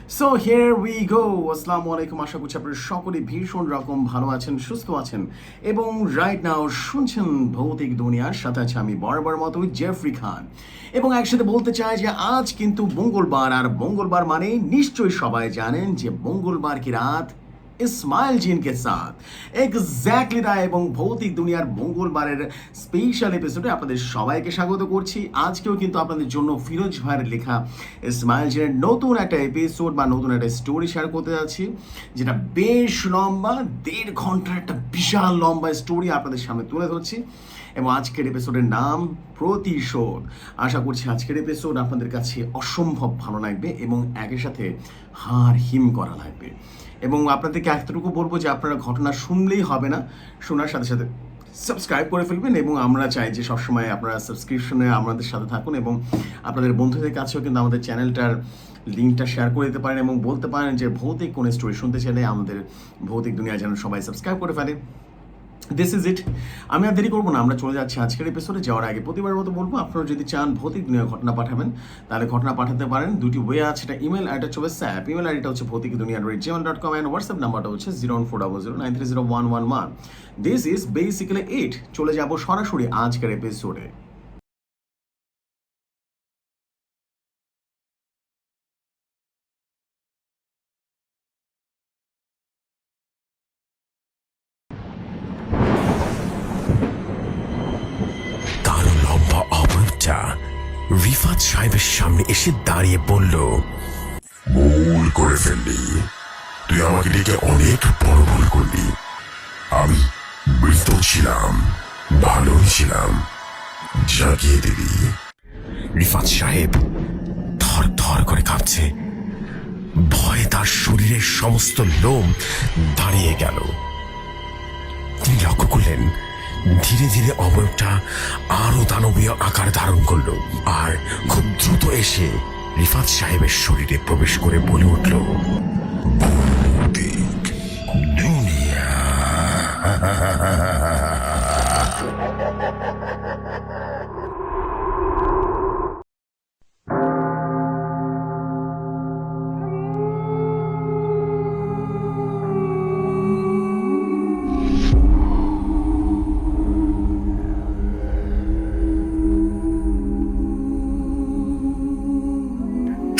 So here we go. আসসালামু আলাইকুম, আশা করছি আপনারা সকলে ভীষণ রকম ভালো আছেন, সুস্থ আছেন এবং রাইট নাও শুনছেন ভৌতিক দুনিয়ার সাথে আছে আমি বরাবর মতো জেফরি খান। এবং একসাথে বলতে চাই যে আজ কিন্তু মঙ্গলবার, আর মঙ্গলবার মানে নিশ্চয়ই সবাই জানেন যে মঙ্গলবার কি রাত ইসমাইল জিনকে সাথ এক্স্যাক্টলি তাই। এবং ভৌতিক দুনিয়ার মঙ্গলবারের স্পেশাল এপিসোডে আপনাদের সবাইকে স্বাগত করছি। আজকেও কিন্তু আপনাদের জন্য ফিরোজ ভাইয়ের লেখা ইসমাইল জিনের নতুন একটা এপিসোড বা নতুন একটা স্টোরি শেয়ার করতে যাচ্ছি, যেটা বেশ লম্বা, 1.5 ঘন্টার একটা বিশাল লম্বা স্টোরি আপনাদের সামনে তুলে ধরছি। এবং আজকের এপিসোডের নাম প্রতিশোধ। আশা করছি আজকের এপিসোড আপনাদের কাছে অসম্ভব ভালো লাগবে এবং একই সাথে হাড় হিম করা লাগবে। এবং আপনাদেরকে এতটুকু বলবো যে আপনারা ঘটনা শুনলেই হবে না, শোনার সাথে সাথে সাবস্ক্রাইব করে ফেলবেন। এবং আমরা চাই যে সবসময় আপনারা সাবস্ক্রিপশনে আমাদের সাথে থাকুন এবং আপনাদের বন্ধুদের কাছেও কিন্তু আমাদের চ্যানেলটার লিঙ্কটা শেয়ার করে দিতে পারেন এবং বলতে পারেন যে ভৌতিক কোনো স্টোরি শুনতে চাইলে আমাদের ভৌতিক দুনিয়া যেন সবাই সাবস্ক্রাইব করে ফেলে। This is it. আমি আর দেরি করবো না, আমরা চলে যাচ্ছি আজকের এপিসোডে। যাওয়ার আগে প্রতিবার মতো বলবো, আপনারা যদি চান ভৌতিক দুনিয়া ঘটনা পাঠাবেন তাহলে ঘটনা পাঠাতে পারেন। দুটি ওয়ে আছে, এটা ইমেল আইডিটা হচ্ছে স্যাপ, ইমেল আইডিটা হচ্ছে ভৌতিক দুনিয়া @gmail.com and হোয়াটসঅ্যাপ নাম্বারটা হচ্ছে 01400930111। দিস ইজ বেসিক্যালি ইট। চলে যাবো সরাসরি আজকের এপিসোডে। কালো লম্বা অবয়বটা রিফাত সাহেবের সামনে এসে দাঁড়িয়ে বলল, ভুল করে ফেললি, তুই আমাকে ডেকে অনেক বড় ভুল করলি। আমি মৃত ছিলাম, ভালোই ছিলাম, জাগিয়ে দিবি। রিফাত সাহেব থর থর করে কাঁপছে, ভয়ে তার শরীরের সমস্ত লোম দাঁড়িয়ে গেল। তিনি লক্ষ্য করলেন ধীরে ধীরে অবয়বটা আরো দানবীয় আকার ধারণ করলো আর খুব দ্রুত এসে রিফাত সাহেবের শরীরে প্রবেশ করে বলে উঠল, ভৌতিক দুনিয়া।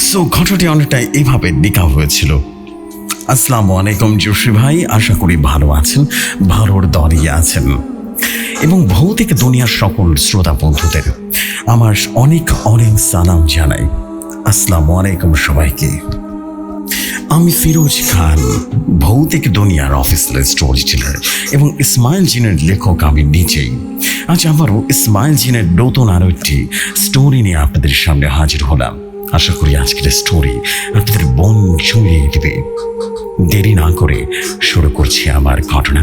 সো ঘটনাটি অনেকটাই এইভাবে দেখা হয়েছিল। আসসালামু আলাইকুম জোশী ভাই, আশা করি ভালো আছেন, ভালোর দরিয়ে আছেন। এবং ভৌতিক দুনিয়ার সকল শ্রোতা বন্ধুদের আমার অনেক অনেক সালাম জানাই। আসসালামু আলাইকুম সবাইকে। আমি ফিরোজ খান, ভৌতিক দুনিয়ার অফিসিয়াল স্টোরি টেলার এবং ইসমাইল জিনের লেখক আমি নিজেই। আজ আবারও ইসমাইল জিনের নতুন আরো একটি স্টোরি নিয়ে আপনাদের সামনে হাজির হলাম। আশা করি আজকের স্টোরি আপনাদের মন জুড়িয়ে দেবে। দেরি না করে শুরু করছি আমার ঘটনা।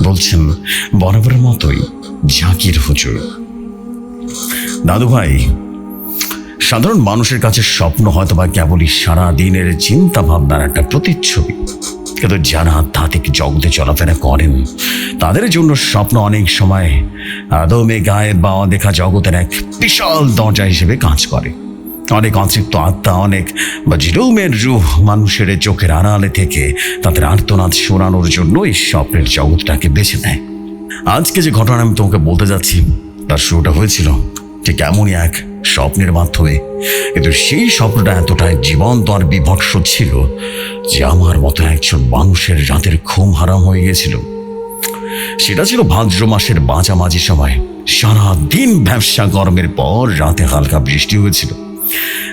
বলছেন বরাবরের মতোই জাকির হুজুর। দাদু ভাই, সাধারণ মানুষের কাছে স্বপ্ন হয়তো বা কেবলই সারা দিনের চিন্তা ভাবনার একটা প্রতিচ্ছবি, কিন্তু যারা আধ্যাত্মিক জগতে চলাফেরা করেন তাদের জন্য স্বপ্ন অনেক সময় আদমে গায়েব বা অদেখা জগতের এক বিশাল দরজা হিসেবে কাজ করে। অনেক অতৃপ্ত আত্মা, অনেক মজলুমের রূহ মানুষের চোখের আড়ালে থেকে তাদের আর্তনাদ শোনানোর জন্য এই স্বপ্নের জগৎটাকে বেছে নেয়। আজকে যে ঘটনা আমি তোমাকে বলতে যাচ্ছি তার শুরুটা হয়েছিল ঠিক এমনই এক স্বপ্নের মাধ্যমে, কিন্তু সেই স্বপ্নটা এতটাই জীবন্ত আর বিভৎস ছিল যে আমার মতো একজন মানুষের রাতের ঘুম হারাম হয়ে গেছিল। সেটা ছিল ভাদ্র মাসের মাঝামাঝি সময়। সারাদিন ব্যবসা গরমের পর রাতে হালকা বৃষ্টি হয়েছিল।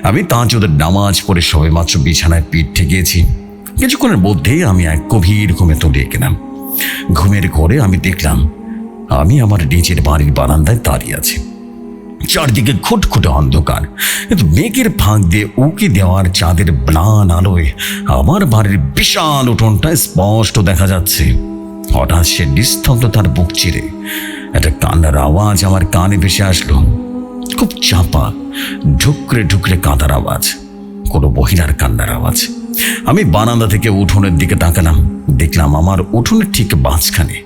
আমি তাহাজ্জুদের নামাজ পড়ে সবেমাত্র বিছানায় পিঠ ঠেকিয়েছি। কিছুক্ষণের মধ্যেই আমি এক গভীর ঘুমে তলিয়ে গেলাম। ঘুমের ঘোরে আমি দেখলাম আমি আমার নিজের বাড়ির বারান্দায় দাঁড়িয়ে আছি। চারদিকে খুটখুটে অন্ধকার, কিন্তু মেঘের ফাঁক দিয়ে উকি দেওয়ার চাঁদের ম্লান আলোয় আমার বাড়ির বিশাল উঠোনটা স্পষ্ট দেখা যাচ্ছে। হঠাৎ সে নিস্তব্ধতার বুক চিরে একটা কান্নার আওয়াজ আমার কানে ভেসে আসলো। খুব চাপা, ঢুকরে ঢুকরে কাঁদার আওয়াজ, কোনো মহিলার কান্নার আওয়াজ। আমি বারান্দা থেকে উঠোনের দিকে তাকালাম। দেখলাম আমার উঠোনের ঠিক মাঝখানে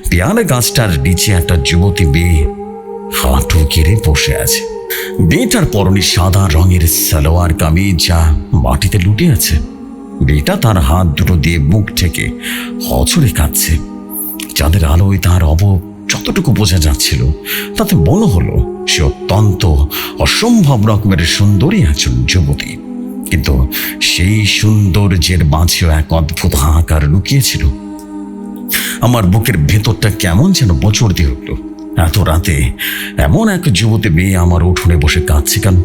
পেয়ারা গাছটার নিচে একটা যুবতী মেয়ে হাঁটু গেড়ে বসে আছে। মেয়েটার পরনে সাদা রঙের সালোয়ার কামিজ যা মাটিতে লুটে আছে। মেয়েটা তার হাত দুটো দিয়ে বুক থেকে হচড়ে কাঁদছে। চাঁদের আলোয় তার যতটুকু বোঝা যাচ্ছিল তাতে মনে হলো সে অত্যন্ত অসম্ভব রকমের সুন্দরী একজন যুবতী, কিন্তু সেই সৌন্দর্যের মাঝেও এক অদ্ভুত হাহাকার লুকিয়েছিল। আমার বুকের ভেতরটা কেমন যেন বছর দিয়ে উঠল। এত রাতে এমন এক যুবতী মেয়ে আমার উঠোনে বসে কাঁদছে কেন?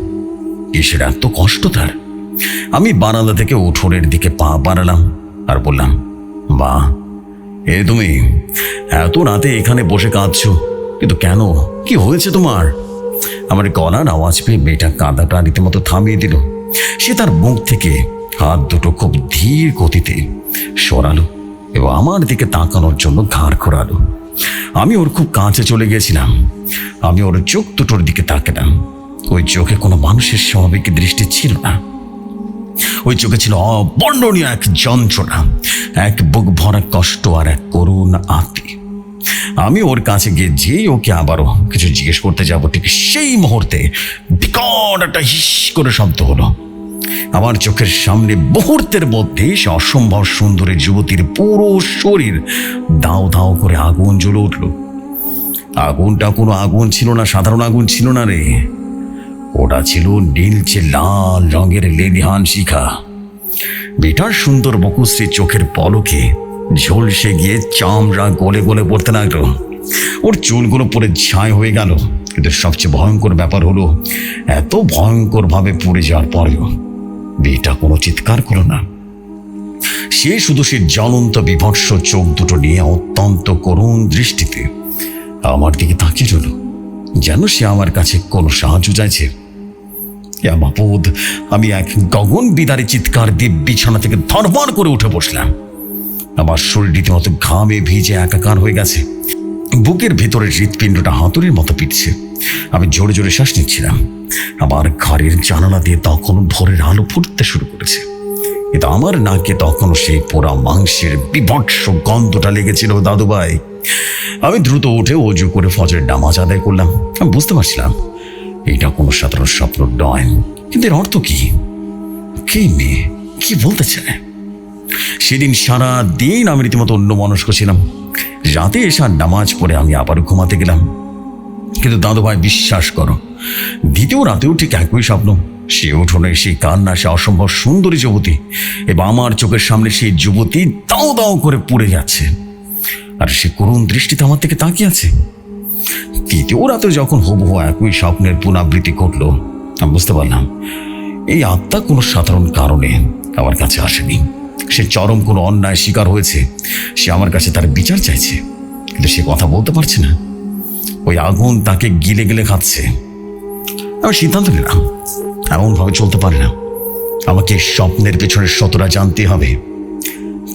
কিসের এত কষ্ট তার? আমি বারান্দা থেকে উঠোনের দিকে পা বাড়ালাম আর বললাম, বা তুমি এত রাতে এখানে বসে কাঁদছো, কিন্তু কেন? কি হয়েছে তোমার? আমার গলার আওয়াজ পেয়ে মেয়েটা কাঁদাটা রীতিমতো থামিয়ে দিল। সে তার মুখ থেকে হাত দুটো খুব ধীর গতিতে সরালো এবং আমার দিকে তাকানোর জন্য ঘাড় ঘোরালো। আমি ওর খুব কাছে চলে গেছিলাম। আমি ওর চোখ দুটোর দিকে তাকালাম। ওই চোখে কোনো মানুষের স্বাভাবিক দৃষ্টি ছিল না। ওই চোখে ছিল অবর্ণনীয় এক যন্ত্রণা, এক বুক ভরা কষ্ট আর এক করুণ আঁতি। আমি ওর কাছে গিয়ে যেই ওকে আবারও কিছু জিজ্ঞেস করতে যাব, ঠিক সেই মুহূর্তে বিকট একটা হিস করে শব্দ হলো। আমার চোখের সামনে মুহূর্তের মধ্যে সে অসম্ভব সুন্দরী যুবতীর পুরো শরীর দাও দাও করে আগুন জ্বলে উঠল। আগুনটা কোনো আগুন ছিল না, সাধারণ আগুন ছিল না রে। ওটা ছিল নীলচে লাল রঙের লেলিহান শিখা। বেটার সুন্দর মুখশ্রী চোখের পলকে ঝলসে গিয়ে চামড়া গলে গলে পড়তে লাগলো। ওর চুলগুলো পরে ছাই হয়ে গেল। কিন্তু সবচেয়ে ভয়ঙ্কর ব্যাপার হলো, এত ভয়ঙ্কর ভাবে পুড়ে যাওয়ার পরেও মেয়েটা কোনো চিৎকার করলো না। সে শুধু সে জ্বলন্ত বিভৎস চোখ দুটো নিয়ে অত্যন্ত করুণ দৃষ্টিতে আমার দিকে তাকিয়ে রইল, যেন সে আমার কাছে কোনো সাহায্য চাইছে। বাপুদ, আমি এক গগন বিদারী চিৎকার দিয়ে বিছানা থেকে ধরবার করে উঠে বসলাম। আমার শরীর রীতিমতো ঘামে ভিজে একাকার হয়ে গেছে। বুকের ভেতরের হৃৎপিণ্ডটা হাতুড়ির মতো পিটছে। আমি জোরে জোরে শ্বাস নিচ্ছিলাম। আমার ঘরের জানালা দিয়ে তখন ভোরের আলো ফুটতে শুরু করেছে, কিন্তু আমার নাকে তখনও সেই পোড়া মাংসের বিভৎস গন্ধটা লেগেছিল। দাদুভাই, আমি দ্রুত উঠে অজু করে ফজরের নামাজ আদায় করলাম। আমি বুঝতে পারছিলাম এটা কোনো সাধারণ স্বপ্ন নয়, কিন্তু এর অর্থ কি? কে মেয়ে? কি বলতে চায়? সেদিন সারা দিন আমি রীতিমতো অন্যমনস্ক ছিলাম। রাতে এসার নামাজ পড়ে আমি আবারও ঘুমাতে গেলাম। কিন্তু দাদুভাই, বিশ্বাস করো, দ্বিতীয় রাতেও ঠিক একই স্বপ্ন। সে উঠোনে সেই কান্না, সে অসম্ভব সুন্দরী যুবতী, এবং আমার চোখের সামনে সেই যুবতী দাও দাও করে পুড়ে যাচ্ছে, আর সে করুণ দৃষ্টিতে আমার থেকে তাকিয়ে আছে। তৃতীয় রাতে যখন হুবহু একই স্বপ্নের পুনরাবৃত্তি ঘটলো, আমি বুঝতে পারলাম এই আত্মা কোনো সাধারণ কারণে আমার কাছে আসেনি। সে চরম কোনো অন্যায় শিকার হয়েছে। সে আমার কাছে তার বিচার চাইছে, কিন্তু সে কথা বলতে পারছে না। ওই আগুন তাকে গিলে গিলে খাচ্ছে। আমি সিদ্ধান্ত নিলাম, এমনভাবে চলতে পারে না। আমাকে স্বপ্নের পেছনের সতরা জানতে হবে।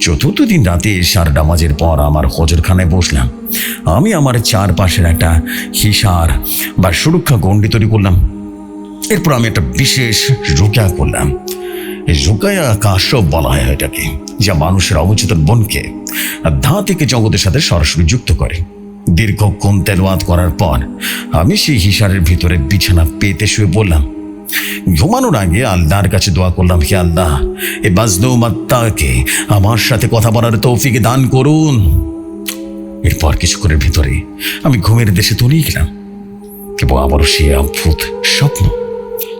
চতুর্থ দিন রাতে এশার নামাজের পর আমার হজরখানায় বসলাম। আমি আমার চারপাশের একটা হিসার বা সুরক্ষা গণ্ডি তৈরি করলাম। এরপর আমি একটা বিশেষ রুকিয়া করলাম। এই রুকায়া কাশ্যপ বলা হয় এটাকে, যা মানুষের অবচেতন মনকে ধাতিকে জগতের সাথে সরাসরি যুক্ত করে। দীর্ঘক্ষণ তেলাওয়াত করার পর আমি সেই হিসারের ভিতরে বিছানা পেতে শুয়ে বললাম। ঘুমানোর আগে আল্লাহর কাছে দোয়া করলাম, হে আল্লাহ, এই মাজলুম আত্মাকে আমার সাথে কথা বলার তৌফিক দান করুন। এরপর কিছুক্ষণের ভিতরে আমি ঘুমের দেশে তলিয়ে গেলাম এবং আবারও সে অদ্ভুত স্বপ্ন।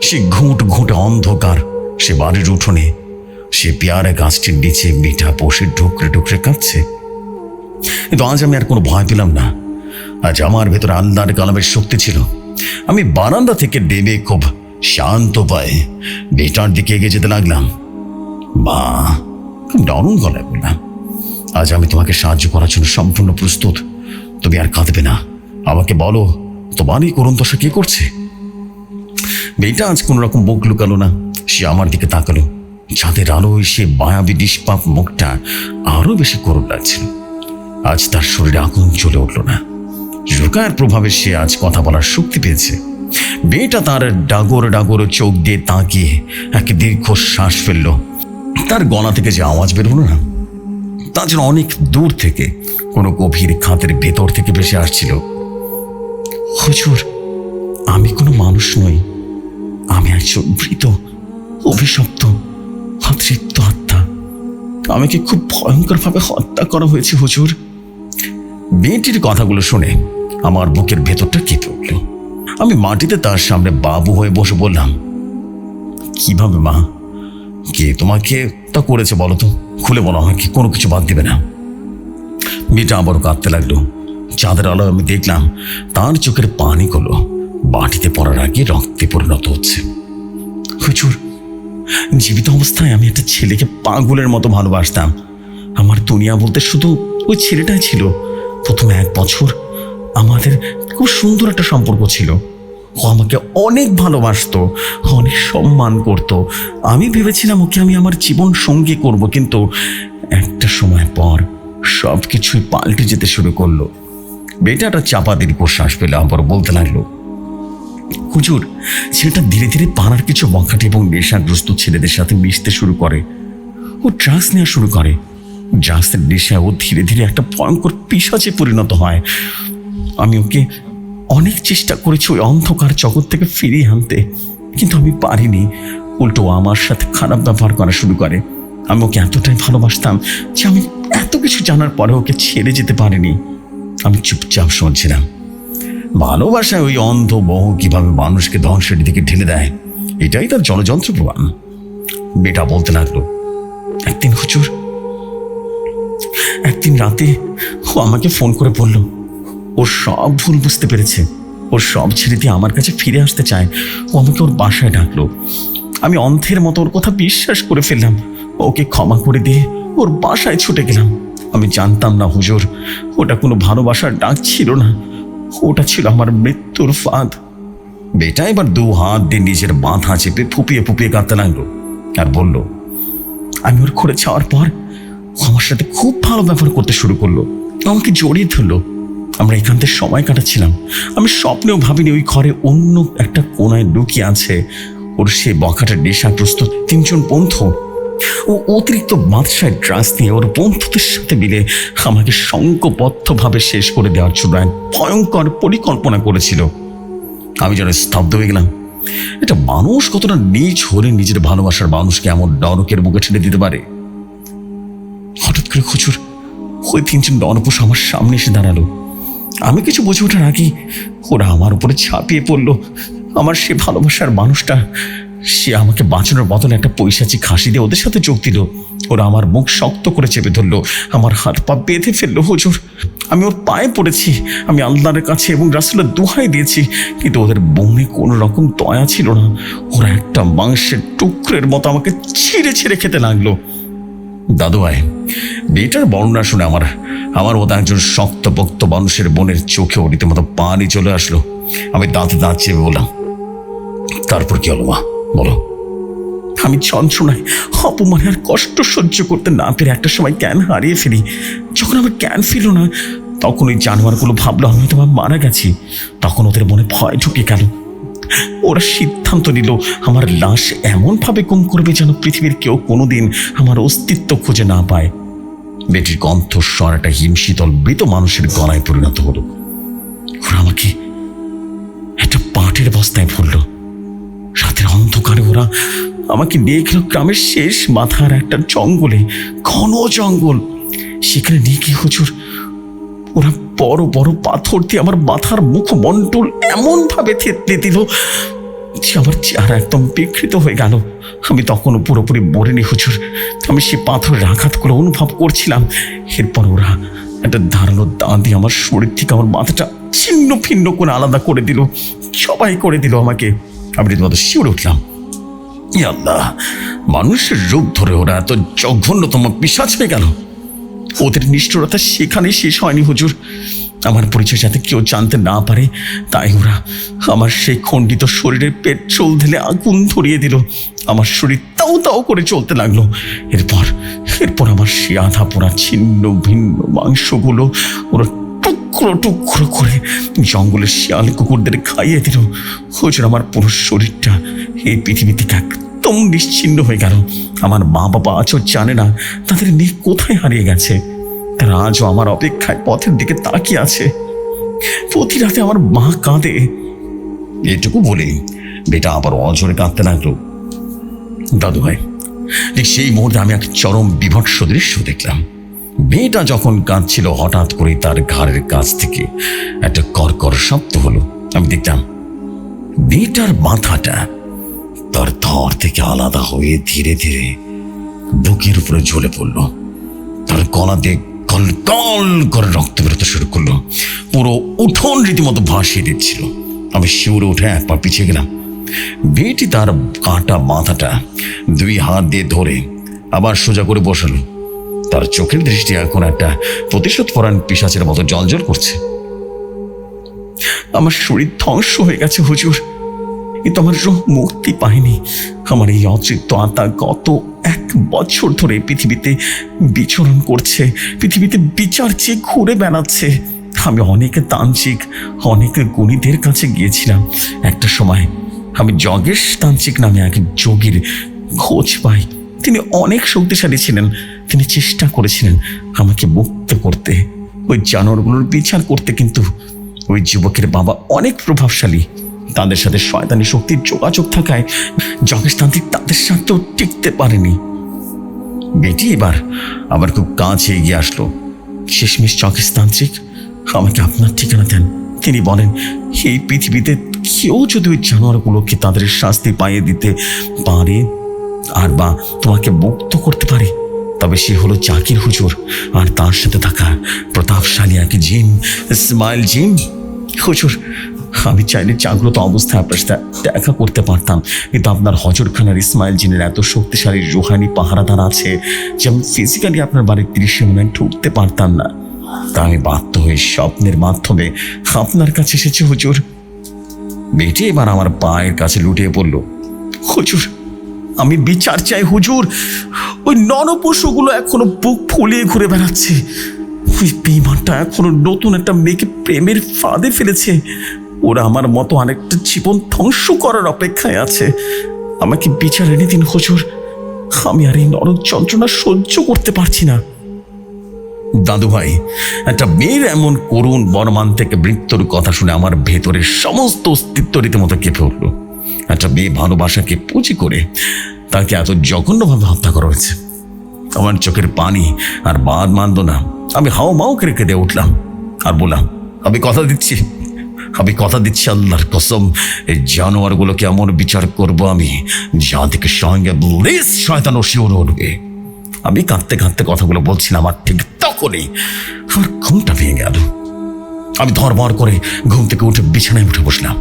সে ঘুঁট ঘুঁটে অন্ধকার, সে বাড়ির উঠোনে, সে পেয়ারা গাছটির নিচে মিঠা বসে ঢুকরে ঢুকরে কাঁদছে। কিন্তু আজ আমি আর কোনো ভয় পেলাম না। আজ আমার ভেতরে আল্লাহর কালামের শক্তি ছিল। আমি বারান্দা থেকে নেমে খুব শান্ত পায়ে বেটার দিকে এগিয়ে যেতে লাগলাম। মা, খুব নরম গলায় বললাম, আজ আমি তোমাকে সাহায্য করার জন্য সম্পূর্ণ প্রস্তুত। তুমি আর কাঁদবে না। আমাকে বলো, তোমার এই করুণ দশা কে করছে? মেয়েটা আজ কোন রকম মুখ লুকালো না। সে আমার দিকে তাকালো। ছাদের আলোয় সে মায়াবী নিষ্পাপ মুখটা আরো বেশি করুণ লাগছিল। আজ তার শরীরে আগুন জ্বলে উঠল না। রুকায়ার প্রভাবে সে আজ কথা বলার শক্তি পেয়েছে। মেয়েটা তার ডাগর ডাগর চোখ দিয়ে তাকিয়ে এক দীর্ঘ শ্বাস ফেলল। তার গলা থেকে যে আওয়াজ বের হলো না, তা যেন অনেক দূর থেকে কোনো গভীর খাতের ভেতর থেকে ভেসে আসছিল। হুজুর, আমি কোনো মানুষ নই। আমি একজন মৃত, অভিশপ্ত, অতৃপ্ত আত্মা। আমাকে খুব ভয়ঙ্করভাবে হত্যা করা হয়েছে হুজুর। মেয়েটির কথাগুলো শুনে আমার বুকের ভেতরটা কেঁপে উঠল। আমি মাটিতে তার সামনে বাবু হয়ে বসে বললাম, কিভাবে মা? কে তোমাকে তা করেছে বলো তো? খুলে বলো আমাকে, কোনো কিছু বাদ দিবে না। মেয়েটা আবারও কাঁদতে লাগলো। চাঁদের আলো আমি দেখলাম তার চোখের পানিগুলো বাটিতে পড়ার আগে রক্তে পরিণত হচ্ছে। হুজুর, জীবিত অবস্থায় আমি একটা ছেলেকে পাগলের মতো ভালোবাসতাম। আমার দুনিয়া বলতে শুধু ওই ছেলেটাই ছিল। প্রথম 1 বছর আমাদের খুব সুন্দর একটা সম্পর্ক ছিল। ও আমাকে অনেক ভালোবাসতো, অনেক সম্মান করত। আমি ভেবেছিলাম ওকে আমি আমার জীবন সঙ্গী করব, কিন্তু একটা সময় পর সব কিছুই পাল্টে যেতে শুরু করলো। বেটাটা চাপা দীর্ঘশ্বাস পেলে আবার বলতে লাগলো, হুজুর, ছেলেটা ধীরে ধীরে পাড়ার কিছু বখাটে এবং নেশাগ্রস্ত ছেলেদের সাথে মিশতে শুরু করে। ও ড্রাগস নেওয়া শুরু করে। ড্রাগসের নেশায় ও ধীরে ধীরে একটা ভয়ঙ্কর পিশাচে পরিণত হয়। আমি ওকে অনেক চেষ্টা করেছি ওই অন্ধকার জগৎ থেকে ফিরিয়ে আনতে, কিন্তু আমি পারিনি। উল্টো আমার সাথে খারাপ ব্যবহার করা শুরু করে। আমি ওকে এতটাই ভালোবাসতাম যে আমি এত কিছু জানার পরে ওকে ছেড়ে যেতে পারিনি। আমি চুপচাপ শুনছিলাম। ভালোবাসায় ওই অন্ধ বহু কিভাবে মানুষকে ধ্বংসের দিকে ঠেলে দেয়, এটাই তার জলযন্ত্র প্রমাণ। বেটা বলতে লাগলো, একদিন রাতে ও আমাকে ফোন করে বলল ও সব ভুল বুঝতে পেরেছে, ওর সব ছেড়ে দিয়ে আমার কাছে ফিরে আসতে চায়। ও আমাকে ওর বাসায় ডাকলো। আমি অন্ধের মতো ওর কথা বিশ্বাস করে ফেললাম। ওকে ক্ষমা করে দিয়ে ওর বাসায় ছুটে গেলাম। আমি জানতাম না হুজুর, ওটা কোনো ভালোবাসার ডাক ছিল না, ওটা ছিল আমার মৃত্যুর ফাঁদ। বেটা এবার 2 হাত দিয়ে নিজের মাথা চেপে ফুপিয়ে ফুপিয়ে কাঁদতে লাগলো আর বলল, আমি ওর ঘরে যাওয়ার পর ও আমার সাথে খুব ভালো ব্যবহার করতে শুরু করলো। আমাকে জড়িয়ে ধরলো। আমরা এখান থেকে সময় কাটাচ্ছিলাম। আমি স্বপ্নেও ভাবিনি ওই ঘরে অন্য একটা কোনায় লুকিয়ে আছে ওর সে বখাটের নেশাগ্রস্ত 3 জন বন্ধু। ও অতিরিক্ত মাত্রায় ড্রাগস নিয়ে ওর বন্ধুদের সাথে মিলে আমাকে সংঘবদ্ধভাবে শেষ করে দেওয়ার জন্য এক ভয়ঙ্কর পরিকল্পনা করেছিল। আমি যেন স্তব্ধ হয়ে গেলাম। এটা মানুষ কতটা নীচ হলে নিজের ভালোবাসার মানুষকে এমন নরকের বুকে ঠেলে দিতে পারে। হঠাৎ করে হুজুর, ওই 3 জন নরপুষ আমার সামনে এসে দাঁড়ালো। আমি কিছু বুঝে ওঠার আগে ওরা আমার উপরে ছাপিয়ে পড়লো। আমার সে ভালোবাসার মানুষটা, সে আমাকে বাঁচানোর বদলে একটা পৈশাচিক হাসি দিয়ে ওদের সাথে যোগ দিল। ওরা আমার মুখ শক্ত করে চেপে ধরলো, আমার হাত পা বেঁধে ফেললো। হুজুর, আমি ওর পায়ে পড়েছি, আমি আল্লাহর কাছে এবং রাসূলের দোহাই দিয়েছি, কিন্তু ওদের মনে কোনো রকম দয়া ছিল না। ওরা একটা মাংসের টুকরের মতো আমাকে ছিঁড়ে ছিঁড়ে খেতে লাগলো। দাদু ভাই, বেটার বর্ণনা শুনে আমার মতো একজন শক্তপোক্ত মানুষের বোনের চোখেও রীতিমতো পানি চলে আসলো। আমি দাঁতে দাঁত চেপে বললাম, তারপর কি হলো মা, বলো। আমি যন্ত্রণায়, অপমানে আর কষ্ট সহ্য করতে না পেরে একটা সময় জ্ঞান হারিয়ে ফেলি। যখন আমার জ্ঞান ফিরল না, তখন ওই জানোয়ারগুলো ভাবলো আমি হয়তো মারা গেছি। তখন ওদের মনে ভয় ঢুকে গেল। ওরা সিদ্ধান্ত নিল আমার লাশ এমনভাবে গুম করবে যেন পৃথিবীর কেউ কোনোদিন আমার অস্তিত্ব খুঁজে না পায়। বেটির কণ্ঠস্বর একটা হিমশীতল মৃত মানুষের গলায় পরিণত হলো। ওরা আমাকে একটা পাটের বস্তায় ভরলো। রাতের অন্ধকারে ওরা আমাকে নিয়ে গেল গ্রামের শেষ মাথার একটা জঙ্গলে, ঘন জঙ্গল। সেখানে নিয়ে গিয়ে হুজুর, ওরা বড় বড় পাথর দিয়ে আমার মাথার মুখমণ্ডল এমন ভাবে থেতলে দিল যে আমার চেহারা একদম বিকৃত হয়ে গেল। আমি তখনও পুরোপুরি মরিনি হুজুর। আমি সে পাথরের আঘাতগুলো অনুভব করছিলাম। এরপর ওরা একটা ধারালো দা দিয়ে আমার শরীর থেকে আমার মাথাটা ছিন্ন ভিন্ন করে আলাদা করে দিল। সবাই করে দিল আমাকে। আমি রীতিমতো শিউরে উঠলাম। ইয়া আল্লাহ, মানুষের রূপ ধরে ওরা এত জঘন্যতম পিশাচ হয়ে গেল। ওদের নিষ্ঠুরতা সেখানেই শেষ হয়নি হুজুর। আমার পরিচয় যাতে কেউ জানতে না পারে, তাই ওরা আমার সেই খণ্ডিত শরীরের পেট্রোল ঢেলে আগুন ধরিয়ে দিল। আমার শরীর তাও তাও করে চলতে লাগলো। এরপর আমার সে আধা পোড়া ছিন্ন ভিন্ন মাংসগুলো ওরা টুকরো টুকরো করে জঙ্গলের শিয়াল কুকুরদের খাইয়ে দিল। হুজুর, আমার পুরো শরীরটা এই পৃথিবী থেকে একদম নিশ্চিন্ন হয়ে গেল। আমার মা বাবা আজও জানে না তাদের মেয়ে কোথায় হারিয়ে গেছে। তারা আজও আমার অপেক্ষায় পথের দিকে তাকিয়ে আছে। প্রতি রাতে আমার মা কাঁদে। এটুকু বলে বেটা আবার অজরে কাঁদতে লাগলো। দাদু ভাই, ঠিক সেই মুহূর্তে আমি এক চরম বিভৎস দৃশ্য দেখলাম। মেয়েটা যখন কাঁদছিল, হঠাৎ করে তার ঘাড়ের কাছ থেকে একটা কর্কর শব্দ হলো। আমি দেখলাম মেয়েটার মাথাটা তার ধর থেকে আলাদা হয়ে ধীরে ধীরে বুকের উপরে ঝুলে পড়ল। তার গলা দিয়ে কল কল করে রক্ত বেরোতে শুরু করলো। পুরো উঠোন রীতিমতো ভাসিয়ে দিচ্ছিল। আমি শিউরে উঠে একবার পিছিয়ে গেলাম। মেয়েটি তার কাটা মাথাটা 2 হাত দিয়ে ধরে আবার সোজা করে বসালো। তার চোখের দৃষ্টি এখন একটা প্রতিশোধ পরায়ণ পিশাচের মতো জ্বলজ্বল করছে। আমার শরীর ধ্বংস হয়ে গেছে হুজুর, কিন্তু আমার রূহ মুক্তি পায়নি। আমার এই অতৃপ্ত আত্মা গত 1 বছর ধরে পৃথিবীতে বিচরণ করছে, পৃথিবীতে বিচার চেয়ে ঘুরে বেড়াচ্ছে। আমি অনেক তান্ত্রিক, অনেক গুণীদের কাছে গিয়েছিলাম। একটা সময় আমি যজ্ঞেশ তান্ত্রিক নামে এক যোগীর খোঁজ পাই। তিনি অনেক শক্তিশালী ছিলেন। তিনি চেষ্টা করেছিলেন আমাকে মুক্ত করতে, ওই জানোয়ারগুলোর বিচার করতে, কিন্তু ওই যুবকের বাবা অনেক প্রভাবশালী। তাদের সাথে শয়তানি শক্তির যোগাযোগ থাকায় যজ্ঞেশতান্ত্রিক তাদের সাথেও টিকতে পারেনি। বেটি এবার আবার খুব কাছে এগিয়ে আসলো। শেষমেশ যজ্ঞেশতান্ত্রিক আমাকে আপনার ঠিকানা দেন। তিনি বলেন, এই পৃথিবীতে কেউ যদি ওই জানোয়ারগুলোকে তাদের শাস্তি পাইয়ে দিতে পারে আর বা তোমাকে মুক্ত করতে পারে, তবে সে হলো জাকির হুজুর আর তার সাথে থাকা প্রতাপশালী এক জিন, ইসমাইল জিন। হুজুর, আমি চাইলে জাগ্রত অবস্থায় আপনার সাথে দেখা করতে পারতাম, কিন্তু আপনার হজরখানার ইসমাইল জিনের এত শক্তিশালী রুহানি পাহারাদার আছে যে আমি ফিজিক্যালি আপনার বাড়ির 30 মিনিট ঢুকতে পারতাম না। তা আমি বাধ্য হয়ে স্বপ্নের মাধ্যমে আপনার কাছে এসেছি হুজুর। বেটি এবার আমার পায়ের কাছে লুটিয়ে পড়ল। হুজুর, আমি বিচার চাই হুজুর। ওই নরপশুগুলো এখনো বুক ফুলিয়ে ঘুরে বেড়াচ্ছে। ওই বেঈমানটা এখনো নতুন একটা মেয়েকে প্রেমের ফাঁদে ফেলেছে। ওরা আমার মতো আরেকটা জীবন ধ্বংস করার অপেক্ষায় আছে। আমাকে বিচার এনে দিন হুজুর। আমি আর এই নরক যন্ত্রণা সহ্য করতে পারছি না। দাদু ভাই, একটা মেয়ের এমন করুণ বর্মান থেকে মৃত্যুর কথা শুনে আমার ভেতরের সমস্ত অস্তিত্ব রীতিমতো কেঁপে উঠল। একটা মেয়ে ভালোবাসাকে পুঁজি করে তাকে এত জঘন্যভাবে হত্যা করা হয়েছে। আমার চোখের পানি আর বাদ মানল না। আমি হাও মাও করে কেঁদে উঠলাম আর বললাম, আমি কথা দিচ্ছি আল্লাহর কসম, এই জানোয়ারগুলোকে এমন বিচার করবো আমি যা থেকে সঙ্গে ব্লিস শয়তান শিওর উঠবে। আমি কাঁদতে কাঁদতে কথাগুলো বলছিলাম, আর ঠিক তখনই আমার ঘুমটা ভেঙে গেল। আমি ধরমর করে ঘুম থেকে উঠে বিছানায় উঠে বসলাম।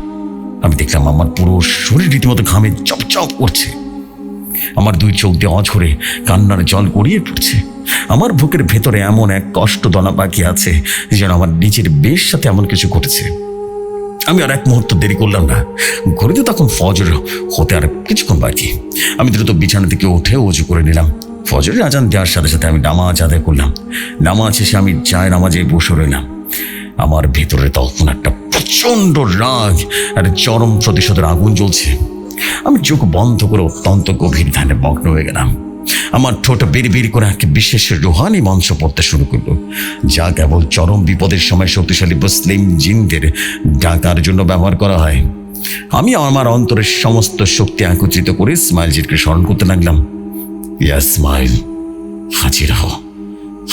আমি দেখলাম আমার পুরো শরীর রীতিমতো ঘামে চপচপ করছে। আমার 2 চোখ দিয়ে অঝরে কান্নার জল গড়িয়ে পড়ছে। আমার বুকের ভেতরে এমন এক কষ্ট দলা বাকি আছে যেন আমার নিজের বেশ সাথে এমন কিছু ঘটেছে। আমি আর 1 মুহূর্ত দেরি করলাম না। ঘড়িতে তখন ফজর হতে আর কিছুক্ষণ বাকি। আমি দ্রুত বিছানা থেকে উঠে ওযু করে নিলাম। ফজরের আজান দেওয়ার সাথে সাথে আমি নামাজ আদায় করলাম। নামাজ শেষে আমি যায় নামাজে বসে রইলাম। আমার ভেতরে তখন একটা প্রচন্ড রাগ আর চরম প্রতিশোধের আগুন জ্বলছে। আমি চোখ বন্ধ করে অত্যন্ত গভীর ধ্যানে মগ্ন হয়ে গেলাম। আমার ঠোঁট বেরি বেরি করে এক বিশেষ রুহানি মন্ত্র পড়তে শুরু করলো, যা কেবল চরম বিপদের সময় শক্তিশালী মুসলিম জিনদের ডাকার জন্য ব্যবহার করা হয়। আমি আমার অন্তরের সমস্ত শক্তি একত্রিত করে ইসমাইল জিনকে স্মরণ করতে লাগলাম। ইয়া ইসমাইল,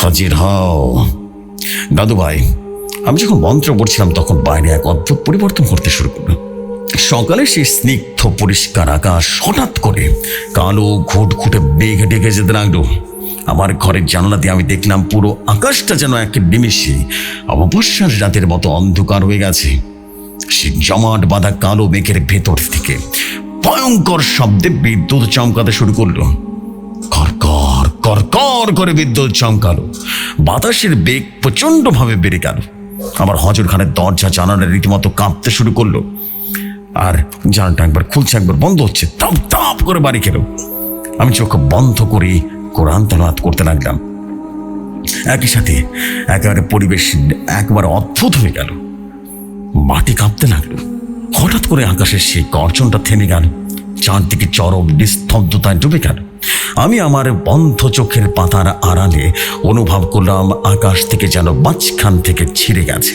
হাজির হও। দাদু ভাই, আমি যখন মন্ত্র পড়ছিলাম তখন বাইরে এক অদ্ভুত পরিবর্তন করতে শুরু করলো। সকালে সেই স্নিগ্ধ পরিষ্কার আকাশ হঠাৎ করে কালো ঘুটঘুটে বেগে ডেকে যেতে লাগলো। আমার ঘরের জানালা দিয়ে আমি দেখলাম পুরো আকাশটা যেন এক নিমেষে অমাবস্যার রাতের মতো অন্ধকার হয়ে গেছে। সে জমাট বাঁধা কালো মেঘের ভেতর থেকে ভয়ঙ্কর শব্দে বিদ্যুৎ চমকাতে শুরু করলো। কর কর করে বিদ্যুৎ চমকালো। বাতাসের বেগ প্রচন্ড ভাবে বেড়ে গেল। আমার হজরখানের দরজা জানালা রীতিমতো কাঁপতে শুরু করলো, আর জানালাটা একবার খুলছে একবার বন্ধ হচ্ছে, তাপ তাপ করে বাড়ি খেলো। আমি চোখ বন্ধ করে কোরআন তেলাওয়াত করতে লাগলাম। একই সাথে একেবারে পরিবেশ একবার অদ্ভুত হয়ে গেল। মাটি কাঁপতে লাগলো। হঠাৎ করে আকাশের সেই গর্জনটা থেমে গেল। চারদিকে চরম নিস্তব্ধতায় ডুবে গেল। আমি আমার বন্ধ চোখের পাতার আড়ালে অনুভব করলাম আকাশ থেকে যেন মাঝখান থেকে ছিঁড়ে গেছে,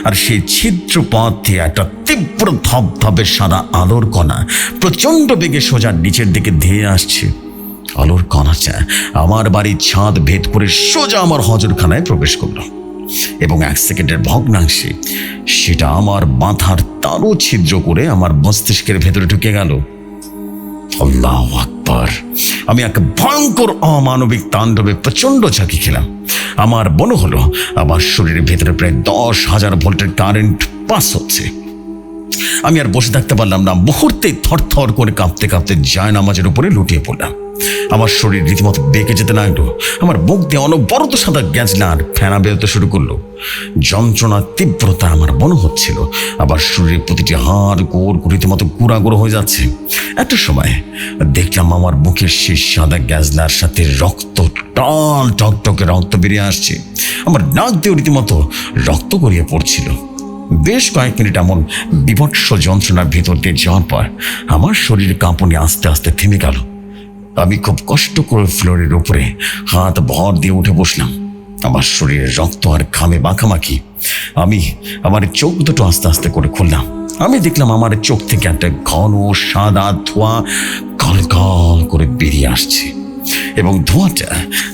আর সেই ছিদ্র পথ দিয়ে একটা তীব্র ধবধবে সাদা আলোর কণা প্রচন্ড বেগে সোজা নিচের দিকে ধেয়ে আসছে। আলোর কণাটা আমার বাড়ির ছাদ ভেদ করে সোজা আমার হজরখানায় প্রবেশ করলো এবং 1 সেকেন্ডের ভগ্নাংশে সেটা আমার মাথার তারও ছিদ্র করে আমার মস্তিষ্কের ভেতরে ঢুকে গেল। আল্লাহু আকবার! আমি এক ভয়ঙ্কর অমানবিক তাণ্ডবে প্রচন্ড ঝাঁকি খেলাম। আমার মনে হলো আমার শরীরের ভেতরে প্রায় 10,000 ভোল্টের কারেন্ট পাস হচ্ছে। আমি আর বসে থাকতে পারলাম না, মুহূর্তে থরথর করে কাঁপতে কাঁপতে জায়নামাজের উপরে লুটিয়ে পড়লাম। আমার শরীর রীতিমতো বেঁকে যেতে লাগলো। আমার মুখ দিয়ে অনবরত সাদা গ্যাজলা আর ফেনা বেরোতে শুরু করলো। যন্ত্রণার তীব্রতা আমার মনে হচ্ছিল আবার শরীরের প্রতিটি হাড় গোড় রীতিমতো গুঁড়ো হয়ে যাচ্ছে। একটা সময় দেখলাম আমার মুখের সেই সাদা গ্যাজলার সাথে রক্ত, টাল টকটকে রক্ত বেরিয়ে আসছে। আমার নাক দিয়ে রীতিমতো রক্ত গড়িয়ে পড়ছিল। বেশ কয়েক মিনিট এমন বিভৎস যন্ত্রণার ভিতর দিয়ে যাওয়ার পর আমার শরীর কাঁপুনি আস্তে আস্তে থেমে গেল। আমি খুব কষ্ট করে ফ্লোরের উপরে হাত ভর দিয়ে উঠে বসলাম। আমার শরীরের রক্ত আর ঘামে মাখামাখি। আমি আমার চোখ দুটো আস্তে আস্তে করে খুললাম। আমি দেখলাম আমার চোখ থেকে একটা ঘন সাদা ধোঁয়া গল গল করে বেরিয়ে আসছে এবং ধোঁয়াটা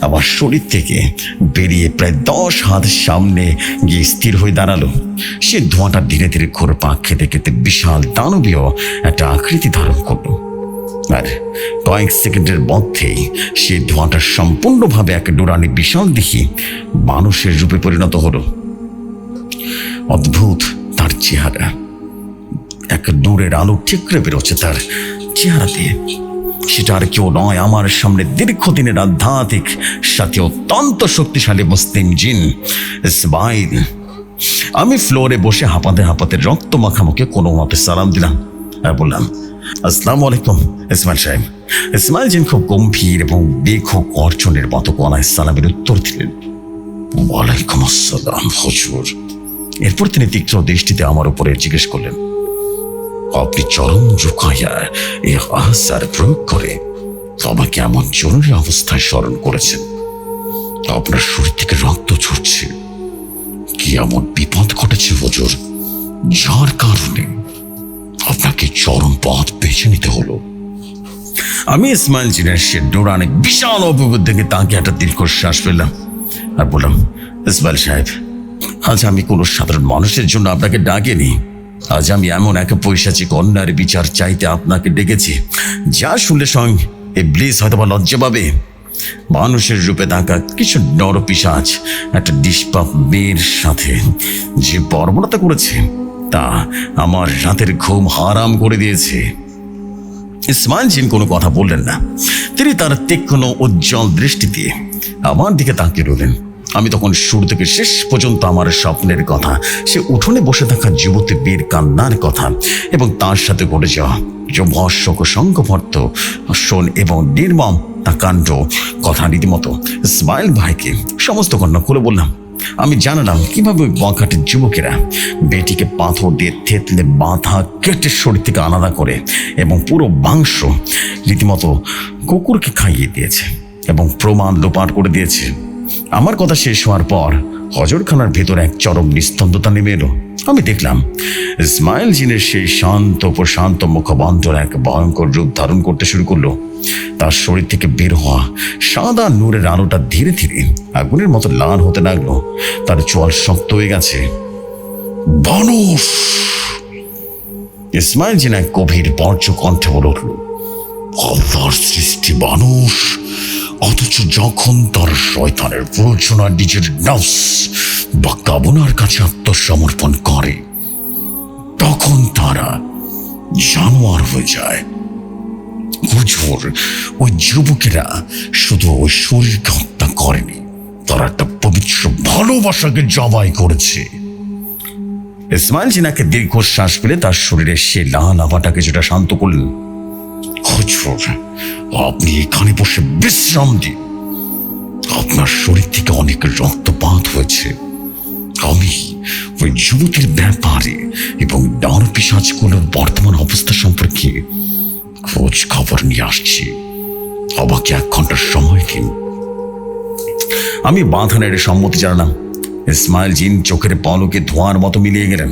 আমার শরীর থেকে বেরিয়ে প্রায় 10 হাত সামনে গিয়ে স্থির হয়ে দাঁড়ালো। সে ধোঁয়াটা ধীরে ধীরে ঘুরপাক খেতে খেতে বিশাল দানবীয় একটা আকৃতি ধারণ করলো। আর কয়েক সেকেন্ডের মধ্যেই সে ধোঁয়াটা সম্পূর্ণভাবে এক ডোরানি বিশাল দেখি মানুষের রূপে পরিণত হলো। অদ্ভুত তার চেহারা, এক নূরের আলো ঠিকরে বেরোচ্ছে তার চেহারা দিয়ে। সেটা আর কেউ নয়, আমার সামনে দীর্ঘদিনের আধ্যাত্মিক সাথে অত্যন্ত শক্তিশালী মুসলিম জিন ইসমাইল। আমি ফ্লোরে বসে হাঁপাতে হাঁপাতে রক্ত মাখামাখি কোনো মতে সালাম দিলাম আর বললাম, আসসালামু আলাইকুম ইসমাইল সাহেব। ইসমাইল জিন খুব গম্ভীর এবং বেখুব অর্জনের মতো কোনায় সালামের উত্তর দিলেন, ওয়ালাইকুম আসসালাম হুজুর। এরপর তিনি তীক্ষ্ণ দৃষ্টিতে আমার উপরে জিজ্ঞেস করলেন, আপনি চরম রুকায়া এ আহসার প্রয়োগ করে আমাকে এমন জরুরি অবস্থায় স্মরণ করেছেন। আপনার শরীর থেকে রক্ত ঝরছে, কি এমন বিপদ ঘটেছে হুজুর যার কারণে আপনাকে চরম পথ বেছে নিতে হলো? আমি ইসমাইল জিনের সে ডোরানে বিশাল অভিজ্ঞতা থেকে তাকে একটা দীর্ঘশ্বাস ফেললাম আর বললাম, ইসমাইল সাহেব, আজ আমি কোনো সাধারণ মানুষের জন্য আপনাকে ডাকিনি। আজ আমি এমন এক পৈশাচিক অন্যায়ের বিচার চাইতে আপনাকে ডেকেছি, যা শুনলে স্বয়ং ইবলিস হয়তো বা লজ্জা পাবে। মানুষের রূপে থাকা কিছু নরপিশাচ একটা নিষ্পাপ মেয়ের সাথে যে বর্বরতা করেছে তা আমার রাতের ঘুম হারাম করে দিয়েছে। ইসমাইল জিন কোনো কথা বললেন না। তিনি তার তীক্ষ্ণ উজ্জ্বল দৃষ্টি দিয়ে আমার দিকে তাকিয়ে রইলেন। আমি তখন শুরু থেকে শেষ পর্যন্ত আমার স্বপ্নের কথা, সে উঠোনে বসে থাকা যুবতী বীর কান্নার কথা এবং তার সাথে ঘটে যাওয়া ভর্ষক সংঘবদ্ধ শোন এবং নির্মম তা কাণ্ড কথা রীতিমতো ইসমাইল ভাইকে সমস্ত ঘটনা খুলে বললাম। আমি জানালাম কিভাবে বখাটের যুবকেরা বেটিকে পাথর দিয়ে থেতলে মাথা কেটে শরীর থেকে আলাদা করে এবং পুরো মাংস রীতিমতো কুকুরকে খাইয়ে দিয়েছে এবং প্রমাণ লোপাট করে দিয়েছে। আমার কথা শেষ হওয়ার পর হজরখানার ভেতরে এক চরম নিস্তব্ধতা নেমে এলো। আমি দেখলাম ইসমাইল জিনের সেই শান্ত প্রশান্ত মুখবন্ধর এক ভয়ঙ্কর রূপ ধারণ করতে শুরু করলো। তার শরীর থেকে বের হওয়া সাদা নূরের আলোটা ধীরে ধীরে আগুনের মতো লাল হতে লাগলো। তার চোয়াল শক্ত হয়ে গেছে। মানুষ! ইসমাইল জিন এক গভীর বর্জ্য কণ্ঠে বলে উঠল, আল্লাহর সৃষ্টি মানুষ, অথচ যখন তার শয়তানের প্ররোচনা নিজের নফস বা কামনার কাছে আত্মসমর্পণ করে তখন তারা জানোয়ার হয়ে যায়। হুজুর, ওই যুবকেরা শুধু ওই শরীরকে হত্যা করেনি, তারা একটা পবিত্র ভালোবাসাকে জবাই করেছে। ইসমাইল জিনাকে দীর্ঘশ্বাস ফেলে তার শরীরের সে লাল আভাটাকে যেটা শান্ত করলেন। হুজুর, আপনি এখানে বসে বিশ্রাম দিন। আপনার শরীর থেকে অনেক রক্তপাত হয়েছে। আমি ওই যুবতীর ব্যাপারে এবং নরপিশাচগুলোর বর্তমান অবস্থা সম্পর্কে খোঁজ খবর নিয়ে আসছি। আমাকে 1 ঘন্টার সময় দিন। আমি বাঁধানের সম্মতি জানালাম। ইসমাইল জিন চোখের পলকে ধোঁয়ার মতো মিলিয়ে গেলেন।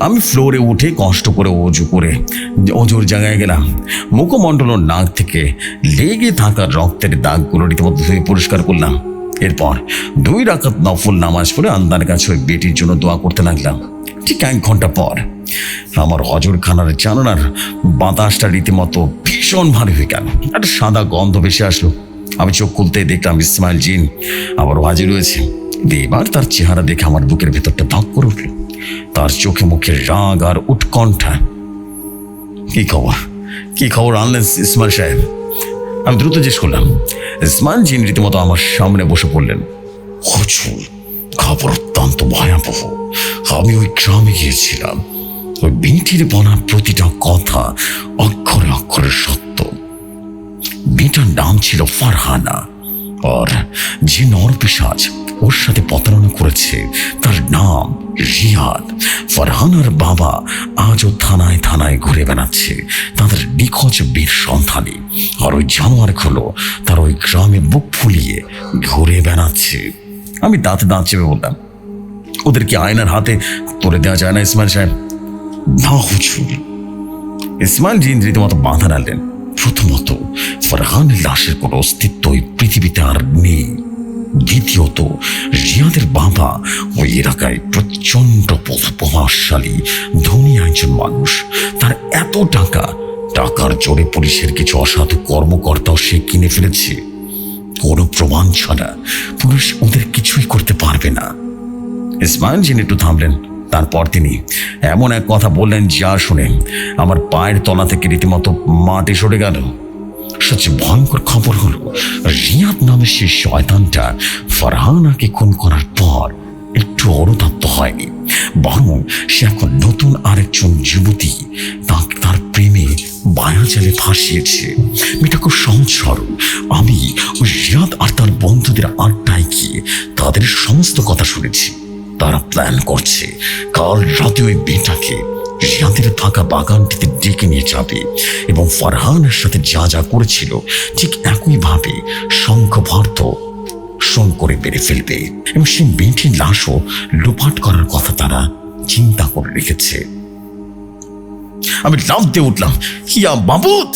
আমি ফ্লোরে উঠে কষ্ট করে অজু করে অজুর জায়গায় গেলাম। মুখমণ্ডল ও নাক থেকে লেগে থাকা রক্তের দাগগুলো রীতিমতো ধুয়ে পরিষ্কার করলাম। এরপর 2 রাকাত নফল নামাজ পড়ে আল্লাহর কাছে ওই বেটির জন্য দোয়া করতে লাগলাম। ঠিক 1 ঘন্টা পর আমার হজরখানার জানালার বাতাসটা রীতিমতো ভীষণ ভারী হয়ে গেল। একটা সাদা গন্ধ ভেসে আসলো। আমি চোখ খুলতে দেখলাম ইসমাইল জিন আবারও হাজির হয়েছে। এবার তার চেহারা দেখে আমার বুকের ভেতরটা ধক করে উঠল। তার চোখে মুখে রাগ আর উৎকণ্ঠা। কি খবর আনলেন ইসমাইল সাহেব? আমি দ্রুত জিজ্ঞেস করলাম। ইসমাইল জিন রীতিমতো আমার সামনে বসে পড়লেন। হুজুর, খবর অত্যন্ত ভয়াবহ। আমি ওই গ্রামে গিয়েছিলাম। ওই মেয়েটির বলা প্রতিটা কথা অক্ষরে অক্ষরে সত্য। মেয়েটার নাম ছিল ফারহানা, আর যে নরপিশাচ ওর সাথে প্রতারণা করেছে তার নাম রিয়াদ। ফারহানার বাবা আজও থানায় থানায় ঘুরে বেড়াচ্ছে তাদের নিখোঁজ বীর সন্ধানে, আর ওই জানোয়ারগুলো তার ওই গ্রামে বুক ফুলিয়ে ঘুরে বেড়াচ্ছে। আমি দাঁতে দাঁত চেপে বললাম, ওদেরকে আয়নার হাতে তুলে দেওয়া যায় না ইসমাইল সাহেব? না হুজুর। ইসমাইল জিন রীতিমতো বাধা নাড়লেন। প্রথমত, ফারহানের লাশের কোনো অস্তিত্ব এই পৃথিবীতে আর নেই। দ্বিতীয়ত, রিয়াদের বাবা ওই এলাকায় প্রচন্ড প্রভাবশালী ধনী একজন মানুষ। তার এত টাকার জোরে পুলিশের কিছু অসাধু কর্মকর্তাও সে কিনে ফেলেছে। কোনো প্রমাণ ছাড়া পুলিশ ওদের কিছুই করতে পারবে না। ইসমাইল জিন একটু থামলেন। তারপর তিনি এমন এক কথা বললেন যা শুনে আমার পায়ের তলা থেকে রীতিমতো মাটি সরে গেল। সবচেয়ে ভয়ঙ্কর খবর হলো, রিয়াদ নামে সেই শয়তানটা ফারহানাকে খুন করার পর একটু অনুতপ্ত হয়নি, বরং সে এখন নতুন আরেকজন যুবতী তার প্রেমে মায়াজালে ফাঁসিয়েছে। মেয়েটা খুব সহজ সরল। আমি ওই রিয়াদ আর তার বন্ধুদের আড্ডায় গিয়ে তাদের সমস্ত কথা শুনেছি। তারা প্ল্যান করছে কাল রাতে ওই মেয়েটাকে রিয়াদের থাকা বাগানটিতে ডেকে নিয়ে যাবে এবং ফারহানের সাথে যা যা করেছিল ঠিক একইভাবে শঙ্খভর্ত শোন করে বেড়ে ফেলবে, এবং সেই মেয়েটির লাশও লোপাট করার কথা তারা চিন্তা করে রেখেছে। আমি লাফ দিয়ে উঠলাম, হিয়া মাবুদ!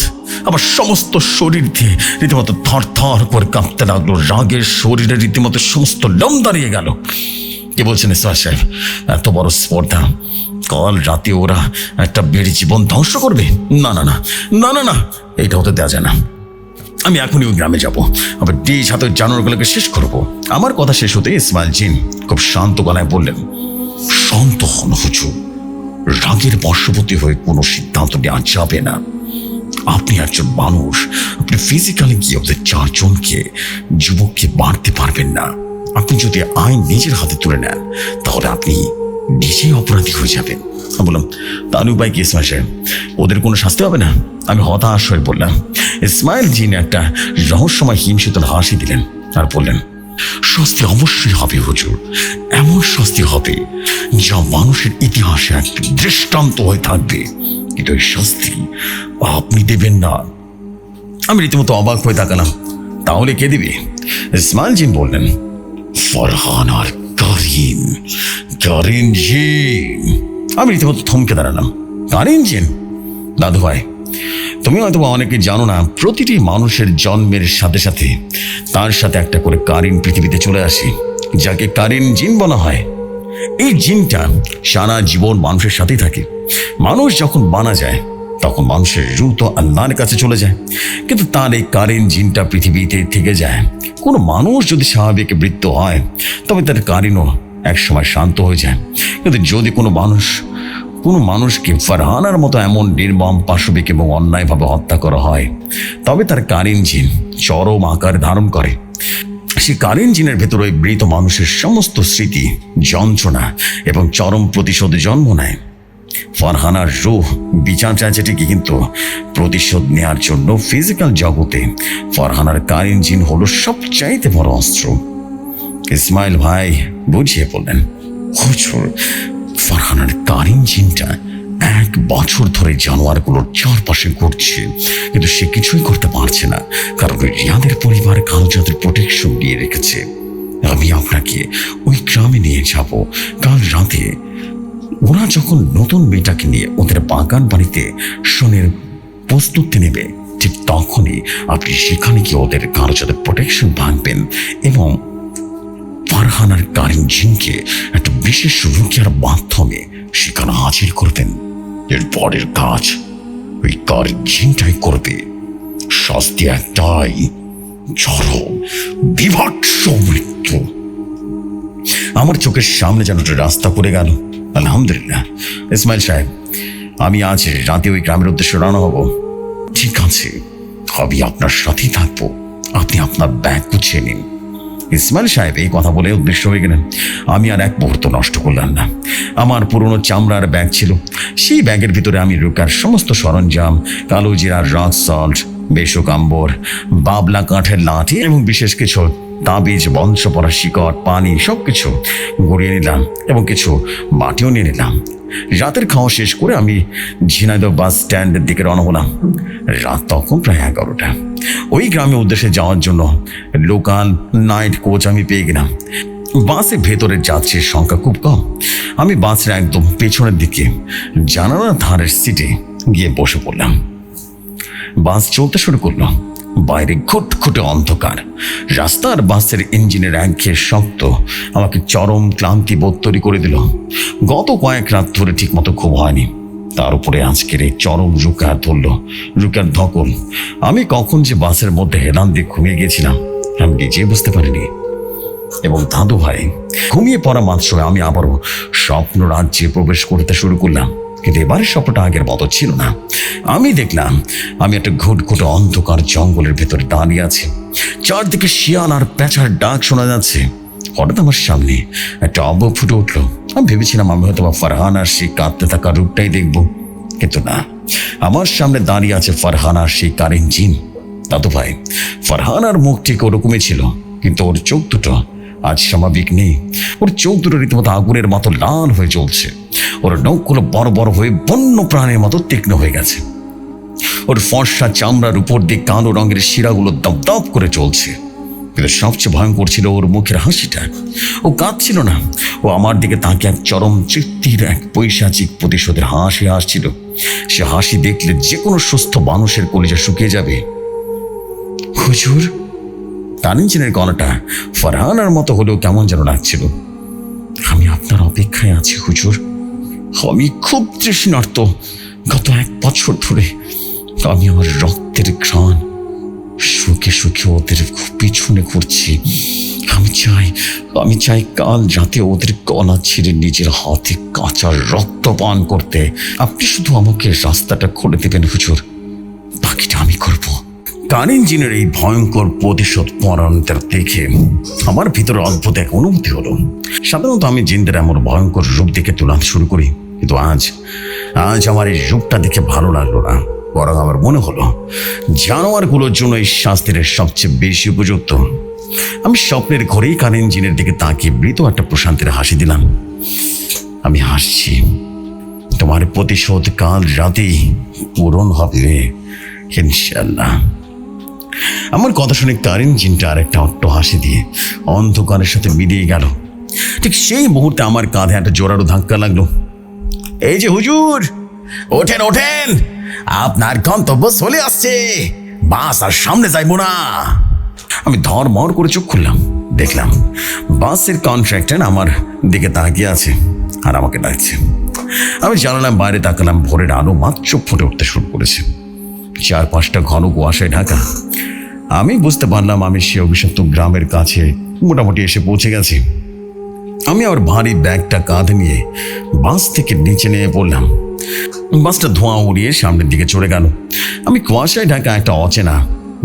আমার সমস্ত শরীর দিয়ে রীতিমতো থর থর করে কাঁপতে লাগলো। রাগের শরীরে রীতিমতো সমস্ত লোম দাঁড়িয়ে গেল। কি বলছেন ইসমাইল সাহেব? এত বড় স্পর্ধা! কাল রাতে ওরা একটা বেড়ে জীবন ধ্বংস করবে? না না না না না না, এইটা হতে দেওয়া যায় না। আমি এখনই ওই গ্রামে যাবো, আবার ডিজ হাতে জানোয়ারগুলোকে শেষ করবো। আমার কথা শেষ হতে ইসমাইল জিন খুব শান্ত গলায় বললেন, শান্ত হন হুজুর। রাগের বশবর্তী হয়ে কোনো সিদ্ধান্ত নেওয়া যাবে না। আপনি একজন মানুষ, আপনি ফিজিক্যালি গিয়ে ওদের 4 জনকে যুবককে মারতে পারবেন না। আপনি যদি আইন নিজের হাতে তুলে নেন তাহলে আপনি নিজেই অপরাধী হয়ে যাবেন। আমি বললাম, তার উপায় কি ইসমাইল সাহেব? ওদের কোনো শাস্তি হবে না? আমি হতাশ হয়ে বললাম। ইসমাইল জিন একটা রহস্যময় হিমশীতল হাসি দিলেন আর বললেন, শাস্তি অবশ্যই হবে হুজুর। এমন শাস্তি হবে যা মানুষের ইতিহাসে এক দৃষ্টান্ত হয়ে থাকবে, কিন্তু এই শাস্তি আপনি দেবেন না। আমি রীতিমতো অবাক হয়ে তাকালাম। তাহলে কে দিবে? ইসমাইল জিন বললেন, ফারহান আর কারিন জিন। আমি রীতিমতো থমকে দাঁড়ালাম। কারিন জিন? দাদু ভাই, তুমি হয়তো অনেকে জানো না, প্রতিটি মানুষের জন্মের সাথে সাথে তার সাথে একটা করে কারিন পৃথিবীতে চলে আসে, যাকে কারিন জিন বলা হয়। এই জিনটা সারা জীবন মানুষের সাথেই থাকে। মানুষ যখন মারা যায় তখন মানুষের রূহ তো আল্লাহর কাছে চলে যায়, কিন্তু তার এই কারিন জিনটা পৃথিবীতে থেকে যায়। কোনো মানুষ যদি স্বাভাবিক মৃত্যু হয় তবে তার কারিনও একসময় শান্ত হয়ে যায়, কিন্তু যদি কোনো মানুষকে ফারহানার মতো এমন নির্মম, পাশবিক এবং অন্যায়ভাবে হত্যা করা হয় তবে তার কারিন জিন চরম আকার ধারণ করে। সে কারিন জিনের ভেতরে ওই মৃত মানুষের সমস্ত স্মৃতি, যন্ত্রণা এবং চরম প্রতিশোধ জন্ম নেয়। ফারহানার রূহ বিচার চাইছে ঠিকই, কিন্তু প্রতিশোধ নেওয়ার জন্য ফিজিক্যাল জগতে ফারহানার কারিন জিন হলো সবচাইতে বড় অস্ত্র। ইসমাইল ভাই বুঝিয়ে বললেন, হুজুর, ফারহানার কারিন জিনটা 1 বছর ধরে জানোয়ারগুলোর চারপাশে ঘুরছে, কিন্তু সে কিছুই করতে পারছে না, কারণ রিয়াদের পরিবার কালজাদের প্রোটেকশন দিয়ে রেখেছে। আমি আপনাকে ওই গ্রামে নিয়ে যাব। কাল রাতে ওরা যখন নতুন মেয়েটাকে নিয়ে ওদের বাগান বাড়িতে শোনের প্রস্তুতি নেবে, ঠিক তখনই আপনি সেখানে গিয়ে ওদের কারো সাথে প্রোটেকশন ভাঙবেন এবং ফারহানার কারিন জিনকে একটা বিশেষ রুকিয়ার মাধ্যমে সেখানে হাজির করবেন। এর পরের কাজ ওই কারিন জিনটাই করবে। শাস্তি একটাই, চরম বিভৎস মৃত্যু। আমার চোখের সামনে যেন একটা রাস্তা পড়ে গেল। আলহামদুলিল্লাহ। ইসমাইল সাহেব, আমি আজ রাতে ওই গ্রামের উদ্দেশ্যে রওনা হব। ঠিক আছে, আমি আপনার সাথেই থাকবো। আপনি আপনার ব্যাগ গুছিয়ে নিন। ইসমাইল সাহেব এই কথা বলে উদ্দেশ্য হয়ে গেলেন। আমি আর এক মুহূর্ত নষ্ট করলাম না। আমার পুরনো চামড়ার ব্যাগ ছিল, সেই ব্যাগের ভিতরে আমি রুকার সমস্ত সরঞ্জাম, কালো জিরার রক সল্ট, বেশকাম্বর, বাবলা কাঠের লাঠি এবং বিশেষ কিছু তাবিজ, বংশ পড়া শিকড়, পানি সবকিছু গড়িয়ে নিলাম এবং কিছু মাটিও নিয়ে নিলাম। রাতের খাওয়া শেষ করে আমি ঝিনাইদহ বাস স্ট্যান্ডের দিকে রওনা হলাম। রাত তখন প্রায় 11টা। ওই গ্রামের উদ্দেশ্যে যাওয়ার জন্য লোকাল নাইট কোচ আমি পেয়ে গেলাম। বাসে ভেতরে যাত্রীর সংখ্যা খুব কম। আমি বাসের একদম পেছনের দিকে জানালার ধারের সিটে গিয়ে বসে পড়লাম। বাস চলতে শুরু করলো। বাইরে ঘুটঘুটে অন্ধকার। রাস্তার বাসের ইঞ্জিনের একঘেয়ে শব্দ আমাকে চরম ক্লান্তি বোধ তৈরি করে দিল। গত কয়েক রাত ধরে ঠিক মতো ঘুম হয়নি, তার উপরে আজকের এই চরম রুকার ধকল। আমি কখন যে বাসের মধ্যে হেলান দিয়ে ঘুমিয়ে গেছিলাম আমি নিজেই বুঝতে পারিনি। এবং দাদু ভাই, ঘুমিয়ে পড়া মাত্র আমি আবারও স্বপ্ন রাজ্যে প্রবেশ করতে শুরু করলাম। কিন্তু এবারের স্বপ্নটা আগের মতো ছিল না। আমি দেখলাম আমি একটা ঘুটঘুটে অন্ধকার জঙ্গলের ভেতরে দাঁড়িয়ে আছি। চারদিকে শিয়াল আর পেঁচার ডাক শোনা যাচ্ছে। হঠাৎ আমার সামনে একটা অবয়ব ফুটে উঠলো। আমি ভেবেছিলাম আমি হয়তো ফারহানার সেই কাঁদতে থাকা রূপটাই দেখব, কিন্তু না, আমার সামনে দাঁড়িয়ে আছে ফারহানার সেই কারিন জিন। দাদু ভাই, ফারহানার মুখ ঠিক ওরকমই ছিল, কিন্তু ওর চোখ দুটো আজ স্বাভাবিক নেই। ওর চোখ দুটো রীতিমতো আগুনের মতো লাল হয়ে জ্বলছে। ওর নখগুলো বড় বড় হয়ে বন্য প্রাণের মতো তীক্ষ্ণ হয়ে গেছে। ওর ফর্সা চামড়ার উপর দিয়ে কালো রঙের শিরাগুলো দপদপ করে চলছে। কিন্তু সবচেয়ে ভয়ঙ্কর ছিল ওর মুখের হাসিটা। ও কাঁদছিল না, ও আমার দিকে তাকে এক চরম তৃপ্তির, এক পৈশাচিক প্রতিশোধের হাসি হাসছিল। সে হাসি দেখলে যে কোনো সুস্থ মানুষের কলিজা শুকিয়ে যাবে। হুজুর, তানিজিনের গলাটা ফারহানার মতো হলেও কেমন যেন লাগছিল। আমি আপনার অপেক্ষায় আছি হুজুর। আমি খুব তৃষ্ণার্ত। গত 1 বছর ধরে আমি আমার রক্তের ঘ্রাণ শুকে শুকে ওদের পিছনে ঘুরছি। আমি চাই কাল রাতে ওদের গলা ছিঁড়ে নিজের হাতে কাঁচা রক্ত পান করতে। আপনি শুধু আমাকে রাস্তাটা খুলে দেবেন হুজুর, বাকিটা আমি করব। কারিন জিনের এই ভয়ঙ্কর প্রতিশোধ পরায়ণতা দেখে আমার ভিতরে অদ্ভুত এক অনুভূতি হলো। সাধারণত আমি জিনদের এমন ভয়ঙ্কর রূপ দেখে তুলনা শুরু করি, কিন্তু আজ আমার এই রূপটা দেখে ভালো লাগলো না। বরং আমার মনে হলো জানোয়ারগুলোর জন্য এই শাস্তির সবচেয়ে বেশি উপযুক্ত। আমি স্বপ্নের ঘরেই কারিন জিনের দিকে তাকিয়ে মৃত একটা প্রশান্তির হাসি দিলাম। আমি হাসছি, তোমার প্রতিশোধ কাল রাতেই পূরণ হবে ইনশাআল্লাহ। আমার কথা শুনে কারিন জিনটা আর একটা অট্ট হাসি দিয়ে অন্ধকারের সাথে মিলিয়ে গেল। ঠিক সেই মুহূর্তে আমার কাঁধে একটা জোরালো ধাক্কা লাগলো। এই যে হুজুর, ওঠেন ওঠেন, আপনার গন্তব্য চলে আসছে, বাস আর সামনে যাইবো না। আমি ধরমর করে চোখ খুললাম, দেখলাম বাসের কন্ট্রাক্টর আমার দিকে তাকিয়ে আছে আর আমাকে ডাকছে। আমি জানালাম বাইরে তাকালাম। ভোরের আলো মাত্র ফুটে উঠতে শুরু করেছে। 4-5টা ঘন কুয়াশায় ঢাকা। আমি বুঝতে পারলাম আমি সে অভিশপ্ত গ্রামের কাছে মোটামুটি এসে পৌঁছে গেছি। আমি আমার ভারী ব্যাগটা কাঁধে নিয়ে বাস থেকে নিচে নেমে পড়লাম। বাসটা ধোঁয়া উড়িয়ে সামনের দিকে চলে গেল। আমি কুয়াশায় ঢাকা একটা অচেনা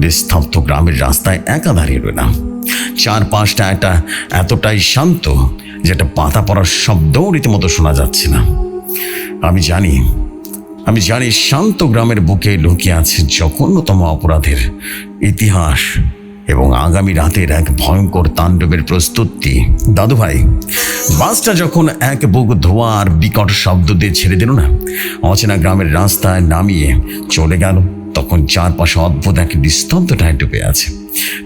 নিস্তব্ধ গ্রামের রাস্তায় একা দাঁড়িয়ে রইলাম। 4-5টা একটা এতটাই শান্ত যেটা পাতা পড়ার শব্দও রীতিমতো শোনা যাচ্ছে না। আমি জানি শান্ত গ্রামের বুকে লুকিয়ে আছে জঘন্যতম অপরাধের ইতিহাস এবং আগামী রাতের এক ভয়ঙ্কর তাণ্ডবের প্রস্তুতি। দাদু ভাই, বাসটা যখন এক বুক ধোঁয়া আর বিকট শব্দ দিয়ে ছেড়ে দিল না, অচেনা গ্রামের রাস্তায় নামিয়ে চলে গেল, তখন চারপাশে অদ্ভুত এক নিস্তব্ধতায় ডুবে আছে।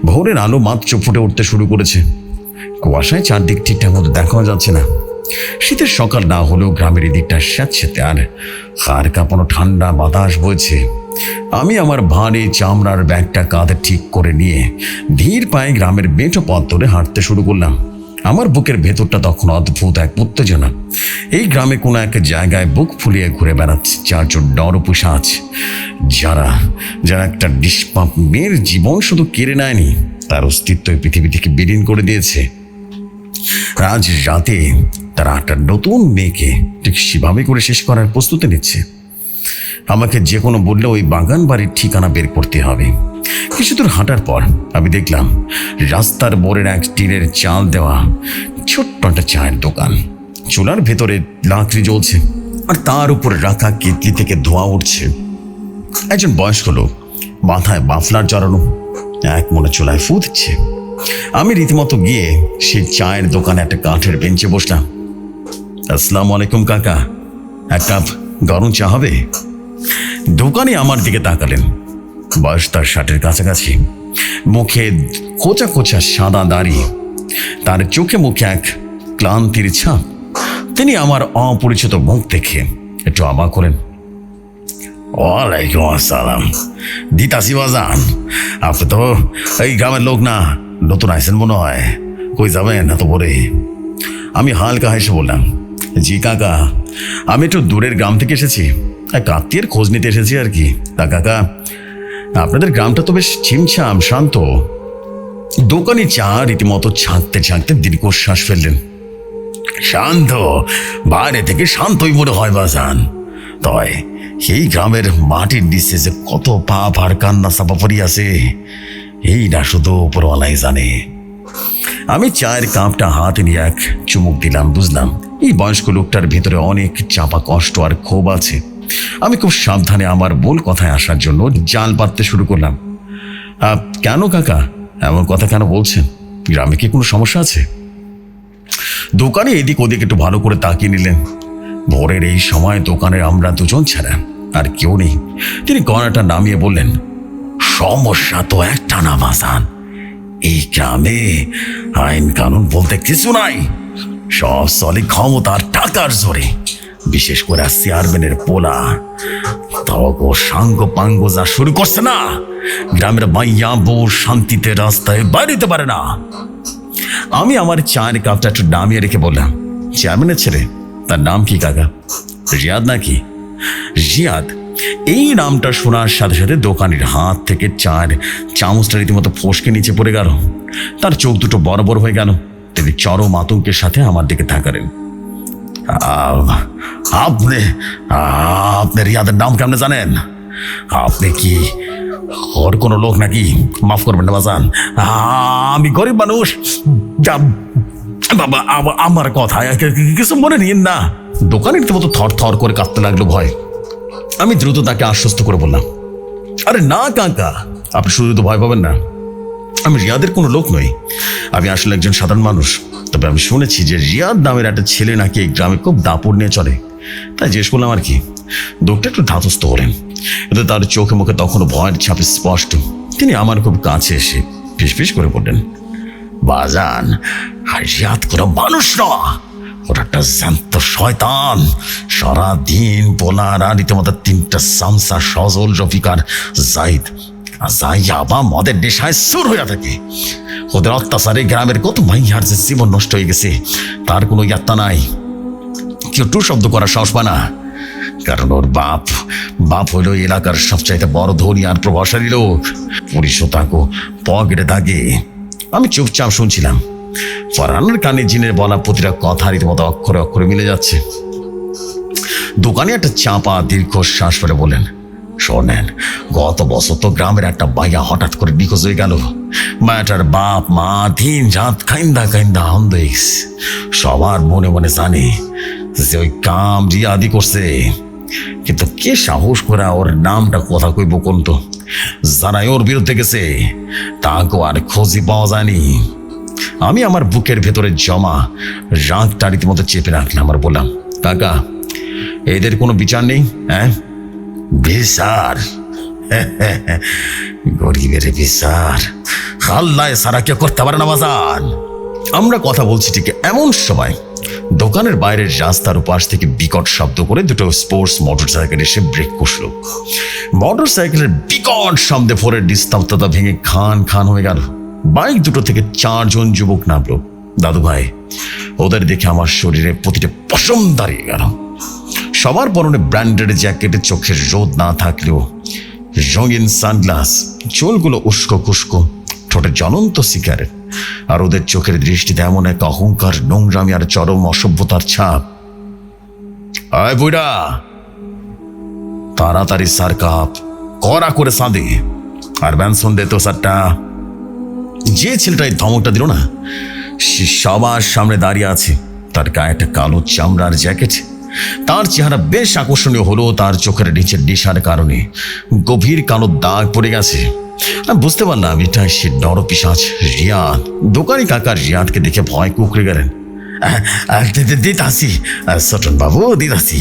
ভোরের আলো মাত্র ফুটে উঠতে শুরু করেছে। কুয়াশায় চারদিক ঠিকঠাক মতো দেখা যাচ্ছে না। শীতের সকাল না হলেও গ্রামের এদিকটা স্যাঁতস্যাঁতে আর হাড় কাঁপানো ঠান্ডা বাতাস বইছে। আমি আমার ভারী চামড়ার ব্যাগটা কাঁধে ঠিক করে নিয়ে ধীর পায়ে গ্রামের বেঁটো পথ ধরে হাঁটতে শুরু করলাম। আমার বুকের ভেতরটা তখন অদ্ভুত এক উত্তেজনা। এই গ্রামে কোনো এক জায়গায় বুক ফুলিয়ে ঘুরে বেড়াচ্ছে 4 জন নরপিশাচ, যারা যারা একটা নিষ্পাপ মেয়ের জীবন শুধু কেড়ে নেয়নি, তার অস্তিত্ব এই পৃথিবী থেকে বিলীন করে দিয়েছে। আজ রাতে তারা একটা নতুন মেয়েকে ঠিক সেভাবে করে শেষ করার প্রস্তুতি নিচ্ছে। আমাকে যে কোনো বললে ওই বাগান বাড়ির ঠিকানা বের করতে হবে। কিছু দূর হাঁটার পর আমি দেখলাম রাস্তার মোড়ের এক টিনের চাল দেওয়া ছোট্ট একটা চায়ের দোকান। চুলার ভেতরে লাকড়ি জ্বলছে আর তার উপর রাখা কেতলি থেকে ধোঁয়া উঠছে। একজন বয়স্ক লোক মাথায় মাফলার জড়ানো এক মনে চুলায় ফু দিচ্ছে। আমি রীতিমতো গিয়ে সেই চায়ের দোকানে একটা কাঠের বেঞ্চে বসলাম। আসসালামু আলাইকুম কাকা, এক কাপ গরম চা হবে? দোকানে আমার দিকে তাকালেন। বয়স তার 60-এর কাছাকাছি, মুখে কোচা কোচা সাদা দাড়ি, তার চোখে মুখে এক ক্লান্তির ছাপ। তিনি আমার অপরিচিত মুখ দেখে একটু অবাক করেন। ওয়ালাইকুম আসসালাম, দিতাসি বাজান, আপনি তো এই গ্রামের লোক না, নতুন আইসেন মনে হয়, কই যাবেন এত পরে? আমি হালকা হেসে বললাম, জি কাকা, আমি একটু দূরের গ্রাম থেকে এসেছি, এক আত্মীয়ের খোঁজ নিতে এসেছি আর কি। তা কাকা, আপনাদের গ্রামটা তো বেশ ছিমছাম শান্ত। দোকানি চা রীতিমতো ছাঁকতে ছাঁকতে দীর্ঘশ্বাস ফেললেন। শান্ত? বাইরে থেকে শান্তই মনে হয় বাজান, তয় এই গ্রামের মাটির নিচে যে কত পাপ আর কান্না চাপা পড়ি আছে, এই না শুধু উপরওয়ালাই জানে। আমি চায়ের কাপটা হাতে নিয়ে এক চুমুক দিলাম। বুঝলাম এই বয়স্ক লোকটার ভিতরে অনেক চাপা কষ্ট আর ক্ষোভ আছে। আমি খুব সাবধানে আমার ভুল কথায় আসার জন্য জাল পাততে শুরু করলাম। কেন কাকা, এমন কথা কেন বলছেন? গ্রামে কি কোনো সমস্যা আছে? দোকানে এদিক ওদিক একটু ভালো করে তাকিয়ে নিলেন। ভোরের এই সময় দোকানে আমরা দুজন ছাড়া আর কেউ নেই। তিনি গলাটা নামিয়ে বললেন, সমস্যা তো একটা না বাজান, এই গ্রামে আইন কানুন বলতে কিছু নাই, সব চলে ক্ষমতার টাকার জোরে। বিশেষ করে চেয়ারম্যানের পোলা তগো সাঙ্গ পাঙ্গ যা শুরু করছে না, গ্রামের মাইয়া বউ শান্তিতে রাস্তায় বাইরেতে পারে না। আমি আমার চায়ের কাপটা একটু নামিয়ে রেখে বললাম, চেয়ারম্যানের ছেলে, তার নাম কি কাকা? রিয়াদ নাকি? রিয়াদ? এই নামটা শোনার সাথে সাথে দোকানির হাত থেকে চায়ের চামচটা রীতিমতো ফসকে নিচে পড়ে গেল। তার চোখ দুটো বড় বড় হয়ে গেল। তিনি চরম আতঙ্কের সাথে আমার দিকে তাকালেন। আপনি রিয়াদের নাম কেমনে জানেন? আপনি কি ওর কোনো লোক নাকি? মাফ করবেন না বাজান, আমি গরিব মানুষ। বাবা, আমার কথা কিছু মনে নিন না। দোকানের মতো থর থর করে কাঁপতে লাগলো ভয়। আমি দ্রুত তাকে আশ্বস্ত করে বললাম, আরে না কাকা, আপনি শুধু তো ভয় পাবেন না, আমি রিয়াদের কোনো লোক নই। আমি আসলে একজন সাধারণ মানুষ। তবে আমি শুনেছি যে রিয়াদ নামের একটা ছেলে নাকি এই গ্রামে খুব দাপড় নিয়ে চলে, তাই জিজ্ঞেস করলাম আর কি। লোকটা একটু ধাতস্থ হলেন, কিন্তু তার চোখে মুখে তখনও ভয়ের ছাপ স্পষ্ট। তিনি আমার খুব কাছে এসে ফিস ফিস করে বললেন, বাজান, রিয়াদ কোনো মানুষ না, ওরা একটা জ্যান্ত শয়তান। সারাদিন পোলার আর রীতিমতো 3টা সামসা সজল রফিকার জাহিদ যাইয়াবা মদের নেশায় সুর হইয়া থাকে। ওদের অত্যাচারে গ্রামের কত মাইয়ার যে জীবন নষ্ট হয়ে গেছে তার কোনো ইয়াত্তা নাই। কেউ টু শব্দ করার সাহস পায় না, কারণ ওর বাপ হইল এলাকার সবচাইতে বড় ধনী আর প্রভাবশালী লোক। পুলিশও তাকে পকেটে থাকে। আমি চুপচাপ শুনছিলাম। ফরহানের কানে জিনের বলা প্রতিটা কথা রীতিমতো অক্ষরে অক্ষরে মিলে যাচ্ছে। দোকানে একটা চাপা দীর্ঘশ্বাস ফেলে বলেন, শোনেন, গত বছর তো গ্রামের একটা বাইয়া হঠাৎ করে নিখোঁজ হয়ে গেল। মায়াটার বাপ মা দিন রাত কাইন্দা কাইন্দা অন্ধ হয়ে গেছে। সবার মনে মনে জানে যে ওই কাম রিয়াদি করছে, কিন্তু কে সাহস করে ওর নামটা কথা কইব কোন? তো যারা ওর বিরুদ্ধে গেছে তাকে আর খোঁজই পাওয়া যায়নি। আমি আমার বুকের ভেতরে জমা রাগটা রীতিমতো চেপে রাখলাম আর বললাম, কাকা, এদের কোনো বিচার নেই? হ্যাঁ, বিচার? গরিবের বিচার আল্লাহ সারা কেউ করতে পারে না বাজান। আমরা কথা বলছি ঠিক এমন সময় দোকানের বাইরের রাস্তার উপাস থেকে বিকট শব্দ করে দুটো স্পোর্টস মোটরসাইকেল এসে ব্রেক কষল। মোটরসাইকেলের বিকট শব্দে ফোরের নিস্তব্ধতা ভেঙে খান খান হয়ে গেল। বাইক দুটো থেকে 4 জন যুবক নামলো। দাদু ভাই, ওদের দেখে আমার শরীরে প্রতিটা পশম দাঁড়িয়ে গেল। সবার পরনে ব্র্যান্ডেড জ্যাকেটে চোখের রোদ না থাকলেও রঙিন সানগ্লাস, চুলগুলো উস্কো খুস্কো, ঠোঁটে জ্বলন্ত সিগারেট, আর ওদের চোখের দৃষ্টিতে এমন এক অহংকার, নোংরামি আর চরম অসভ্যতার ছাপ। আয় বুইড়া, তাড়াতাড়ি সার কাপ কড়া করে সাঁদে, আর ব্যানসন দে তো সারটা। যে ছেলেটা এই ধমকটা দিল না, সে সবার সামনে দাঁড়িয়ে আছে। তার গায়ে একটা কালো চামড়ার জ্যাকেট। তার চেহারা বেশ আকর্ষণীয় হলো তার চোখের নিচের নেশার কারণে গভীর কালো দাগ পড়ে গেছে। আমি বুঝতে পারলাম এটা সে নরপিশাচ রিয়াদ। দোকানি কাকা রিয়াদকে দেখে ভয় কুকড়ে গেলেন। দিতাসি সটন বাবু, দিতাসি।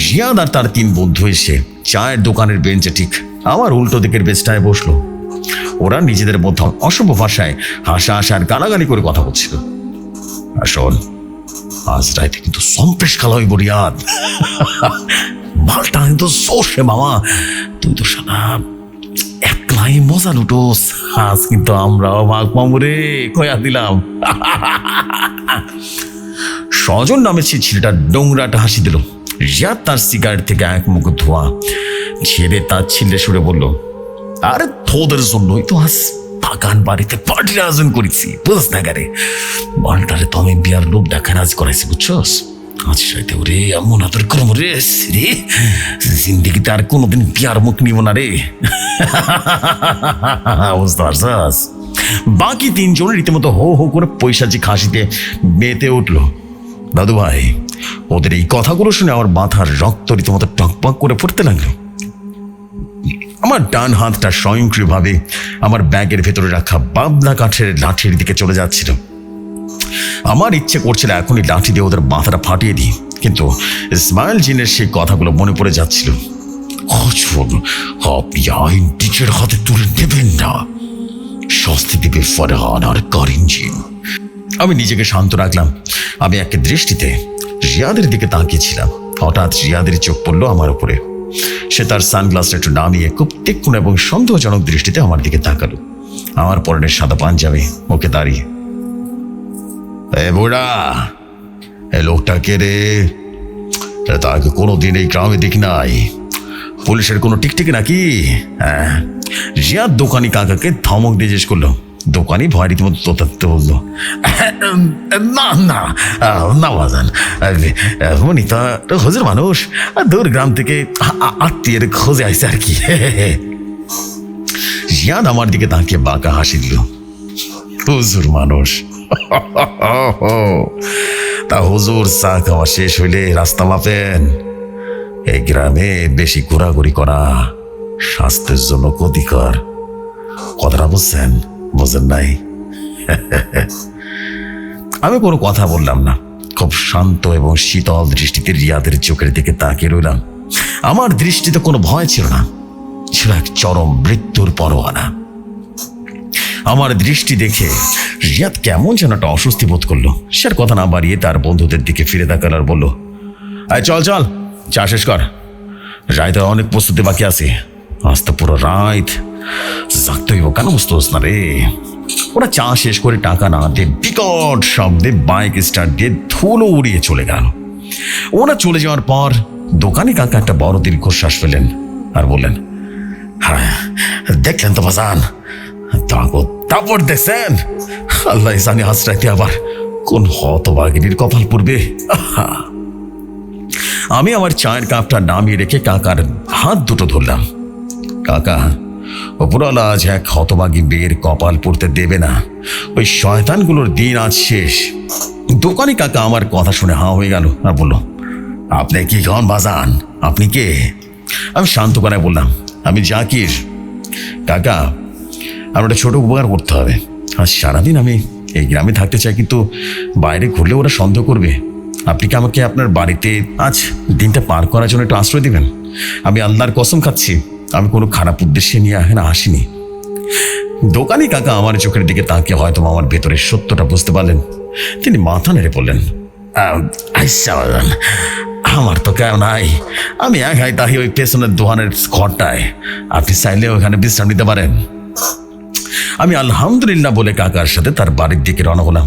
রিয়াদ আর তার 3 বন্ধু এসে চায়ের দোকানের বেঞ্চে ঠিক আমার উল্টো দিকের বেঞ্চটায় বসলো। ওরা নিজেদের মধ্যে অসভ্য ভাষায় হাসা আর গালাগালি করে কথা বলছিল। আসল আজ রাইতে কিন্তু সম্প্রেশ খেলা হইব রিয়াদ। মালটা কিন্তু সোসে মামা, তুই তো সারা একলাই মজা লুটোস। আজ কিন্তু আমরাও ভাগ পাবো রে, কয়া দিলাম। সজন নামে সে ছেলেটা নোংরাটা হাসি দিল। রিয়াদ তার সিগারেট থেকে এক মুখ ধোয়া ছেড়ে তার ছিলে সুরে বলল, আরে তোদের জন্যই তো আজ বাগান বাড়িতে পার্টির আয়োজন করেছি, বুঝস না গারে। মালটারে তো আমি বিয়ার লোক দেখা রাজ করাইছি, বুঝছস। আজ সাইতে ওরে এমন আদর করম রে রে, জিন্দিগিতে আর কোনোদিন বিয়ার মুখ নিব না রে। বুঝতে পারছস? বাকি 3 জন রীতিমতো হো হো করে পয়সাচি খাসিতে মেতে উঠলো। দাদু ভাই, ওদের এই কথাগুলো শুনে আমার মাথার রক্ত রীতিমতো টকপক করে পড়তে লাগলো। আমার ডান হাতটা স্বয়ংক্রিয়ভাবে আমার ব্যাগের ভেতরে রাখা বাবলা কাঠের লাঠির দিকে চলে যাচ্ছিল। আমার ইচ্ছে করছিল এখনই লাঠি দিয়ে ওদের মাথাটা ফাটিয়ে দিই, কিন্তু ইসমাইল জিনের সেই কথাগুলো মনে পড়ে যাচ্ছিল। আপনি আইন নিজের হাতে তুলে নেবেন না, শাস্তি দিবে ফরহান আর করিম জিন। আমি নিজেকে শান্ত রাখলাম। আমি এক দৃষ্টিতে রিয়াদের দিকে তাকিয়েছিলাম। হঠাৎ রিয়াদের চোখ পড়লো আমার উপরে। সে তার সানগ্লাসটা একটু নামিয়ে খুব তীক্ষ্ণ এবং সন্দেহজনক দৃষ্টিতে আমার দিকে তাকালো। আমার পরনের সাদা পাঞ্জাবি, মুখে দাঁড়িয়ে। এ বুড়া, এ লোকটা কে রে? তাকে কোনোদিন এই গ্রামে দেখি নাই। পুলিশের কোনো টিকটিকি নাকি? হ্যাঁ। রিয়াদ দোকানি কাকাকে ধমক দিয়ে জিজ্ঞেস করলো। দোকানি ভয় রীতিমতো তোতাতে বললো, না না না বাজান, উনি তো হুজুর মানুষ, দূর গ্রাম থেকে আত্মীয়ের খোঁজে আসছে আর কি। রিয়াদ আমার দিকে তাকিয়ে বাঁকা হাসি দিল। হুজুর মানুষ? তা হুজুর চা খাওয়া শেষ হইলে রাস্তা মাপেন। এই গ্রামে বেশি ঘোরাঘুরি করা স্বাস্থ্যের জন্য ক্ষতিকর। কথাটা বুঝছেন? বোঝেন নাই? আমি কোনো কথা বললাম না। খুব শান্ত এবং শীতল দৃষ্টিতে রিয়াদের চোখের দিকে তাকিয়ে রইলাম। আমার দৃষ্টিতে কোনো ভয় ছিল না, ছিল এক চরম মৃত্যুর পরোয়ানা। আমার দৃষ্টি দেখে রিয়াদ কেমন যেন একটা অস্বস্তি বোধ করলো। সে আর কথা না বাড়িয়ে তার বন্ধুদের দিকে ফিরে তাকাল আর বলল, আয় চল চল, চা শেষ কর, রাইতে অনেক প্রস্তুতি বাকি আছে। আজ তো পুরো রাত জাগতে হইব, কেন বুঝতে না রে? ওরা চা শেষ করে টাকা না দিয়ে বিকট শব্দে বাইক স্টার্ট দিয়ে ধুলো উড়িয়ে চলে গেল। ওরা চলে যাওয়ার পর দোকানি কাকা একটা বড় দীর্ঘশ্বাস ফেলেন আর বললেন, হ্যাঁ দেখলেন তো বাজান, তারপর দেখছেন? আল্লাহ জানে আজ রাতে আবার কোন হতভাগিনীর কপাল পড়বে। আমি আমার চায়ের কাপটা নামিয়ে রেখে কাকার হাত দুটো ধরলাম। কাকা, ওপরওয়ালা আজ এক হতভাগী মেয়ের কপাল পড়তে দেবে না। ওই শয়তানগুলোর দিন আজ শেষ। দোকানি কাকা আমার কথা শুনে হাঁ হয়ে গেল আর বলল, আপনি কি খান বাজান? আপনি কে? আমি শান্ত করায় বললাম, আমি জাকির। কাকা, আমার একটা ছোট উপকার করতে হবে। আজ সারাদিন আমি এই গ্রামে থাকতে চাই, কিন্তু বাইরে ঘুরলে ওরা সন্দেহ করবে। আপনি কি আমাকে আপনার বাড়িতে আজ দিনটা পার করার জন্য একটু আশ্রয় দিবেন? আমি আল্লাহর কসম খাচ্ছি, আমি কোনো খারাপ উদ্দেশ্যে নিয়ে এখানে আসিনি। দোকানি কাকা আমার চোখের দিকে তাকিয়ে হয়তো আমার ভেতরের সত্যটা বুঝতে পারলেন। তিনি মাথা নেড়ে বললেন, আচ্ছা বাজান, আমার তো কেউ নাই, আমি একাই তাহি ওই পেছনের দোকানের ঘরটায়, আপনি চাইলে ওখানে বিশ্রাম নিতে পারেন। আমি আলহামদুলিল্লাহ বলে কাকার সাথে তার বাড়ির দিকে রওনা হলাম।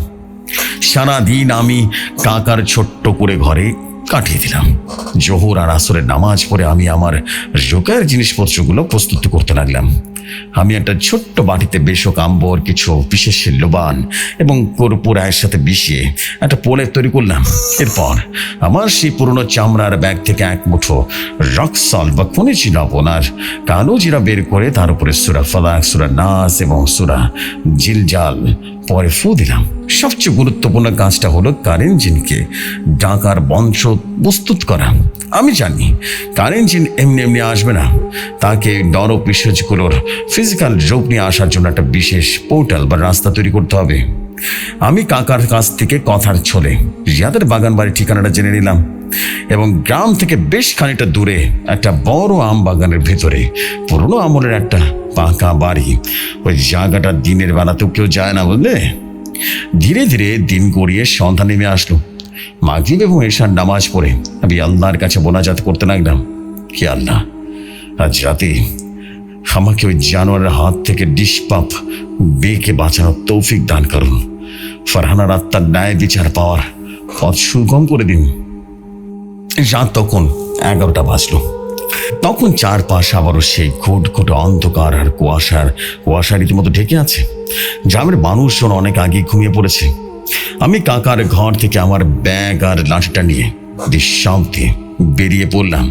সারাদিন আমি কাকার ছোট্ট করে ঘরে কাটিয়ে দিলাম। জোহর আর আসরের নামাজ পড়ে আমি আমার রোকার জিনিসপত্রগুলো প্রস্তুত করতে লাগলাম। আমি একটা ছোট্ট বাটিতে বেশক আম্বর, কিছু বিশেষ লোবান এবং কর্পূরের সাথে মিশিয়ে একটা প্রলেপ তৈরি করলাম। এরপর আমার সেই পুরনো চামড়ার ব্যাগ থেকে এক মুঠো রক সল্ট বা খনিজ লবণ আর কালো জিরা বের করে তার উপরে সূরা ফালাক, সূরা নাস এবং সূরা জিলজাল পরে ফু দিলাম। সবচেয়ে গুরুত্বপূর্ণ কাজটা হলো কারেন্ট জিনকে ডাকার মন্ত্র প্রস্তুত করা। আমি জানি কারেন্ট জিন এমনি এমনি আসবে না, তাকে নর পিশাচগুলোর ফিজিক্যাল রূপ নিয়ে আসার জন্য একটা বিশেষ পোর্টাল বা রাস্তা তৈরি করতে হবে। আমি কাকার কাছ থেকে কথার ছলে রিয়াদের বাগান বাড়ির ঠিকানাটা জেনে নিলাম এবং গ্রাম থেকে বেশ খানিকটা দূরে একটা বড় আম বাগানের ভেতরে পুরনো আমলের একটা পাকা বাড়ি। ওই জায়গাটা দিনের বেলাতেও কেউ যায় না, বুঝলে। ধীরে ধীরে দিন গড়িয়ে সন্ধ্যা নেমে আসলো। মাগরিব এবং এশার নামাজ পড়ে আমি আল্লাহর কাছে মোনাজাত করতে লাগলাম, হে আল্লাহ, আজ রাতে আমাকে ওই জানোয়ারের হাত থেকে নিষ্পাপ বেকে বাঁচানোর তৌফিক দান করুন। ফারহানার আত্মার ন্যায় বিচার পাওয়ার পথ সুগম করে দিন। রাত তখন 11টা বাজলো। তখন চারপাশ আবারও সেই ঘুটঘুটে অন্ধকার আর কুয়াশা রীতিমতো ঢেকে আছে। গ্রামের মানুষজন অনেক আগে ঘুমিয়ে পড়েছে। আমি কাকার ঘর থেকে আমার ব্যাগ আর লাঠিটা নিয়ে নিঃশব্দে বেরিয়ে পড়লাম।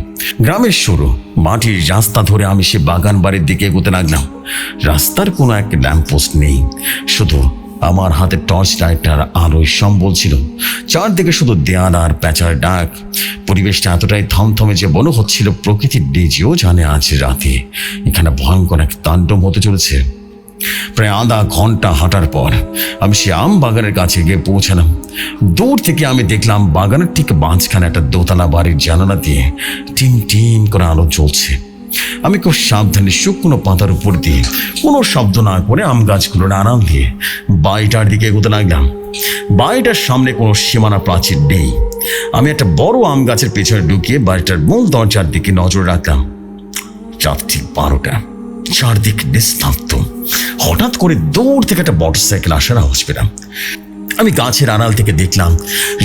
গ্রামের শুরু মাটির রাস্তা ধরে আমি সে বাগান বাড়ির দিকে এগোতে লাগলাম। রাস্তার কোনো এক ল্যাম্পপোস্ট নেই, শুধু আমার হাতে টর্চ লাইটার আলোয় সম্বল ছিল। চারদিকে শুধু দেয়াল আর প্যাঁচার ডাক। পরিবেশটা এতটাই থমথমে যে মনে হচ্ছিল প্রকৃতির নিজেও জানে আজ রাতে এখানে ভয়ঙ্কর এক তাণ্ডব হতে চলেছে। প্রায় আধা ঘন্টা হাঁটার পর আমি সে আম বাগানের কাছে গিয়ে পৌঁছালাম। দূর থেকে আমি দেখলাম বাগানের ঠিক মাঝখানে একটা দোতলা বাড়ির জানালা দিয়ে টিম টিম করে আলো জ্বলছে। আমি খুব সাবধানে শুকনো পাতার উপর দিয়ে কোনো শব্দ না করে আম গাছগুলোর আড়াল দিয়ে বাড়িটার দিকে এগোতে লাগলাম। বাড়িটার সামনে কোনো সীমানা প্রাচীর নেই। আমি একটা বড় আম গাছের পেছনে ঢুকিয়ে বাড়িটার মূল দরজার দিকে নজর রাখলাম। রাত ঠিক 12টা, চারদিক নিস্তব্ধ। হঠাৎ করে দূর থেকে একটা মোটরসাইকেল আসার আওয়াজ পেলাম। আমি গাছের আড়াল থেকে দেখলাম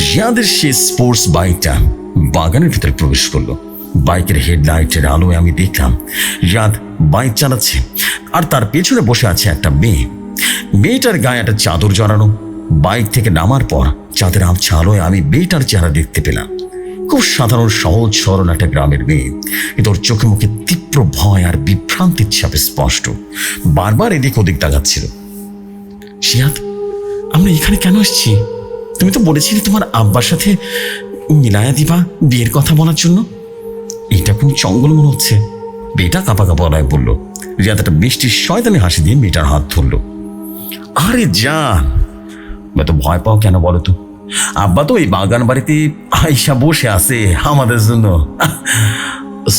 রিয়াদের সেই স্পোর্টস বাইকটা বাগানের ভিতরে প্রবেশ করলো। বাইকের হেডলাইটের আলোয় আমি দেখলাম রিয়াদ বাইক চালাচ্ছে আর তার পেছনে বসে আছে একটা মেয়ে। মেয়েটার গায়ে একটা চাদর জড়ানো। বাইক থেকে নামার পর চাঁদের আবছা আলোয় আমি মেয়েটার চেহারা দেখতে পেলাম। খুব সাধারণ সহজ সরল একটা গ্রামের মেয়ে, কিন্তু ওর চোখে মুখে তীব্র ভয় আর বিভ্রান্তির ছাপে স্পষ্ট। বারবার এদিক ওদিক তাকাচ্ছিল। রিয়াদ, আমরা এখানে কেন এসেছি? তুমি তো বলেছিলে তোমার আব্বার সাথে মিলায়া দিবা বিয়ের কথা বলার জন্য। এটা কোন জঙ্গল মনে হচ্ছে। মেয়েটা কাঁপা কাঁপা গলায় বলল। রিয়াদ একটা মিষ্টি শয়তানি হাসি দিয়ে মেয়েটার হাত ধরলো। আরে জান, তো ভয় পাও কেন বলো তো? আব্বা তো এই বাগান বাড়িতে আইসা বসে আছে আমাদের জন্য।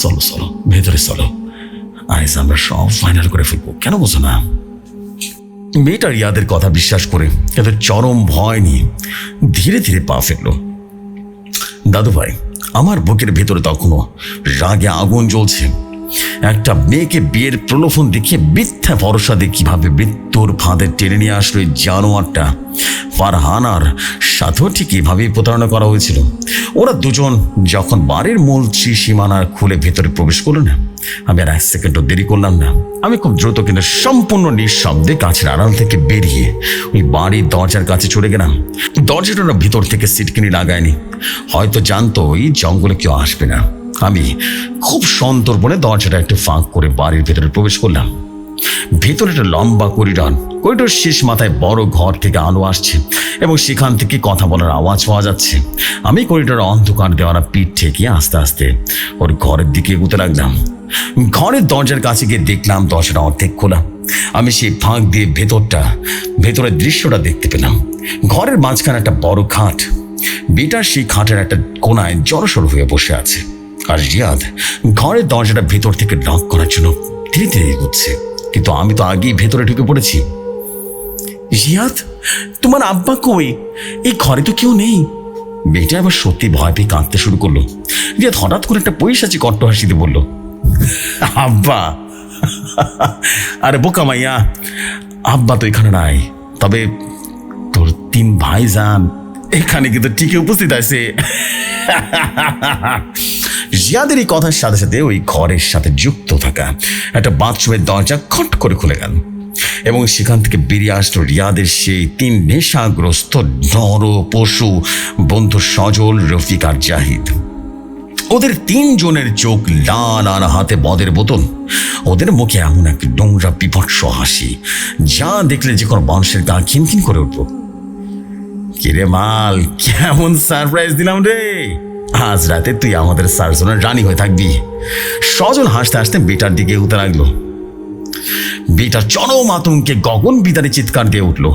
চলো চলো ভেতরে চলো, আজ আমরা সব ফাইনাল করে ফেলবো, কেন বোঝো না? মেয়েটা রিয়াদের কথা বিশ্বাস করে এত চরম ভয় নিয়ে ধীরে ধীরে পা ফেললো। দাদু ভাই, আমার বুকের ভেতরে তখনও রাগে আগুন জ্বলছে। একটা মেয়েকে বিয়ের প্রলোভন দেখিয়ে মিথ্যা ভরসা দিয়ে কিভাবে মৃত্যুর ফাঁদে টেনে নিয়ে আসলো এই জানোয়ারটা। ফারহানার সাথেও ঠিক এভাবেই প্রতারণা করা হয়েছিল। ওরা দুজন যখন বাড়ির মূল সীমানার খুলে ভেতরে প্রবেশ করলো না, আমি আর 1 সেকেন্ডও দেরি করলাম না। আমি খুব দ্রুত কিন্তু সম্পূর্ণ নিঃশব্দে গাছের আড়াল থেকে বেরিয়ে ওই বাড়ির দরজার কাছে চলে গেলাম। দরজাটা ভিতর থেকে সিটকিনি লাগায়নি, হয়তো জানতো এই জঙ্গলে কেউ আসবে না। আমি খুব সন্তর্পণে দরজাটা একটু ফাঁক করে বাড়ির ভেতরে প্রবেশ করলাম। ভেতরে একটা লম্বা করিডোর শেষ মাথায় বড় ঘর থেকে আলো আসছে এবং সেখান থেকে কথা বলার আওয়াজ পাওয়া যাচ্ছে। আমি করিডোর অন্ধকার দেওয়ার পিঠ থেকে আস্তে আস্তে ওর ঘরের দিকে এগোতে লাগলাম। ঘরের দরজার কাছে গিয়ে দেখলাম দরজাটা অর্ধেক খোলা। আমি সেই ফাঁক দিয়ে ভেতরের দৃশ্যটা দেখতে পেলাম। ঘরের মাঝখানে একটা বড় খাট। বেটার সেই খাটের একটা কোনায় জড়সড় হয়ে বসে আছে, আর রিয়াদ ঘরের দরজাটা ভেতর থেকে লক করার জন্য ধীরে ধীরে এগোচ্ছে। কিন্তু আমি তো আগেই ভেতরে ঢুকে পড়েছি। রিয়াদ, তোমার আব্বা কই? এই ঘরে তো কেউ নেই। মেয়েটা এবার সত্যি ভয় পেয়ে কাঁদতে শুরু করলো। রিয়াদ হঠাৎ করে একটা পৈশাচি কট্ট হাসিতে বলল, আব্বা? আরে বোকা মাইয়া, আব্বা তো এখানে নাই, তবে তোর 3 ভাইজান এখানে কিন্তু ঠিকই উপস্থিত আছে। রিয়াদের এই কথার সাথে সাথে ওই ঘরের সাথে যুক্ত থাকা একটা বাথরুমের দরজা খট করে খুলে গেল এবং সেখান থেকে বেরিয়ে আসলো রিয়াদের সেই 3 নেশাগ্রস্ত নর পশু বন্ধু, সজল, রফিক আর জাহিদ। ওদের 3 জনের চোখ লাল আর হাতে মদের বোতল। ওদের মুখে এমন এক নোংরা বিভৎস হাসি যা দেখলে যে কোনো মানুষের গা খিনখিন করে উঠবো। কিরে মাল, কেমন সারপ্রাইজ দিলাম রে! আজ রাতে তুই আমাদের সার্জনের রানী হয়ে থাকবি। সজল হাসতে হাসতে বেটার দিকে উঠতে লাগলো। বেটার চরম আতঙ্কে গগন বিদারে চিৎকার দিয়ে উঠলো,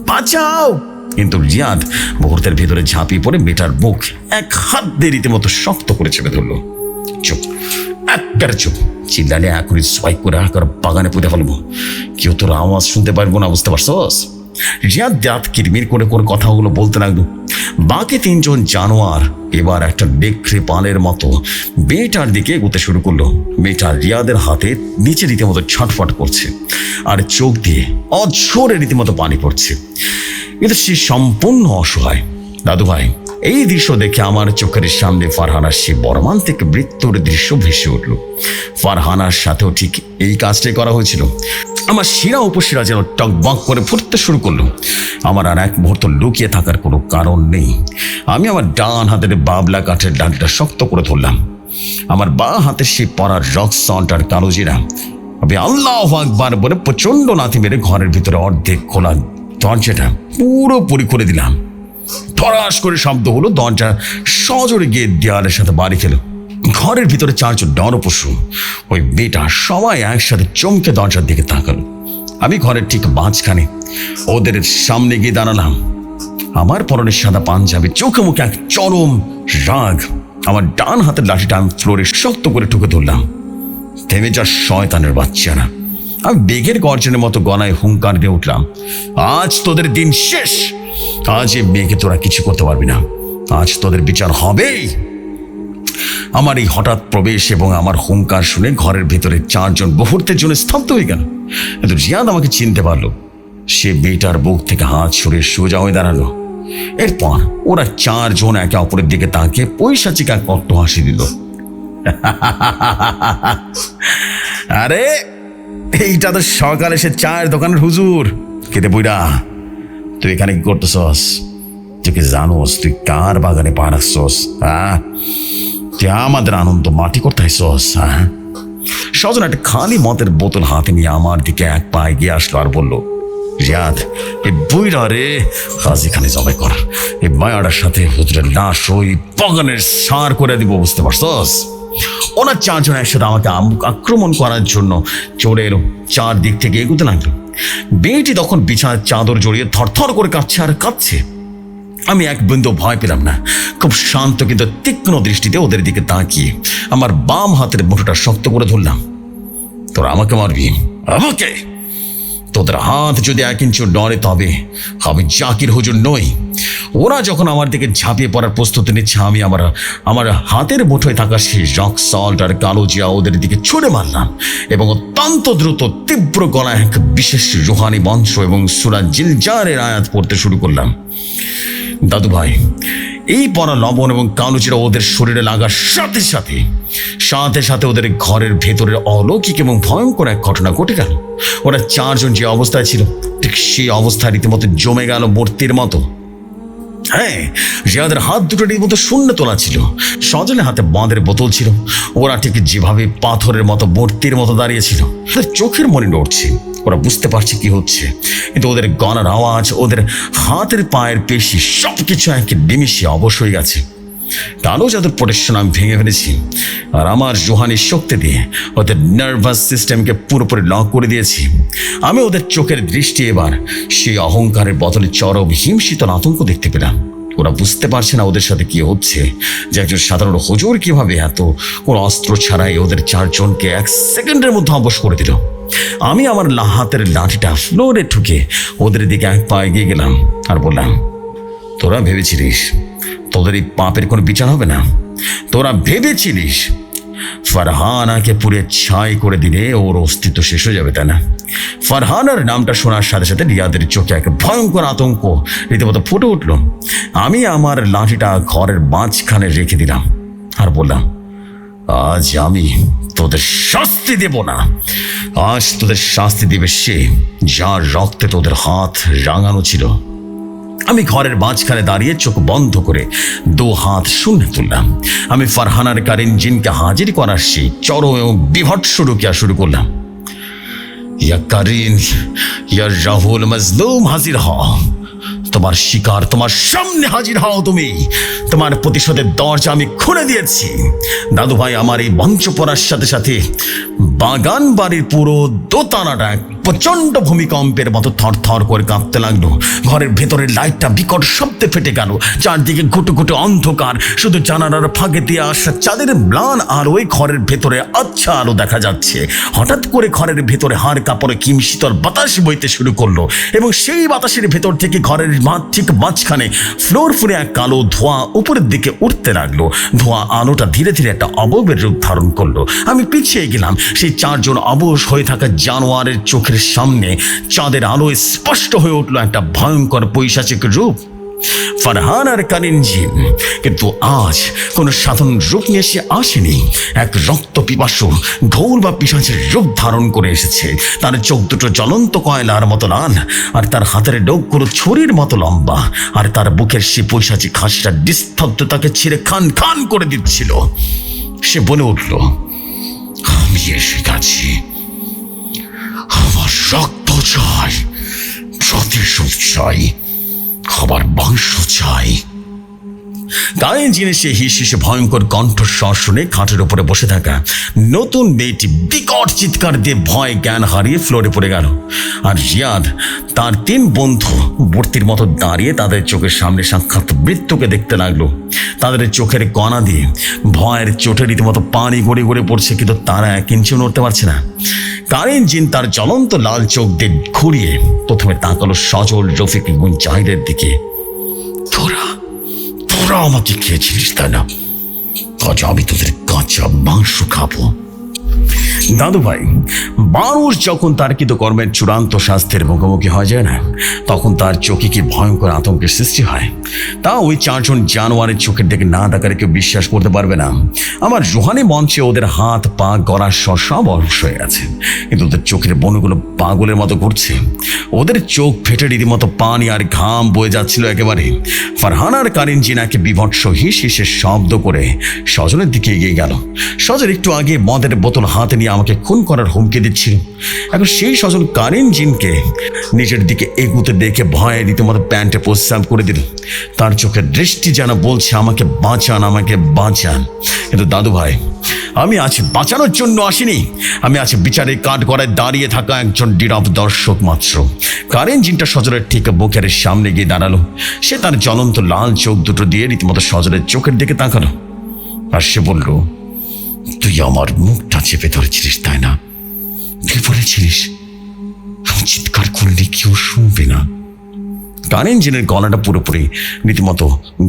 বাঁচাও! কিন্তু রিয়াদ মুহূর্তের ভেতরে ঝাঁপিয়ে পড়ে বেটার মুখ এক হাত দিয়ে রীতিমতো শক্ত করে চেপে ধরলো। চুপ, একবারে চুপ! চিল্লালে এখনই সোয়াইপ করে আকার বাগানে পুঁতে ফেলবো। কেউ তোর আওয়াজ শুনতে পারবো না, বুঝতে পারছস? রিয়াদ দাঁত কিরমির করে করে কথাগুলো বলতে লাগলো। বাকি 3 জন জানোয়ার এবার একটা নেকড়ে পালের মতো মেয়েটার দিকে এগোতে শুরু করলো। মেয়েটা রিয়াদের হাতে নিচে রীতিমতো ছটফট করছে আর চোখ দিয়ে অঝরে রীতিমতো পানি পড়ছে, কিন্তু সে সম্পূর্ণ অসহায়। দাদু ভাই, এই দৃশ্য দেখে আমার চোখের সামনে ফারহানার সে মর্মান্তিক মৃত্যুর দৃশ্য ভেসে উঠল। ফারহানার সাথেও ঠিক এই কাজটাই করা হয়েছিল। আমার শিরা উপশিরা যেন টকবক করে ফুটতে শুরু করলো। আমার আর এক মুহূর্ত লুকিয়ে থাকার কোনো কারণ নেই। আমি আমার ডান হাতের বাবলা কাঠের ডালটা শক্ত করে ধরলাম। আমার বাঁ হাতে সে পরার রক সল্ট আর কালোজিরা। আমি আল্লাহু আকবার বলে প্রচন্ড লাথি মেরে ঘরের ভিতরে অর্ধেক খোলা দরজাটা পুরোপুরি করে দিলাম। ধরাস করে শব্দ হলো, দরজা সজোরে গিয়ে দেয়ালের সাথে বাড়ি খেল। ঘরের ভিতরে 4 জন নরপশু, ওই বেটা, সবাই একসাথে চমকে দরজার দিকে তাকালো। আমি ঘরের ঠিক মাঝখানে ওদের সামনে গিয়ে দাঁড়ালাম। আমার পরনের সাদা পাঞ্জাবি, চোখে মুখে এক চরম রাগ। আমার ডান হাতের লাঠিটা আমি ফ্লোরে শক্ত করে ঠুকে ধরলাম। থেমে যা শয়তানের বাচ্চারা! আমি বেগের গর্জনের মতো গলায় হুঙ্কার দিয়ে উঠলাম, আজ তোদের দিন শেষ। আজ এই মেয়েকে তোরা কিছু করতে পারবি না। আজ তোদের বিচার হবেই। আমার এই হঠাৎ প্রবেশ এবং আমার হুঙ্কার শুনে ঘরের ভিতরে 4 জন মুহূর্তের জন্য স্তব্ধ হয়ে গেল। কিন্তু রিয়াদ আমাকে চিনতে পারলো। সে মেয়েটার বুক থেকে হাত সরিয়ে সোজা হয়ে দাঁড়ালো। এরপর ওরা 4 জন একে অপরের দিকে তাকিয়ে পৈশাচিক এক কট্ট হাসি দিল। আরে, এইটা তো সকালে সে চায়ের দোকানের হুজুর। খেতে বইরা, তুই এখানে কি করতেছস? তুই কি জানোস তুই কার বাগানে পা রাখছস? হ্যাঁ, তুই আমাদের আনন্দ মাটি করতে আসছস? হ্যাঁ। সজন একটা খালি মদের বোতল হাতে নিয়ে আমার দিকে এক পা এগিয়ে আসলো আর বলল, রিয়াদ, এই বইরা রে আজ এখানে জবাই কর। এই মায়াটার সাথে হুজুরের লাশ ওই বাগানের সার করে দিব, বুঝতে পারছস? ওরা 4 জন একসাথে আমাকে আক্রমণ করার জন্য চোরের 4 দিক থেকে এগোতে লাগলো। মেয়েটি তখন বিছানার চাদর জড়িয়ে থরথর করে কাঁপছে আর কাঁপছে। আমি এক বিন্দু ভয় পেলাম না। খুব শান্ত কিন্তু তীক্ষ্ণ দৃষ্টিতে ওদের দিকে তাকিয়ে আমার বাম হাতের মুঠোটা শক্ত করে ধরলাম। তোরা আমাকে মারবি? আমাকে? তোদের হাত যদি 1 ইঞ্চি নড়ে তবে আমি জাকির হুজুর নই। ওরা যখন আমার দিকে ঝাঁপিয়ে পড়ার প্রস্তুতি নিচ্ছে, আমি আমার হাতের মুঠোয় থাকা সেই রক সল্ট আর কালো জিয়া ওদের দিকে ছুড়ে মারলাম এবং অত্যন্ত দ্রুত তীব্র গলায় এক বিশেষ রুহানি মন্ত্র এবং সূরা জিলজারের আয়াত পড়তে শুরু করলাম। দাদু ভাই, এই পরা লবণ এবং কালো জিরা ওদের শরীরে লাগার সাথে সাথে সাথে সাথে ওদের ঘরের ভেতরের অলৌকিক এবং ভয়ঙ্কর এক ঘটনা ঘটে গেল। ওরা 4 জন যে অবস্থায় ছিল ঠিক সেই অবস্থায় রীতিমতো জমে গেল মূর্তির মতো। হ্যাঁ, রিয়াদের হাত দুটো রীতিমতো শূন্য তোলা ছিল। সজনের হাতে মদের বোতল ছিল। ওরা ঠিক যেভাবে পাথরের মতো মূর্তির মতো দাঁড়িয়েছিল। চোখের মনে নড়ছে, ওরা বুঝতে পারছে কি হচ্ছে, কিন্তু ওদের গলার আওয়াজ, ওদের হাতের পায়ের পেশি সবকিছু একে নিমিশে অবশ হয়ে গেছে। কালো জাদুর প্রোটেকশন আমি ভেঙে ফেলেছি আর আমার রুহানি শক্তি দিয়ে ওদের নার্ভাস সিস্টেমকে পুরোপুরি লক করে দিয়েছি। আমি ওদের চোখের দৃষ্টি এবার সেই অহংকারের বদলে চরম হিমশীতল আতঙ্ক দেখতে পেলাম। ওরা বুঝতে পারছে না ওদের সাথে কি হচ্ছে, যে একজন সাধারণ হুজুর কিভাবে এত কোনো অস্ত্র ছাড়াই ওদের 4 জনকে 1 সেকেন্ডের মধ্যে অবশ করে দিল। আমি আমার হাতের লাঠিটা ফ্লোরে ঠুকে ওদের দিকে এক পা এগিয়ে গেলাম আর বললাম, তোরা ভেবেছিলিস তোদের এই পাপের কোনো বিচার হবে না? তোরা ভেবেছিলিস ফারহানাকে পুড়ে ছাই করে দিলে ওর অস্তিত্ব শেষ হয়ে যাবে, তাই না? ফারহানার নামটা শোনার সাথে সাথে রিয়াদের চোখে এক ভয়ঙ্কর আতঙ্ক রীতিমতো ফুটে উঠল। আমি আমার লাঠিটা ঘরের মাঝখানে রেখে দিলাম আর বললাম, আজ আমি তোদের শাস্তি দেব না। আজ তোদের শাস্তি দেবে সে যার রক্তে তোদের হাত রাঙানো ছিল। আমি ঘরের মাঝখানে দাঁড়িয়ে চোখ বন্ধ করে 2 হাত শূন্যে তুললাম। আমি ফারহানার কারিন জিনকে হাজির করার সেই চরম এবং বিভৎস রুকিয়া শুরু করলাম। ইয়া কারিন, ইয়া রাহুল মজলুম, হাজির হও। তোমার শিকার তোমার সামনে হাজির হও। তুমি তোমার প্রতিশোধের দরজা আমি খুলে দিয়েছি। দাদু ভাই, আমার এই মঞ্চ পড়ার সাথে সাথে বাগান বাড়ির পুরো দোতলাটা প্রচন্ড ভূমিকম্পের মতো থরথর করে কাঁপতে লাগলো। ঘরের ভেতরের লাইটটা বিকট শব্দে ফেটে গেল। চারদিকে ঘুটে ঘুটে অন্ধকার, শুধু জানালার ফাঁকে দিয়ে আসা চাঁদের ম্লান আলোয় ঘরের ভেতরে আচ্ছা আলো দেখা যাচ্ছে। হঠাৎ করে ঘরের ভেতরে হাড় কাপড়ে কিমশীতল বাতাস বইতে শুরু করলো এবং সেই বাতাসের ভেতর থেকে ঘরের ঠিক মাঝখানে ফ্লোর ফুরে এক কালো ধোঁয়া উপরের দিকে উঠতে লাগলো। ধোঁয়া আলোটা ধীরে ধীরে একটা অবয়বের রূপ ধারণ করলো। আমি পিছিয়ে গেলাম। সেই 4 জন অবশ হয়ে থাকা জানোয়ারের চোখের সামনে চাঁদের আলোয় স্পষ্ট হয়ে উঠলো একটা ভয়ঙ্কর পৈশাচিক রূপ, ফারহানার কারিন জিন। কিন্তু আজ কোনো সাধারণ রূপ নিয়ে সে আসেনি। এক রক্ত পিপাসু ঘোর বা পিশাচের রূপ ধারণ করে এসেছে। তার চোখ দুটো জ্বলন্ত কয়লার মতো লাল, আর তার হাতের ডোকগুলো ছুরির মতো লম্বা, আর তার বুকের সে পৈশাচিক হাসিটা নিস্তব্ধতাকে ছিঁড়ে খান খান করে দিচ্ছিল। সে বলে উঠল, আমি এসে গেছি। আমার রক্ত চাই, প্রতিশোধ চাই, খাবার মাংস চাই। গায়ে জিনে সে হিসে ভয়ঙ্কর কণ্ঠস্বর শুনে খাটের উপরে বসে থাকা নতুন মেয়েটি বিকট চিৎকার দিয়ে ভয় জ্ঞান হারিয়ে ফ্লোরে পড়ে গেল। আর রিয়াদ তার 3 বন্ধু মূর্তির মতো দাঁড়িয়ে তাদের চোখের সামনে সাক্ষাৎ মৃত্যুকে দেখতে লাগলো। তাদের চোখের কণা দিয়ে ভয়ের চোটে রীতিমতো পানি গড়ে গড়ে পড়ছে, কিন্তু তারা 1 ইঞ্চিও নড়তে পারছে না। কারিন জিন তার জ্বলন্ত লাল চোখ দিয়ে ঘুরিয়ে প্রথমে তাকালো সজল, রফিক এবং জাহিদের দিকে। তোরা আমাকে খেয়েছিলিস, তাই না? আজ আমি তোদের কাঁচা মাংস খাবো। দাদু ভাই, মানুষ যখন তার কৃত কর্মের চূড়ান্ত শাস্তির মুখোমুখি হয়ে যায় না, তখন তার চোখে কি ভয়ঙ্কর আতঙ্কের সৃষ্টি হয়। তা ওই 4 জন জানোয়ারের চোখের দিকে না তাকালে কেউ বিশ্বাস করতে পারবে না। আমার রুহানি মঞ্চে ওদের হাত পা গলার স্বর সব অবশ হয়ে গেছে, কিন্তু ওদের চোখের বনুগুলো পাগলের মতো ঘুরছে। ওদের চোখ ফেটে রীতিমতো পানি আর ঘাম বয়ে যাচ্ছিল একেবারে। ফারহানার কারিন জিনাকে বিভৎস হিসে শব্দ করে সজলের দিকে এগিয়ে গেল। সজল একটু আগে মদের বোতল হাতে নিয়ে আমাকে খুন করার হুমকি দিচ্ছিল। এখন সেই সজল কারিন জিনকে নিজের দিকে এগুতে দেখে ভয়ে রীতিমতো প্যান্টে প্রস্রাব করে দিল। তার চোখের দৃষ্টি যেন বলছে, আমাকে বাঁচান, আমাকে বাঁচান। কিন্তু দাদু ভাই, আমি আছি বাঁচানোর জন্য আসিনি। আমি আছি বিচারের কাঠ গড়ায় দাঁড়িয়ে থাকা একজন নীরব দর্শক মাত্র। কারিন জিনটা সজলের ঠিক বুকের সামনে গিয়ে দাঁড়ালো। সে তার জ্বলন্ত লাল চোখ দুটো দিয়ে রীতিমতো সজলের চোখের দিকে তাকালো, আর সে বলল, তুই আমার মুখটা চেপে ধরেছিলিস, তাই না? তুই বলেছিলিস আমি চিৎকার করলে কেউ শুনবে না। কারিন জিনের গলাটা পুরোপুরি রীতিমতো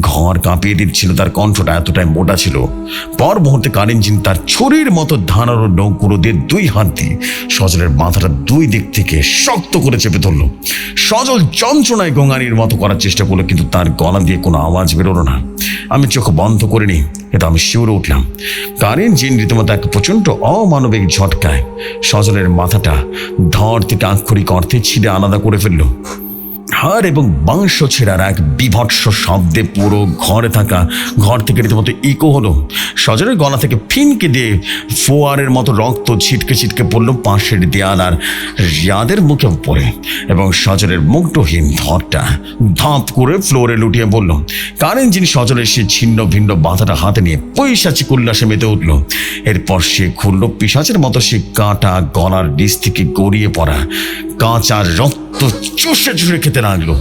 ঘর কাঁপিয়ে দিচ্ছিল। তার কণ্ঠটা এতটাই মোটা ছিল। পর মুহূর্তে কারিন জিন তার ছুরির মতো ধারালো নৌকুড়ো দিয়ে 2 হাত দিয়ে সজলের মাথাটা 2 দিক থেকে শক্ত করে চেপে ধরল। সজল যন্ত্রণায় গোঙানির মতো করার চেষ্টা করলো, কিন্তু তার গলা দিয়ে কোনো আওয়াজ বেরোলো না। আমি চোখ বন্ধ করিনি, কিন্তু আমি শিউরে উঠলাম। কারিন জিন রীতিমতো এক প্রচণ্ড অমানবিক ঝটকায় সজলের মাথাটা ধর থেকে আক্ষরিক অর্থে ছিঁড়ে আলাদা করে ফেললো। হাড় এবং মাংস ছেঁড়ার এক বিভৎস শব্দে পুরো ঘর থেকে রীতিমতো ইকো হলো। সজলের গলা থেকে ফিনকে দিয়ে ফোয়ারের মতো রক্ত ছিটকে ছিটকে পড়লো পাশের দেয়াল আর রিয়াদের মুখে পড়ে, এবং সজলের মুগ্ধহীন ধরটা ধাপ করে ফ্লোরে লুটিয়ে পড়ল। কারিন জিন সজলের সে ছিন্ন ভিন্ন বাধাটা হাতে নিয়ে পৈশাচিক উল্লাসে মেতে উঠল। এরপর সে খুলল পিশাচের মতো সে কাটা গলার নিচ থেকে গড়িয়ে পড়া কাঁচা রক্ত চুষে চুষে খেতে লাগলো।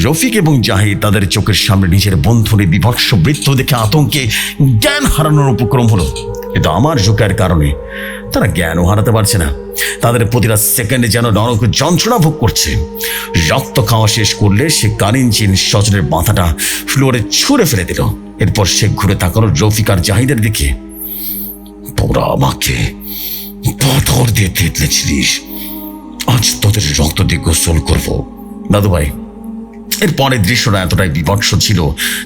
রফিক এবং জাহিদ তাদের চোখের সামনে নিজের বন্ধুর বিভৎস বৃত্ত দেখে আতঙ্কে জ্ঞান হারানোর উপক্রম হলো। কিন্তু আমার ঝুঁকার কারণে তারা জ্ঞানও হারাতে পারছে না। তাদের প্রতিটা সেকেন্ডে যেন নরক যন্ত্রণা ভোগ করছে। রক্ত খাওয়া শেষ করলে সে কারিনজিন সজনের মাথাটা ফ্লোরে ছুঁড়ে ফেলে দিল। এরপর সে ঘুরে তাকালো রফিক আর জাহিদের দিকে। তোরা আমাকে পাথর দিয়ে থেতলেছিলিস, আজ তোদের রক্ত দিয়ে গোসল করবো। দাদু ভাই, এর পরের দৃশ্যটা এতটাই বিভৎস ছিল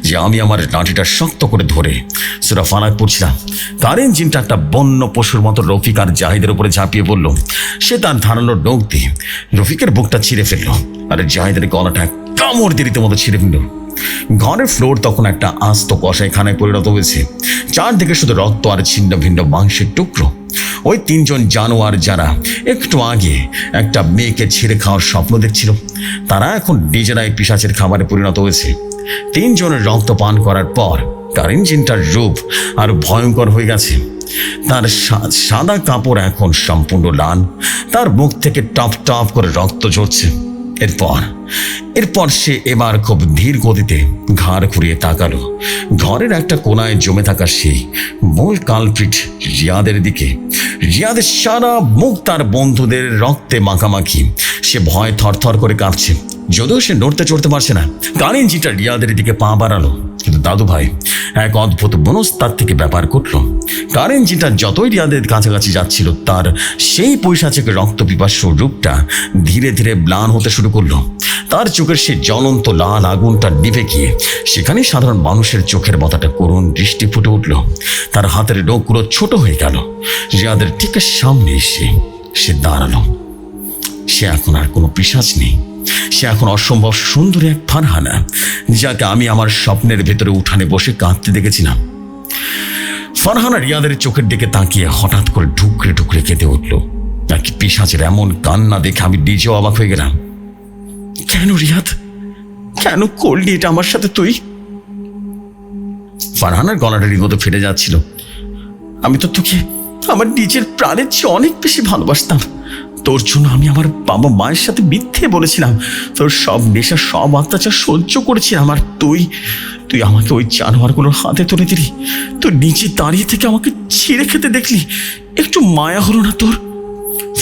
যে আমি আমার লাঠিটা শক্ত করে ধরে সেটা ফালাক পড়ছিলাম। কারিনজিনটা একটা বন্য পশুর মতো রফিক আর জাহিদের উপরে ঝাঁপিয়ে পড়ল। সে তার ধারালো ডোক দিয়ে রফিকের বুকটা ছিঁড়ে ফেললো, আর জাহিদের গলাটা কামড় দিয়ে রীতিমতো ছিঁড়ে ফেলল। ঘরের ফ্লোর তখন একটা আস্ত কষাইখানায় পরিণত হয়েছে। চারদিকে শুধু রক্ত আর ছিন্ন ভিন্ন মাংসের টুকরো। ওই তিনজন জানোয়ার যারা একটু আগে একটা মেয়েকে ছেড়ে খাওয়ার স্বপ্ন দেখছিল, তারা এখন নিজেরাই পিশাচের খাবারে পরিণত হয়েছে। তিনজনের রক্ত পান করার পর কারিনজিনটার রূপ আর ভয়ঙ্কর হয়ে গেছে। তার সাদা কাপড় এখন সম্পূর্ণ লাল, তার মুখ থেকে টপ টপ করে রক্ত ঝরছে। এরপর সে এবার খুব ধীর গতিতে ঘাড় ঘুরিয়ে তাকালো ঘরের একটা কোনায় জমে থাকা সেই মূল কালপ্রিট রিয়াদের দিকে। রিয়াদের সারা মুখ তার বন্ধুদের রক্তে মাখামাখি। সে ভয় থরথর করে কাঁপছে, যদিও সে নড়তে চড়তে পারছে না। কারিনজিটা রিয়াদের দিকে পা বাড়ালো, কিন্তু দাদু ভাই, এক অদ্ভুত মনস্তার থেকে ব্যাপার ঘটল। কারিনজিটা যতই রিয়াদের কাছাকাছি যাচ্ছিল, তার সেই পৈশাচিক রক্ত পিপাসু রূপটা ধীরে ধীরে ম্লান হতে শুরু করলো। তার চোখের সেই জ্বলন্ত লাল আগুনটা নিভে গিয়ে সেখানে সাধারণ মানুষের চোখের মতো করুণ দৃষ্টি ফুটে উঠল। তার হাতের নখগুলো ছোট হয়ে গেল। রিয়াদের ঠিক সামনে এসে সে দাঁড়ালো। সে এখন আর কোনো পিশাচ নেই, সে এখন অসম্ভব সুন্দর এক ফারহানা, যাকে আমি আমার স্বপ্নের ভেতরে উঠানে বসে কাঁদতে দেখেছিলাম। ফারহানা রিয়াদের চোখের দিকে তাকিয়ে হঠাৎ করে ঢুকরে ঢুকরে কেঁদে উঠল। নাকি পিশাচের এমন কান্না দেখে আমি নিজেও অবাক হয়ে গেলাম। কেন রিয়াদ, কেন করলি এটা আমার সাথে তুই? ফারহানার গলাটা রীতিমতো ফেটে যাচ্ছিল। আমি তো তোকে আমার নিজের প্রাণের চেয়ে অনেক বেশি ভালোবাসতাম। তোর জন্য আমি আমার বাবা মায়ের সাথে মিথ্যে বলেছিলাম, তোর সব নেশা সব অত্যাচার সহ্য করেছিলাম, আর তুই আমাকে ওই জানোয়ারগুলোর হাতে তুলে দিলি। তুই নিচে দাঁড়িয়ে থেকে আমাকে ছিঁড়ে খেতে দেখলি, একটু মায়া হলো না তোর?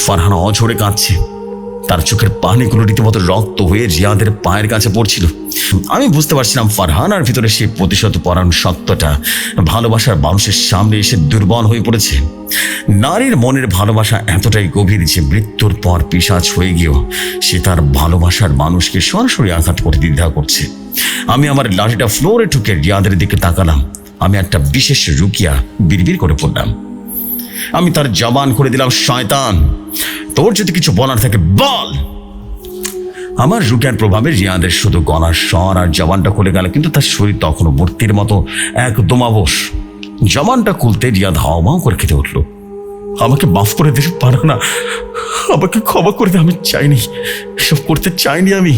ফারহানা অঝরে কাঁদছে। তার চোখের পানিগুলো রীতিমতো রক্ত হয়ে রিয়াদের পায়ের কাছে পড়ছিল। আমি বুঝতে পারছিলাম ফারহানার ভিতরে সেই প্রতিশোধ পরায়ণ সত্যটা ভালোবাসার মানুষের সামনে এসে দুর্বল হয়ে পড়েছে। নারীর মনের ভালোবাসা এতটাই গভীর যে মৃত্যুর পর পিশাচ হয়ে গিয়েও সে তার ভালোবাসার মানুষকে সরাসরি আঘাত করে দ্বিধা করছে। আমি আমার লাঠিটা ফ্লোরে ঠুকে রিয়াদের দিকে তাকালাম। আমি একটা বিশেষ রুকিয়া বিড়বিড় করে পড়লাম। আমি তার জবান করে দিলাম, শয়তান, তোর যদি কিছু বলার থাকে বল। আমার রুকিয়ার প্রভাবে রিয়াদের শুধু গলার স্বর আর জবানটা খুলে গেল, কিন্তু তার শরীর তখনও মূর্তির মতো একদম অবশ। জবানটা খুলতে রিয়াদ হাওমাও করে কেঁদে উঠল। আমাকে মাফ করে দিতে পারো না, আমাকে ক্ষমা করে দে, আমি চাইনি, এসব করতে চাইনি আমি।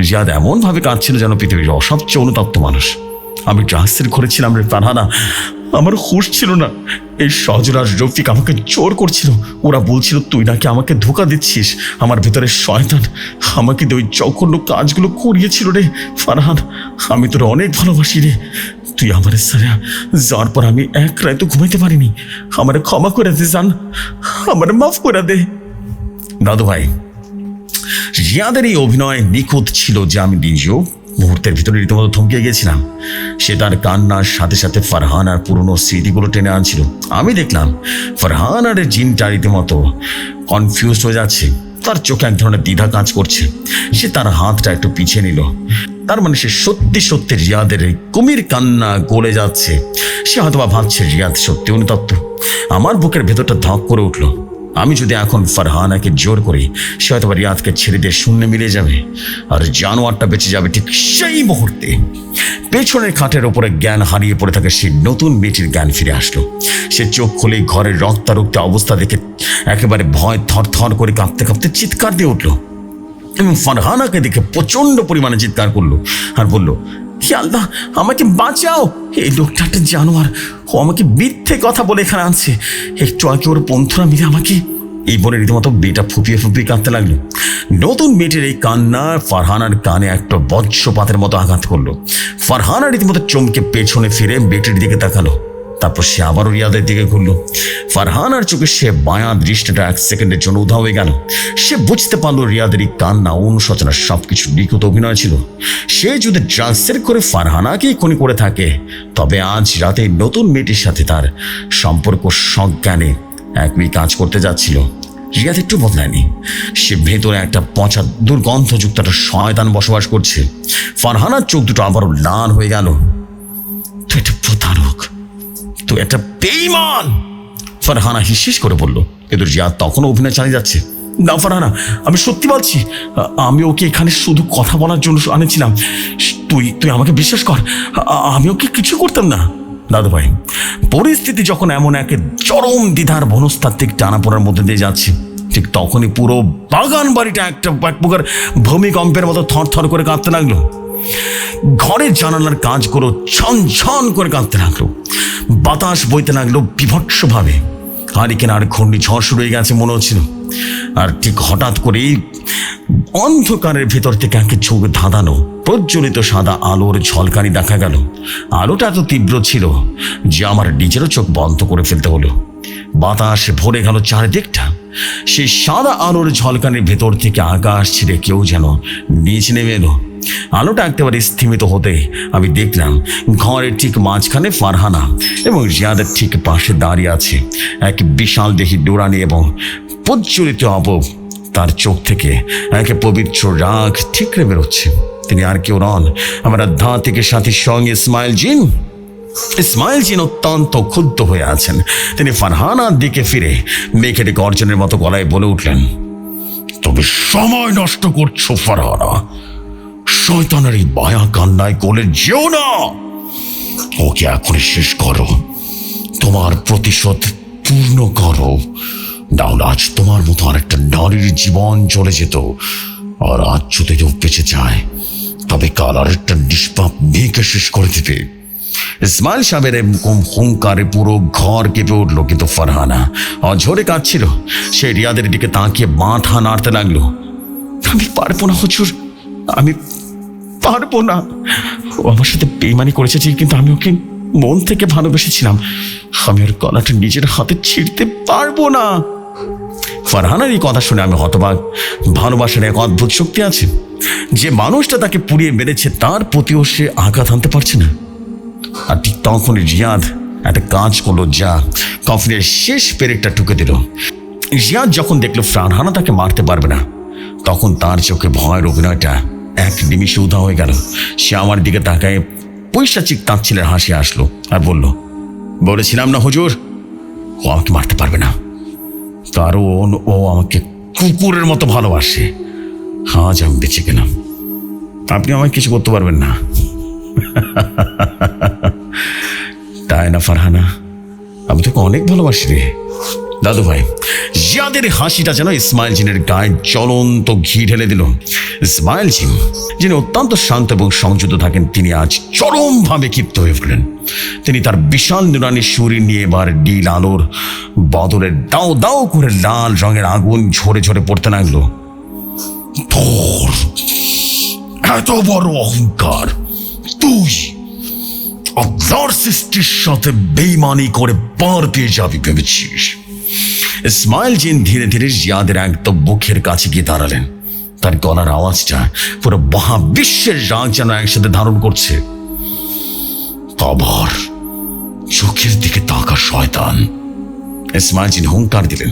রিয়াদ এমন ভাবে কাঁদছিল যেন পৃথিবীর সবচেয়ে অনুতপ্ত মানুষ। আমি ট্রান্সের করেছিলাম রে ফারহানা, আমার হুঁশ ছিল না। এই সজরাজ রফিক আমাকে জোর করছিল। ওরা বলছিল তুই নাকি আমাকে ধোঁকা দিচ্ছিস। আমার ভেতরে শয়তান আমাকে ওই জঘন্য কাজগুলো করিয়েছিল রে ফারহান। আমি তোর অনেক ভালোবাসি রে। তুই আমার সারা যাওয়ার পর আমি এক রায় তো ঘুমাইতে পারিনি। আমার ক্ষমা করে দে জান, আমার মাফ করে দে। দাদু ভাই, রিয়াদের এই অভিনয় নিখুঁত ছিল যে আমি নিজেও মুহূর্তের ভিতরে রীতিমতো থমকে গেছিলাম। সে তার কান্নার সাথে সাথে ফারহানার পুরনো স্মৃতিগুলো টেনে আনছিল। আমি দেখলাম ফারহানার জিনটা রীতিমতো কনফিউজ হয়ে যাচ্ছে। তার চোখে এক ধরনের দ্বিধা কাজ করছে। সে তার হাতটা একটু পিছিয়ে নিল। তার মানে সে সত্যি সত্যি রিয়াদের কুমির কান্না গলে যাচ্ছে। সে হয়তো বা ভাবছে রিয়াদ সত্যি অনুতপ্ত। আমার বুকের ভেতরটা ধক করে উঠল। আমি যদি এখন ফারহানাকে জোর করি, সে হয়তো রিয়াদকে ছেড়ে দিয়ে শূন্য মিলে যাবে, আর জানোয়ারটা বেঁচে যাবে ঠিক সেই মুহূর্তে। পেছনের খাটের ওপরে জ্ঞান হারিয়ে পড়ে থাকে সেই নতুন মেয়েটির জ্ঞান ফিরে আসলো। সে চোখ খুলেই ঘরের রক্তারক্ত অবস্থা দেখে একেবারে ভয় থরথর করে কাঁপতে কাঁপতে চিৎকার দিয়ে উঠলো এবং ফারহানাকে দেখে প্রচন্ড পরিমাণে চিৎকার করলো আর বলল, হে আল্লাহ, আমাকে বাঁচাও, এই লোকটা একটা জানোয়ার, ও আমাকে মিথ্যে কথা বলে এখানে আনছে। একটু আগে ওর বন্ধুরা মিলে আমাকে। এই বলে রীতিমতো মেয়েটা ফুপিয়ে ফুপিয়ে কাঁদতে লাগলো। নতুন মেয়েটির এই কান্না ফারহানার কানে একটা বজ্রপাতের মতো আঘাত করলো। ফারহানা রীতিমতো চমকে পেছনে ফিরে মেয়েটির দিকে তাকালো। তারপর সে আবারও রিয়াদের দিকে ঘুরল। ফারহানার চোখে সে মায়া দৃষ্টিটা 1 সেকেন্ডের জন্য উধাও হয়ে গেল। সে বুঝতে পারলো রিয়াদের এই কান্না, অনুশোচনা সবকিছু নিখুঁত অভিনয় ছিল। সে যদি ড্রাগসের করে ফারহানাকেই খুনি করে থাকে, তবে আজ রাতে নতুন মেয়েটির সাথে তার সম্পর্ক সজ্ঞানে একই কাজ করতে যাচ্ছিল। রিয়াদ একটু বদলায়নি। সে ভেতরে একটা পচা দুর্গন্ধযুক্ত একটা শয়তান বসবাস করছে। ফারহানার চোখ দুটো আবারও লাল হয়ে গেল। তুই একটা প্রতারক, তুই একটা বেঈমান, ফারহানা হিসিস করে বলল। কিন্তু রিয়াদ তখনও অভিনয় চালিয়ে যাচ্ছে। না ফারহানা, আমি সত্যি বলছি, আমি ওকে এখানে শুধু কথা বলার জন্য আনেছিলাম। তুই তুই আমাকে বিশ্বাস কর, আমি ওকে কিছু করতাম না। দাদু ভাই, পরিস্থিতি যখন এমন এক চরম দ্বিধার মনস্তাত্ত্বিক টানাপোড়ার মধ্যে দিয়ে যাচ্ছে, ঠিক তখনই পুরো বাগান বাড়িটা একটা প্রকার ভূমিকম্পের মতো থরথর করে কাঁপতে লাগলো। ঘরের জানালার কাঁচগুলো ছন করে কাঁপতে লাগলো। বাতাস বইতে লাগলো বিভৎসভাবে। হারিকেন আর ঘূর্ণিঝড় শুরু হয়ে গেছে মনে হচ্ছিল। আর ঠিক হঠাৎ করেই অন্ধকারের ভেতর থেকে একে চোখ ধাঁধানো প্রজ্বলিত সাদা আলোর ঝলকানি দেখা গেল। আলোটা এত তীব্র ছিল যে আমার নিজেরও চোখ বন্ধ করে ফেলতে হলো। বাতাস ভরে গেল চারিদিকটা। সেই সাদা আলোর ঝলকানির ভেতর থেকে আকাশ ছিঁড়ে কেউ যেন নিচে নেমে এলো। আলোটা একেবারে স্থিমিত হতে আমি দেখলাম ঘরের ঠিক মাঝখানে ফারহানা এবং রিয়াদের ঠিক পাশে দাঁড়িয়ে আছে এক বিশাল দেহি ডোরানি এবং প্রজ্বলিত অবয়ব। তার চোখ থেকে একে পবিত্র রাগ ঠিকরে বেরোচ্ছে। তিনি আর কেউ নন, আমার আধ্যাত্মিক সাথীর সঙ্গে ইসমাইল জিন অত্যন্ত ক্ষুব্ধ হয়ে আছেন। তিনি ফারহানার দিকে ফিরে মেঘের গর্জনের মতো গলায় বলে উঠলেন, তবে সময় নষ্ট করছো ফারহানা, শয়তানের এই মায়া কান্নায় গলে যেও না। ওকে এখনই শেষ করো, তোমার প্রতিশোধ পূর্ণ করো। নাহলে আজ তোমার মতো আরেকটা নারীর জীবন চলে যেত। আর আজ যদি কেউ বেঁচে যায়, তবে কাল আরেকটা নিষ্পাপ মেয়েকে শেষ করে দেবে। ইসমাইল সাহেবের এরকম হুঙ্কারে পুরো ঘর কেঁপে উঠলো। কিন্তু ফারহানা অঝরে কাঁদছিল। সে রিয়াদের দিকে তাকিয়ে মাথা নাড়তে লাগলো। আমি পারবো না হুজুর, আমি পারবো না। ও আমার সাথে বেইমানি করেছে, কিন্তু আমি ওকে মন থেকে ভালোবেসেছিলাম। আমি ওর গলাটা নিজের হাতে ছিঁড়তে পারবো না। ফারহানার এই কথা শুনে আমি হতবাক। ভালোবাসার এক অদ্ভুত শক্তি আছে। যে মানুষটা তাকে পুড়িয়ে মেরেছে তার প্রতিও সে আঘাত আনতে পারছে না। আর ঠিক তখনই রিয়াদ একটা কাজ করলো, যা কফিনের শেষ পেরেকটা টুকে দিল। রিয়াদ যখন দেখলো ফারহানা তাকে মারতে পারবে না, তখন তার চোখে ভয়ের অভিনয়টা এক নিমিষে উধাও হয়ে গেল। সে আমার দিকে তাকায় পৈশাচিক তাচ্ছিলের হাসি আসলো আর বলল, বলেছিলাম না হুজুর, ও আমাকে মারতে পারবে না, কারণ ও আমাকে কুকুরের মতো ভালোবাসে। আজ আমি বেঁচে গেলাম, আপনি আমাকে কিছু করতে পারবেন না। তাই না ফারহানা, আমি তোকে অনেক ভালোবাসি রে। দাদু ভাই, জিয়াদের হাসিটা যেন ইসমাইল জিনের গায়ে জ্বলন্ত ঘি ঢেলে দিল। ইসমাইল জিন, যিনি অত্যন্ত শান্ত এবং সংযত থাকেন, তিনি আজ চরমভাবে ক্ষিপ্ত হয়ে উঠলেন। তিনি তার বিশাল নুরানি শরীর নিয়ে এবার নীল আলোর বদলে দাও দাও করে লাল রঙের আগুন ঝরে ঝরে পড়তে লাগলো। তোর এত বড় অহংকার! তুই আল্লাহর সৃষ্টির সাথে বেইমানি করে পার পেয়ে যাবি ভেবেছিস? ইসমাইল জিন ধীরে ধীরে জিয়াদের একদম মুখের কাছে গিয়ে দাঁড়ালেন। তার গলার আওয়াজটা পুরো মহাবিশ্বের রাগ যেন একসাথে ধারণ করছে। আবার চোখের দিকে তাকা শয়তান! ইসমাইল জিন হুঙ্কার দিলেন।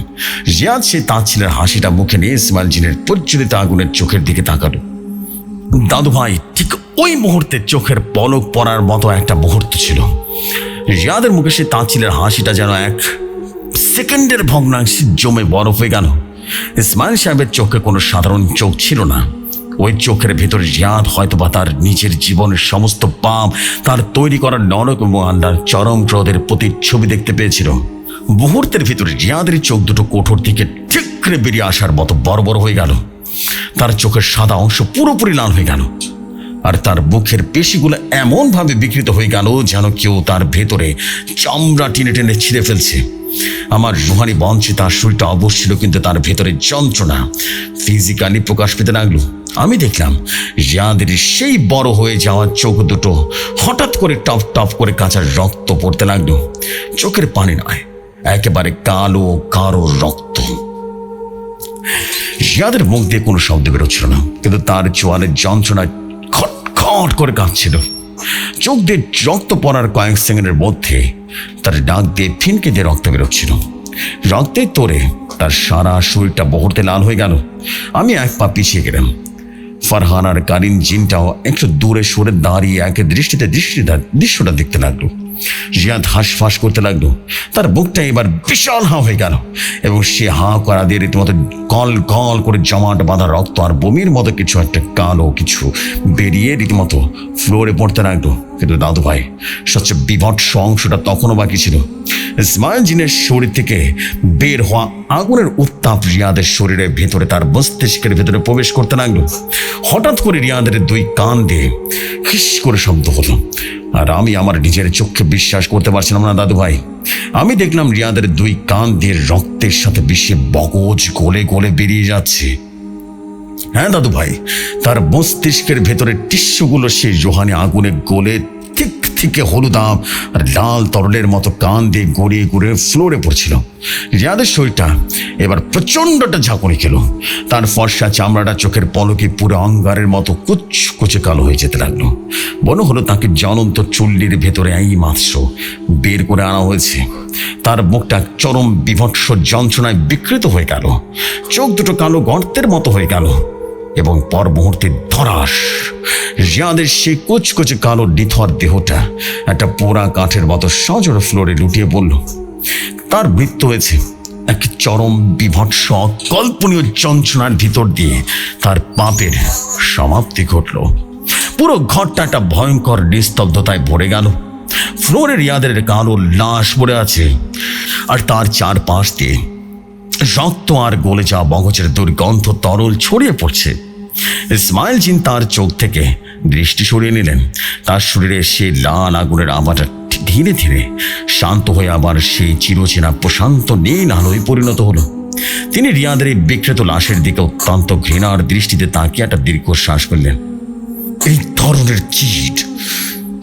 জিয়াদ সে তাচ্ছিলের হাসিটা মুখে নিয়ে ইসমাইল জিনের প্রজ্বলিত আগুনের চোখের দিকে তাকালো। দাদু ভাই, ঠিক ওই মুহূর্তে চোখের পলক পড়ার মতো একটা মুহূর্ত ছিল। জিয়াদের মুখে সে তাচ্ছিলের হাসিটা যেন এক সেকেন্ডের ভগ্নাংশে জমে বরফ হয়ে গেল। ইসমাইল সাহেবের চোখে কোনো সাধারণ চোখ ছিল না। ওই চোখের ভেতরে রিয়াদ হয়তোবা তার নিজের জীবনের সমস্ত পাপ, তার তৈরি করা নরক এবং আল্লাহর চরম ক্রোধের প্রতিচ্ছবি দেখতে পেয়েছিল। মুহূর্তের ভিতরে রিয়াদের চোখ দুটো কোঠর থেকে ঠিকরে বেরিয়ে আসার মতো বড় বড় হয়ে গেল। তার চোখের সাদা অংশ পুরোপুরি লাল হয়ে গেল। আর তার বুকের পেশিগুলো এমন ভাবে বিকৃত হয়ে গেল যেন কেউ তার ভেতরে চামড়া টেনে টেনে ছিঁড়ে ফেলছে। আমার রুহানি বঞ্চে তার শরীরটা অবশ্যই, কিন্তু তার ভেতরে যন্ত্রণা ফিজিক্যালি প্রকাশ পেতে লাগলো। আমি দেখলাম রিয়াদের সেই বড় হয়ে যাওয়া চোখ দুটো হঠাৎ করে টপ টপ করে কাঁচা রক্ত পড়তে লাগলো। চোখের পানি নয়, একেবারে কালো কারো রক্ত। রিয়াদের মুখ দিয়ে কোনো শব্দ বেরোচ্ছিল না, কিন্তু তার চোয়ালের যন্ত্রণায় খটখট করে কাঁপছিল। চোখ দিয়ে রক্ত পড়ার কয়েক সেকেন্ডের মধ্যে তার ডাক দিয়ে ফিনকে দিয়ে রক্ত বেরোচ্ছিল। রক্তের তোরে তার সারা শরীরটা বহরতে লাল হয়ে গেল। আমি এক পা পিছিয়ে গেলাম। ফারহানার কারিন জিনটাও একটু দূরে সরে দাঁড়িয়ে একে দৃশ্যটা দেখতে লাগলো। রিয়াদ হাঁসফাঁস করতে লাগলো। তার বুকটা এবার বিশাল হাঁ হয়ে গেল এবং সে হাঁ করা দিয়ে রীতিমতো কল কল করে জমাট বাঁধা রক্ত আর বমির মতো কিছু একটা কালো কিছু বেরিয়ে রীতিমতো ফ্লোরে পড়তে লাগলো। কিন্তু দাদু ভাই, সবচেয়ে বিভৎস অংশটা তখনও বাকি ছিল। ইসমাইল জিনের শরীর থেকে বের হওয়া আগুনের উত্তাপ রিয়াদের শরীরের ভেতরে, তার মস্তিষ্কের ভেতরে প্রবেশ করতে লাগলো। হঠাৎ করে রিয়াদের দুই কান দিয়ে হিস করে শব্দ হলো, আর আমি আমার নিজের চোখে বিশ্বাস করতে পারছিলাম না দাদু ভাই। আমি দেখলাম রিয়াদের দুই কান দিয়ে রক্তের সাথে বিষে বগজ গলে গলে বেরিয়ে যাচ্ছে। হ্যাঁ দাদু ভাই, তার মস্তিষ্কের ভেতরে টিস্যুগুলো সেই রোহানি আগুনে গলে ঠিক থেকে হলুদাম আর লাল তরলের মতো কান দিয়ে গড়িয়ে গড়িয়ে ফ্লোরে পড়ছিল। রিয়াদের শরীরটা এবার প্রচণ্ডটা ঝাঁকুনি খেলো। তার ফর্সা চামড়াটা চোখের পলকে পুরো অঙ্গারের মতো কুচকুচে কালো হয়ে যেতে লাগলো। মনে হলো তাকে জ্বলন্ত চুল্লির ভেতরে এই মাত্র বের করে আনা হয়েছে। তার মুখটা চরম বিভৎস যন্ত্রণায় বিকৃত হয়ে গেল। চোখ দুটো কালো গর্তের মতো হয়ে গেল এবং পর মুহূর্তে ধরাস রিয়াদের সেই কুচকুচে কালো নিথর দেহটা একটা পোড়া কাঠের মতো সজোরে ফ্লোরে লুটিয়ে পড়ল। তার মৃত্যু হয়েছে। এক চরম বিভৎস অকল্পনীয় যন্ত্রণার ভিতর দিয়ে তার পাপের সমাপ্তি ঘটল। পুরো ঘরটা একটা ভয়ঙ্কর নিস্তব্ধতায় ভরে গেল। ফ্লোরে রিয়াদের কালো লাশ পড়ে আছে, আর তার চারপাশ দিয়ে রক্ত আর গলে যাওয়া মগজের দুর্গন্ধ তরল ছড়িয়ে পড়ছে। ইসমাইল জিন তার চোখ থেকে দৃষ্টি সরিয়ে নিলেন। তার শরীরে সেই লাল আগুনের আভাটা ধীরে ধীরে শান্ত হয়ে আবার সেই চিরচেনা প্রশান্ত নীল আলোয় পরিণত হলো। তিনি রিয়াদের এই বিকৃত লাশের দিকে অত্যন্ত ঘৃণার দৃষ্টিতে তাকিয়ে একটা দীর্ঘশ্বাস করলেন। এই ধরনের কীট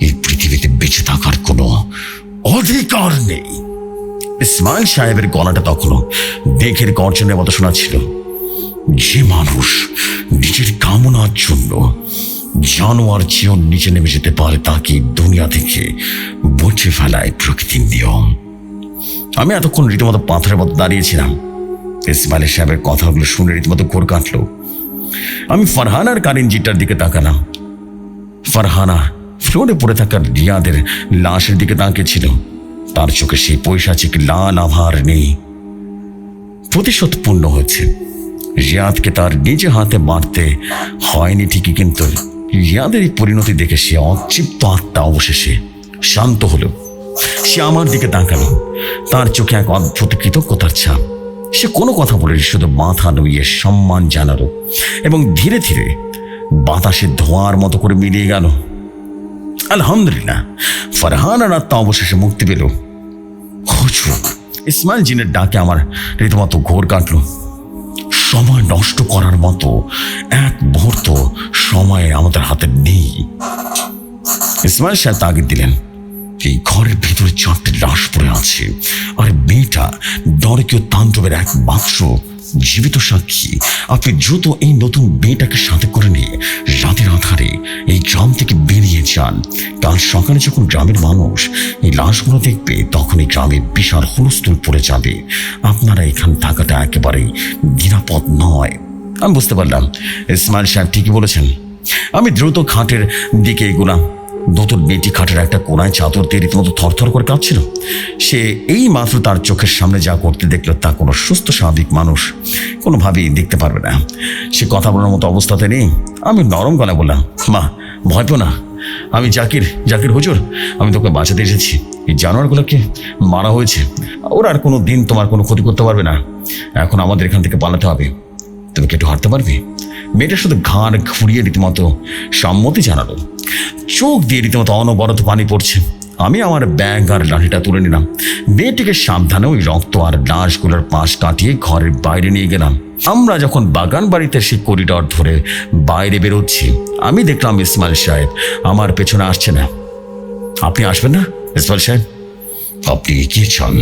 এই পৃথিবীতে বেঁচে থাকার কোনো অধিকার নেই। ইসমাইল সাহেবের গলাটা তখনও মেঘের গর্জনের মতো শোনাচ্ছিল। যে মানুষ নিজের কামনার জন্য জানোয়ার জীবন নিচে নেমে যেতে পারে, তাকে দুনিয়া থেকে মুছে ফেলায় প্রকৃতির নিয়ম। আমি এতক্ষণ রীতিমতো পাথরের মতো দাঁড়িয়েছিলাম। ইসমাইল সাহেবের কথাগুলো শুনে রীতিমতো ঘোর কাটল। আমি ফারহানার কারিনজিটার দিকে তাকালাম। ফারহানা ফ্লোরে পড়ে থাকা রিয়াদের লাশের দিকে তাকিয়েছিল। তার চোখে সেই পৈশাচিক লাল আভার নেই। প্রতিশোধ পূর্ণ হয়েছে। রিয়াদকে তার নিজে হাতে মারতে হয়নি ঠিকই, কিন্তু রিয়াদের এই পরিণতি দেখে সে অতৃপ্ত আত্মা অবশেষে শান্ত হলো। সে আমার দিকে তাকালো। তার চোখে এক অদ্ভুত কৃতজ্ঞতার ছাপ। সে কোনো কথা বলে শুধু মাথা নুইয়ে সম্মান জানালো এবং ধীরে ধীরে বাতাসে ধোঁয়ার মতো করে মিলিয়ে গেল। আলহামদুলিল্লাহ, ফারহানার আত্মা অবশেষে মুক্তি পেল। হুজুর, ইসমাইল জিনের ডাকে আমার রীতিমতো ঘোর কাটল। সময় নষ্ট করার মতো এক মুহূর্ত সময় আমাদের হাতে নেই। ইসমাইল সাহেব তাগিদ দিলেন, এই ঘরের ভিতরে 4টে লাশ পড়ে আছে, আর মেয়েটা নরকীয় তাণ্ডবের একমাত্র জীবিত সাক্ষী। আপনি দ্রুত এই নতুন মেয়েটাকে সাথে করে নিয়ে রাতের আধারে এই গ্রাম থেকে বেরিয়ে যান। কাল সকালে যখন গ্রামের মানুষ এই লাশগুলো দেখবে, তখন এই গ্রামে বিশাল হুলস্থুল পড়ে যাবে। আপনারা এখানে থাকাটা একেবারেই নিরাপদ নয়। আমি বুঝতে পারলাম ইসমাইল সাহেব ঠিকই বলেছেন। আমি দ্রুত খাটের দিকে এগোলাম। নতুন মেয়েটি খাটের একটা কোনায় চাদর দিয়ে রীতিমতো থরথর করে কাঁপছিল। সে এই মাত্র তার চোখের সামনে যা করতে দেখলো তা কোনো সুস্থ স্বাভাবিক মানুষ কোনোভাবেই দেখতে পারবে না। সে কথা বলার মতো অবস্থাতে নেই। আমি নরম গলায় বললাম, মা ভয় পেও না, আমি জাকির হুজুর, আমি তোকে বাঁচাতে এসেছি। এই জানোয়ারগুলোকে মারা হয়েছে, ওরা আর কোনো দিন তোমার কোনো ক্ষতি করতে পারবে না। এখন আমাদের এখান থেকে পালাতে হবে। তুমি কি একটু হাঁটতে পারবে? মেয়েটা শুধু ঘাড় ঘুরিয়ে রীতিমতো সম্মতি জানালো। চোখ দিয়ে রীতিমতো অনবরত পানি পড়ছে। আমি আমার ব্যাগ আর লাঠিটা তুলে নিলাম। মেয়েটিকে সাবধানে ওই রক্ত আর লাশগুলোর পাশ কাটিয়ে ঘরের বাইরে নিয়ে গেলাম। আমরা যখন বাগান বাড়িতে সেই করিডর ধরে বাইরে বেরোচ্ছি, আমি দেখলাম ইসমাইল সাহেব আমার পেছনে আসছে না। আপনি আসবেন না ইসমাইল সাহেব? আপনি এগিয়ে যান,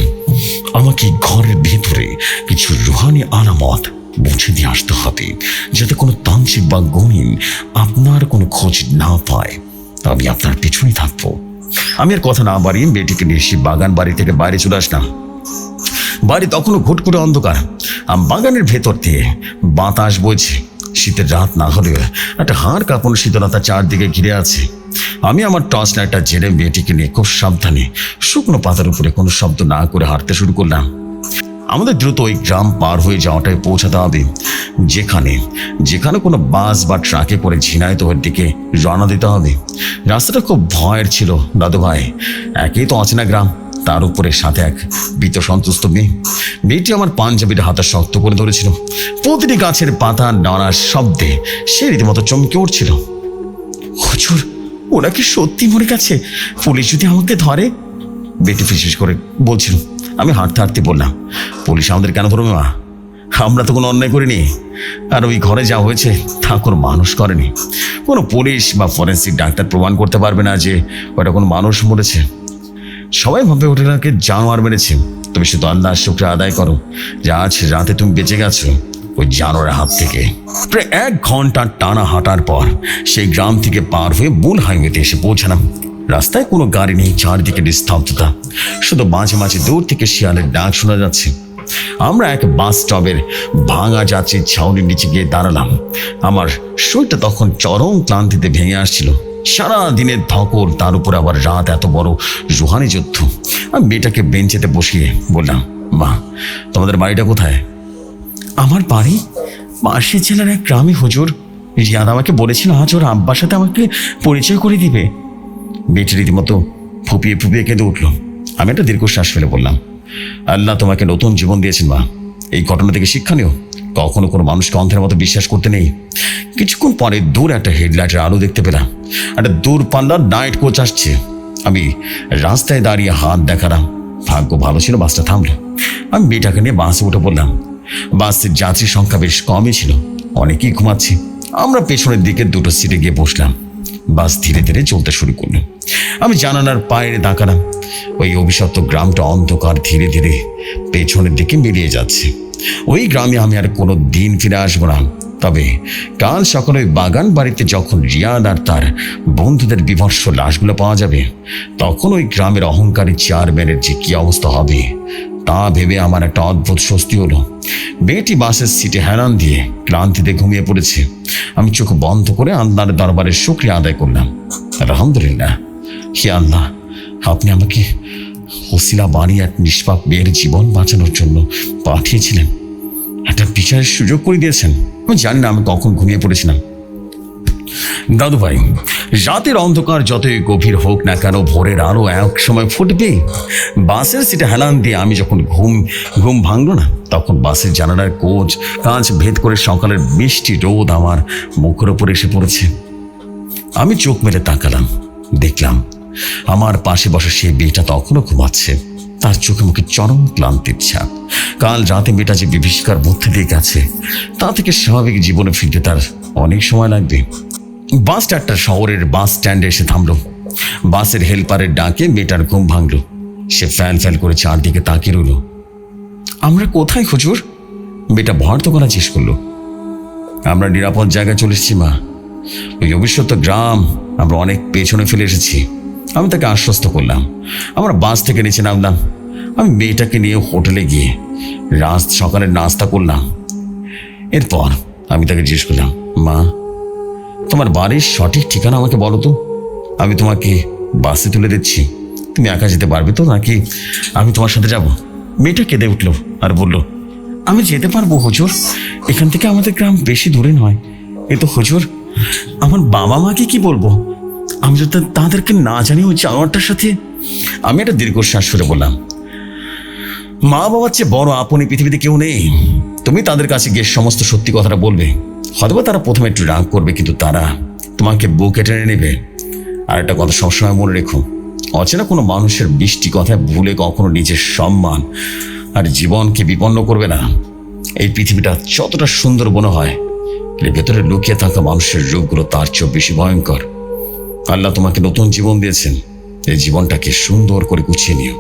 আমাকে ঘরের ভেতরে কিছু রুহানি আলামত বুঝে দিয়ে আসতে হবে, যাতে কোনো তান্ত্রিক বা গণিন আপনার কোনো খোঁজ না পায়। আমি আপনার পেছনে থাকবো। আমি আর কথা না বাড়িয়ে মেয়েটিকে নিয়ে সেই বাগান বাড়ি থেকে বাইরে চলে আসলাম। বাড়ি তখনও ঘুটঘুটে অন্ধকার। বাগানের ভেতর দিয়ে বাতাস বইছে। শীতের রাত না হলেও একটা হাড় কাঁপানো শীতলতা চারদিকে ঘিরে আছে। আমি আমার টর্চ লাইটটা জেলে মেয়েটিকে নিয়ে খুব সাবধানে শুকনো পাতার উপরে কোনো শব্দ না করে হাঁটতে শুরু করলাম। আমাদের দ্রুত ওই গ্রাম পার হয়ে যাওয়াটাই পৌঁছাতে হবে, যেখানে যেখানে কোনো বাস বা ট্রাকে করে ঝিনাইদহের দিকে রওনা দিতে হবে। রাস্তাটা খুব ভয়ের ছিল দাদু ভাই। একেই তো অচেনা গ্রাম, তার উপরে সাথে এক ভীত সন্তুষ্ট মেয়েটি আমার পাঞ্জাবিটা হাতে শক্ত করে ধরেছিল। প্রতিটি গাছের পাতা নাড়ার শব্দে সে রীতিমতো চমকে উঠছিল। হুজুর, ওরা কি সত্যি মরে গেছে? পুলিশ যদি আমাকে ধরে? বেটি ফিসফিস করে বলছিল। আমি হাঁটতে হাঁটতে বললাম, পুলিশ আমাদের কেন ধরবে মা? আমরা তো কোনো অন্যায় করিনি। আর ওই ঘরে যা হয়েছে তা কোনো মানুষ করেনি। কোনো পুলিশ বা ফরেন্সিক ডাক্তার প্রমাণ করতে পারবে না যে ওটা কোনো মানুষ মরেছে। সবাই ভাবে ওটাকে জানোয়ার মেরেছে। তুমি শুধু আল্লাহর শুকর আদায় করো যে আজ রাতে তুমি বেঁচে গেছো ওই জানোয়ারের হাত থেকে। প্রায় 1 ঘন্টা টানা হাঁটার পর সেই গ্রাম থেকে পার হয়ে মূল হাইওয়েতে এসে পৌঁছালাম। রাস্তায় কোনো গাড়ি নেই, চারদিকে নিস্তব্ধতা। শুধু মাঝে মাঝে দূর থেকে শিয়ালের ডাক শোনা যাচ্ছে। আমরা এক বাস স্টপের ভাঙা যাত্রীর ছাউনির নিচে গিয়ে দাঁড়ালাম। আমার শরীরটা তখন চরম ক্লান্তিতে ভেঙে আসছিল। সারা দিনের ধকল, তার উপর আবার রাত এত বড় রুহানি যুদ্ধ। আমি মেয়েটাকে বেঞ্চেতে বসিয়ে বললাম, মা, তোমাদের বাড়িটা কোথায়? আমার বাড়ি পাশের জেলার এক গ্রামে হুজুর। রিয়াদ আমাকে বলেছিল আজ ওর আব্বার সাথে আমাকে পরিচয় করে দিবে। মেয়েটি রীতিমতো ফুপিয়ে ফুপিয়ে কেঁদে উঠল। আমি একটা দীর্ঘশ্বাস ফেলে বললাম, আল্লাহ তোমাকে নতুন জীবন দিয়েছেন মা। এই ঘটনা থেকে শিক্ষা নিও, কখনো কোনো মানুষকে অন্ধের মতো বিশ্বাস করতে নেই। কিছুক্ষণ পরে দূর একটা হেডলাইটের আলো দেখতে পেলাম। একটা দূর পাল্লার নাইট কোচ আসছে। আমি রাস্তায় দাঁড়িয়ে হাত দেখালাম। ভাগ্য ভালো ছিল, বাসটা থামলো। আমি মেয়েটাকে নিয়ে বাসে উঠে পড়লাম। বাসের যাত্রীর সংখ্যা বেশ কমই ছিল, অনেকেই ঘুমাচ্ছে। আমরা পেছনের দিকে দুটো সিটে গিয়ে বসলাম। বাস ধীরে ধীরে চলতে শুরু করলো। আমি জানালার বাইরে তাকালাম। ওই অভিশপ্ত গ্রামটা অন্ধকার ধীরে ধীরে পেছনের দিকে বেরিয়ে যাচ্ছে। ওই গ্রামে আমি আর কোনো দিন ফিরে আসবো না। তবে কাল সকালে ওই বাগান বাড়িতে যখন রিয়াদ আর তার বন্ধুদের বিভৎস লাশগুলো পাওয়া যাবে, তখন ওই গ্রামের অহংকারী চেয়ারম্যানের যে কি অবস্থা হবে তা ভেবে আমার একটা অদ্ভুত স্বস্তি হলো। মেয়েটি বাসের সিটে হেলান দিয়ে ক্লান্তিতে ঘুমিয়ে পড়েছে। আমি চোখ বন্ধ করে আল্লাহর দরবারে শুকরিয়া আদায় করলাম। আলহামদুলিল্লাহ, হে আল্লাহ, আপনি আমাকে ওসিলা বানিয়ে এক নিষ্পাপ মেয়ের জীবন বাঁচানোর জন্য পাঠিয়েছিলেন। একটা বিচারের সুযোগ করে দিয়েছেন। আমি জানি না আমি কখন ঘুমিয়ে পড়েছিলাম। দাদু ভাই, রাতের অন্ধকার যতই গভীর হোক না কেন, ভোরের আলো এক সময় ফুটবে। বাসের সিটে হেলান দিয়ে আমি যখন ঘুম ভাঙলো না, তখন বাসের জানালার কাঁচ ভেদ করে সকালের মিষ্টি রোদ আমার মুখের ওপর এসে পড়েছে। আমি চোখ মেলে তাকালাম, দেখলাম আমার পাশে বসে সেই মেয়েটা তখনও ঘুমাচ্ছে। তার চোখে মুখে চরম ক্লান্তির ছাপ। কাল রাতে মেয়েটা যে বিভীষিকার মধ্যে দিয়ে গেছে, তা থেকে স্বাভাবিক জীবনে ফিরতে তার অনেক সময় লাগবে। বাসটা একটা শহরের বাস স্ট্যান্ডে এসে থামলো। বাসের হেল্পারের ডাকে মেয়েটার ঘুম ভাঙলো। সে ফ্যাল ফ্যাল করে চারদিকে তাকিয়ে রইল। আমরা কোথায় হুজুর? মেয়েটা ভর্ত করা জিজ্ঞেস করলো। আমরা নিরাপদ জায়গায় চলে এসেছি মা। ওই অভিশপ্ত গ্রাম আমরা অনেক পেছনে ফেলে এসেছি। আমি তাকে আশ্বস্ত করলাম। আমরা বাস থেকে নিচে নামলাম। আমি মেয়েটাকে নিয়ে হোটেলে গিয়ে সকালের নাস্তা করলাম। এরপর আমি তাকে জিজ্ঞেস করলাম, মা, তোমার বাড়ির সঠিক ঠিকানা আমাকে বলো তো। আমি তোমাকে বাসে তুলে দিচ্ছি, তুমি একা যেতে পারবে তো, নাকি আমি তোমার সাথে যাব? মেয়েটা কেঁদে উঠলো আর বলল, আমি যেতে পারবো হুজুর। এখান থেকে আমাদের গ্রাম বেশি দূরে নয়। এ তো হুজুর, আমার বাবা মাকে কি বলবো? আমি যদি তাদেরকে না জানি ওই জানোয়ারটার সাথে। আমি একটা দীর্ঘশ্বাস ফেলে বললাম, মা বাবার চেয়ে বড় আপন এই পৃথিবীতে কেউ নেই। তুমি তাদের কাছে গিয়ে সমস্ত সত্যি কথাটা বলবে। হয়তোবা তারা প্রথমে একটু রাগ করবে, কিন্তু তারা তোমাকে বুকে টেনে নেবে। আর একটা কথা সবসময় মনে রেখো, অচেনা কোনো মানুষের বৃষ্টি কথায় ভুলে কখনো নিজের সম্মান আর জীবনকে বিপন্ন করবে না। এই পৃথিবীটা যতটা সুন্দর মনে হয়, এর ভেতরে লুকিয়ে থাকা মানুষের রূপগুলো তার চেয়ে বেশি ভয়ঙ্কর। আল্লাহ তোমাকে নতুন জীবন দিয়েছেন, এই জীবনটাকে সুন্দর করে গুছিয়ে নিও।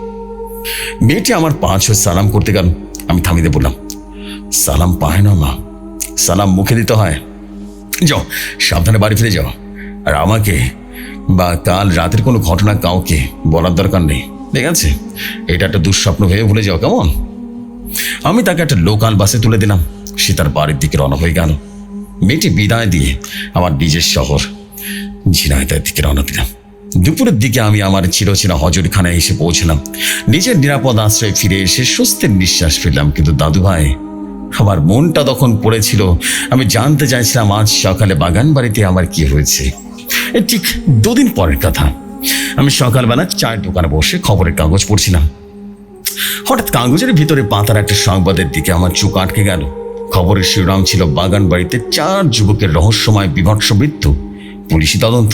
মেয়েটি আমার পা ছুঁয়ে সালাম করতে গেল। আমি থামিয়ে বললাম, সালাম পায় না মা, সালাম মুখে দিতে হয়। যাও, সাবধানে বাড়ি ফিরে যাও। আর আমাকে বা কাল রাতের কোনো ঘটনা কাউকে বলার দরকার নেই, ঠিক আছে? এটা একটা দুঃস্বপ্ন ভেবে ভুলে যাও, কেমন? আমি তাকে একটা লোকাল বাসে তুলে দিলাম। সে তার বাড়ির দিকে রওনা হয়ে গেল। মেয়েটি বিদায় দিয়ে আমার নিজের শহর ঝিনাইদহের দিকে রওনা দিলাম। দুপুরের দিকে আমি আমার চিরচেনা হজরখানায় এসে পৌঁছলাম। নিজের নিরাপদ আশ্রয়ে ফিরে এসে স্বস্তির নিঃশ্বাস ফেললাম। কিন্তু দাদু ভাই, আমার মনটা তখন পড়েছিল। আমি জানতে চাইছিলাম আজ সকালে বাগান বাড়িতে আমার কি হয়েছে। ঠিক 2 দিন পরের কথা। আমি সকালবেলা চায়ের দোকানে বসে খবরের কাগজ পড়ছিলাম। হঠাৎ কাগজের ভিতরে পাতার একটা সংবাদের দিকে আমার চোখ আটকে গেল। খবরের শিরোনাম ছিল, বাগান বাড়িতে 4 যুবকের রহস্যময় বিভৎস মৃত্যু, পুলিশি তদন্ত।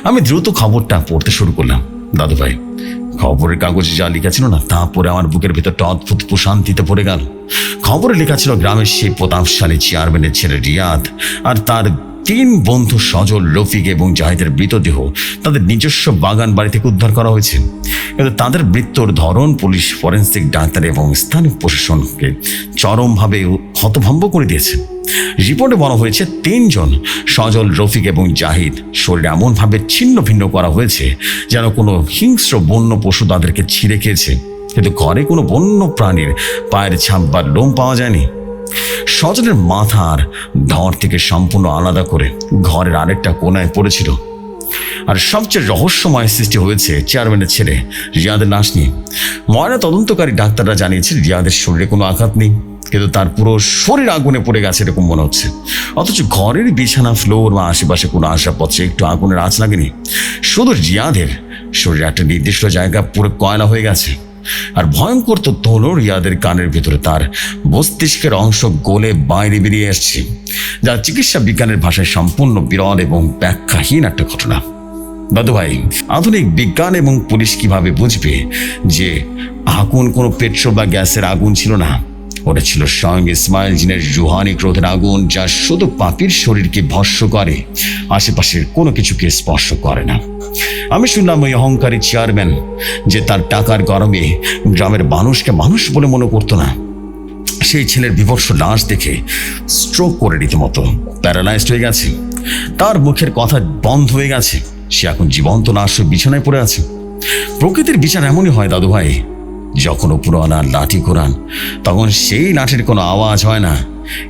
আমি দ্রুত খবরটা পড়তে শুরু করলাম। দাদু ভাই, খবরের কাগজে যা লেখা ছিল না, তা পরে আমার বুকের ভেতরটা অদ্ভুত প্রশান্তিতে পড়ে গেল। খবরে লেখা ছিল, গ্রামের সেই প্রতাপশালী চেয়ারম্যানের ছেলে রিয়াদ আর তার 3 বন্ধু সজল, রফিক এবং জাহিদের মৃতদেহ তাদের নিজস্ব বাগান বাড়ি থেকে উদ্ধার করা হয়েছে। কিন্তু তাদের মৃত্যুর ধরন পুলিশ, ফরেন্সিক ডাক্তার এবং স্থানীয় প্রশাসনকে চরমভাবে হতভম্ব করে দিয়েছে। রিপোর্টে বলা হয়েছে 3 জন সজল, রফিক এবং জাহিদ শরীর এমনভাবে ছিন্ন ভিন্ন করা হয়েছে যেন কোনো হিংস্র বন্য পশু তাদেরকে ছিঁড়ে খেয়েছে। কিন্তু ঘরে কোনো বন্য প্রাণীর পায়ের ছাপ বা লোম পাওয়া যায়নি। সজলের মাথার ধর থেকে সম্পূর্ণ আলাদা করে ঘরের আরেকটা কোনায় পড়েছিল। আর সবচেয়ে রহস্যময় সৃষ্টি হয়েছে চেয়ারম্যানের ছেলে রিয়াদের লাশ নিয়ে। ময়না তদন্তকারী ডাক্তাররা জানিয়েছে রিয়াদের শরীরে কোনো আঘাত নেই, কিন্তু তার পুরো শরীর আগুনে পড়ে গেছে এরকম মনে হচ্ছে। অথচ ঘরের বিছানা, ফ্লোর বা আশেপাশে কোনো আসবাবপত্রে একটু আগুনের আঁচ লাগেনি। শুধু রিয়াদের শরীরে একটা নির্দিষ্ট জায়গা পুরো কয়লা হয়ে গেছে। আর ভয়ঙ্কর তথ্য হলো, রিয়াদের কানের ভিতরে তার মস্তিষ্কের অংশ গলে বাইরে বেরিয়ে আসছে, যা চিকিৎসা বিজ্ঞানের ভাষায় সম্পূর্ণ বিরল এবং ব্যাখ্যাহীন একটা ঘটনা। দাদু ভাই, আধুনিক বিজ্ঞান এবং পুলিশ কিভাবে বুঝবে যে আগুন কোনো পেট্রোল বা গ্যাসের আগুন ছিল না? ওটা ছিল স্বয়ং ইসমাইল জিনের রুহানি ক্রোধের আগুন, যা শুধু পাপীর শরীরকে ভস্ম করে, আশেপাশের কোনো কিছুকে স্পর্শ করে না। আমি শুনলাম ওই অহংকারী চেয়ারম্যান যে তার টাকার গরমে গ্রামের মানুষকে মানুষ বলে মনে করতো না, সেই ছেলের বিভৎস লাশ দেখে স্ট্রোক করে রীতিমতো প্যারালাইজড হয়ে গেছে। তার মুখের কথা বন্ধ হয়ে গেছে। সে এখন জীবন্ত লাশ হয়ে বিছানায় পড়ে আছে। প্রকৃতির বিচার এমনই হয় দাদু ভাই। যখন পুরোনো লাঠি ঘোরান, তখন সেই লাঠির কোনো আওয়াজ হয় না,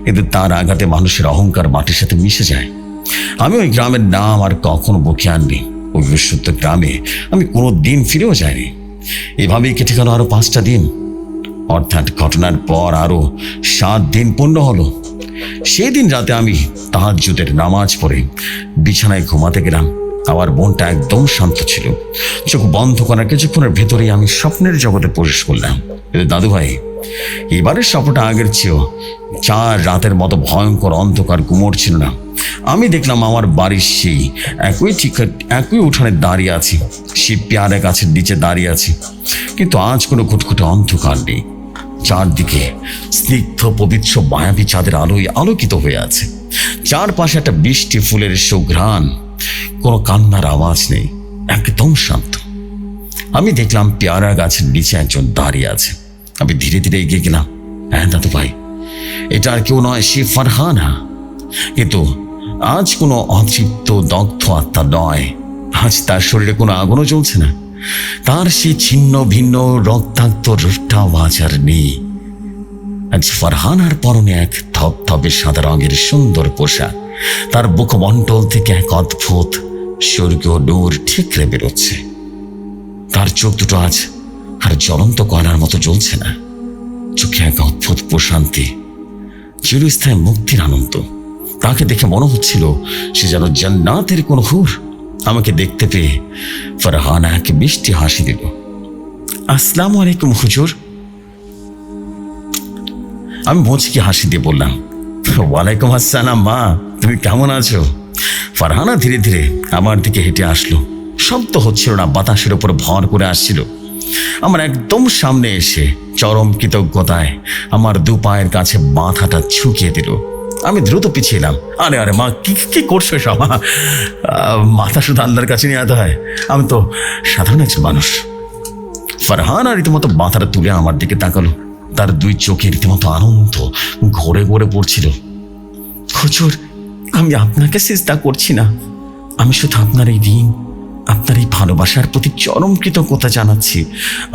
কিন্তু তার আঘাতে মানুষের অহংকার মাটির সাথে মিশে যায়। আমি ওই গ্রামের নাম আর কখনো বুকে আননি। ওই বিশুদ্ধ গ্রামে আমি কোনো দিন ফিরেও যাইনি। এভাবেই কেটে গেল আরো 5টা দিন। অর্থাৎ ঘটনার পর আরো 7 দিন পূর্ণ হলো। সেই দিন রাতে আমি তাহাজ্জুদের নামাজ পড়ে বিছানায় ঘুমাতে গেলাম। আমার মনটা একদম শান্ত ছিল। চোখ বন্ধ করার কিছুক্ষণের ভেতরেই আমি স্বপ্নের জগতে প্রবেশ করলাম। দাদু ভাই, এবারের স্বপ্নটা আগের চেয়েও 4 রাতের মতো ভয়ঙ্কর অন্ধকার গুমোট ছিল না। আমি দেখলাম আমার বাড়ির সেই একই উঠানে দাঁড়িয়ে আছি, সেই পেয়ারা গাছের নিচে দাঁড়িয়ে আছি, কিন্তু আজ কোনো ঘুটঘুটে অন্ধকার নেই। চারদিকে স্নিগ্ধ পবিত্র মায়াবী চাঁদের আলোয় আলোকিত হয়ে আছে। চারপাশে একটা বৃষ্টি ফুলের সুঘ্রাণ, কোনো কান্নার আওয়াজ নেই, একদম শান্ত। আমি দেখলাম পেয়ারা গাছের নিচে একজন দাঁড়িয়ে আছে। আমি ধীরে ধীরে এগিয়ে গেলাম। হ্যাঁ দাদু ভাই, এটা আর কেউ নয়, সে ফারহানা। কিন্তু আজ কোনো অতৃপ্ত দগ্ধ আত্মা নয়। আজ তার শরীরে কোনো আগুনও জ্বলছে না। তার সে ছিন্ন ভিন্ন রক্তাক্ত রুষ্টা আওয়াজ আর নেই। আজ ফারহানার পরনে এক ধবধবে সাদা রঙের সুন্দর পোশাক। তার মুখমণ্ডল থেকে এক অদ্ভুত স্বর্গীয় নূর ঠিকরে বেরোচ্ছে। তার চোখ দুটো আজ আর জ্বলন্ত কয়লার মতো জ্বলছে না। চোখে এক অদ্ভুত প্রশান্তি, চিরস্থায়ী মুক্তির আনন্দ। তাকে দেখে মনে হচ্ছিল সে যেন জান্নাতের কোন হুর। আমাকে দেখতে পেয়ে ফারহানা এক মিষ্টি হাসি দিল। আসসালামু আলাইকুম হুজুর। আমি মুচকি হাসি দিয়ে বললাম, ওয়ালাইকুম আসসালাম মা, তুমি কেমন আছো? ফারহানা ধীরে ধীরে আমার দিকে হেঁটে আসলো। শব্দ হচ্ছিল না, বাতাসের উপর ভর করে আসছিল। আমার একদম সামনে এসে চরম কৃতজ্ঞতায় আমার দু পায়ের কাছে মাথাটা ঝুঁকিয়ে দিল। আমি দ্রুত পিছিয়ে এলাম। আরে আরে মা, কি কি করছো সব? মাথা শুধু আল্লাহর কাছে নিয়ে যেতে হয়, আমি তো সাধারণ একজন মানুষ। ফারহানা রীতিমতো মাথাটা তুলে আমার দিকে তাকালো। তার দুই চোখে রীতিমতো আনন্দ ঘরে ঘরে পড়ছিল। হুজুর, আমি আপনাকে সিজদা করছি না, আমি শুধু আপনার এই ঋণ, আপনার এই ভালোবাসার প্রতি চরম কৃতজ্ঞতা জানাচ্ছি।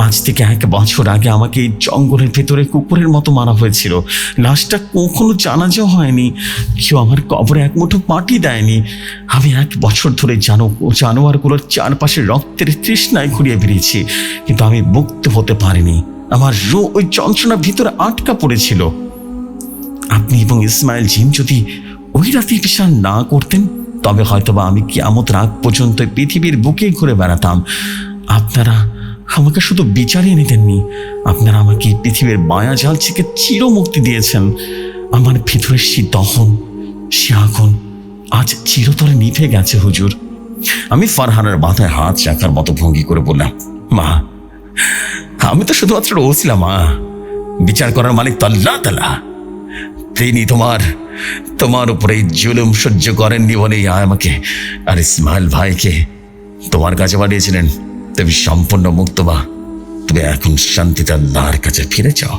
আজ থেকে 1 বছর আগে আমাকে এই জঙ্গলের ভেতরে কুকুরের মতো মারা হয়েছিল। লাশটা কখনো জানাজাও হয়নি, কেউ আমার কবরে এক মুঠো মাটি দেয়নি। আমি 1 বছর ধরে জানোয়ারগুলোর চারপাশে রক্তের তৃষ্ণায় ঘুরিয়ে বেরিয়েছি, কিন্তু আমি মুক্ত হতে পারিনি। আমার ওই যন্ত্রণার ভিতরে আটকা পড়েছিল। আপনি এবং ইসমাইল জিন যদি ওই রাতে বিশাল না করতেন, তবে হয়তোবা আমি কিয়ামত রাত পর্যন্ত পৃথিবীর বুকে ঘুরে বেড়াতাম। আপনারা আমাকে শুধু বিচারে এনে দেননি, আপনারা আমাকে পৃথিবীর মায়াজাল থেকে চিরমুক্তি দিয়েছেন। আমার ভিতরে সে দহন, সে আগুন আজ চিরতরে নিভে গেছে হুজুর। আমি ফারহানার মাথায় হাত রাখার মতো ভঙ্গি করে বললাম, মা, আমি তো শুধুমাত্র ওসিলা মা, বিচার করার মালিক তো আল্লাহ তাআলা। তিনি তোমার উপরে জুলুম সহ্য করেননি বলেই আমাকে আর ইসমাইল ভাইকে তোমার কাছে পাঠিয়েছিলেন। তুমি সম্পূর্ণ মুক্ত মা, তুমি এখন শান্তিতে আল্লাহর কাছে ফিরে যাও।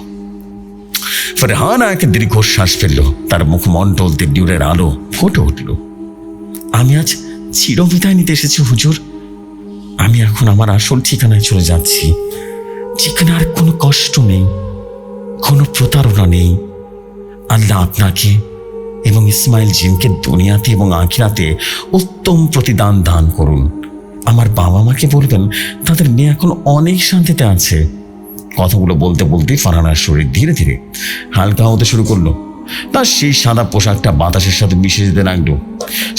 ফারহানা এক দীর্ঘশ্বাস ফেলল, তার মুখমণ্ডল দিয়ে নূরের আলো ফুটে উঠল। আমি আজ চিরবিদায় নিতে এসেছি হুজুর। আমি এখন আমার আসল ঠিকানায় চলে যাচ্ছি, যেখানে আর কোনো কষ্ট নেই, কোনো প্রতারণা নেই। আল্লাহ আপনাকে এবং ইসমাইল জিনকে দুনিয়াতে এবং আখিরাতে উত্তম প্রতিদান দান করুন। আমার বাবা মাকে বলবেন তাদের মেয়ে এখন অনেক শান্তিতে আছে। কথাগুলো বলতে বলতে ফারহানার শরীর ধীরে ধীরে হালকা হতে শুরু করলো। তার সেই সাদা পোশাকটা বাতাসের সাথে মিশে যেতে লাগলো।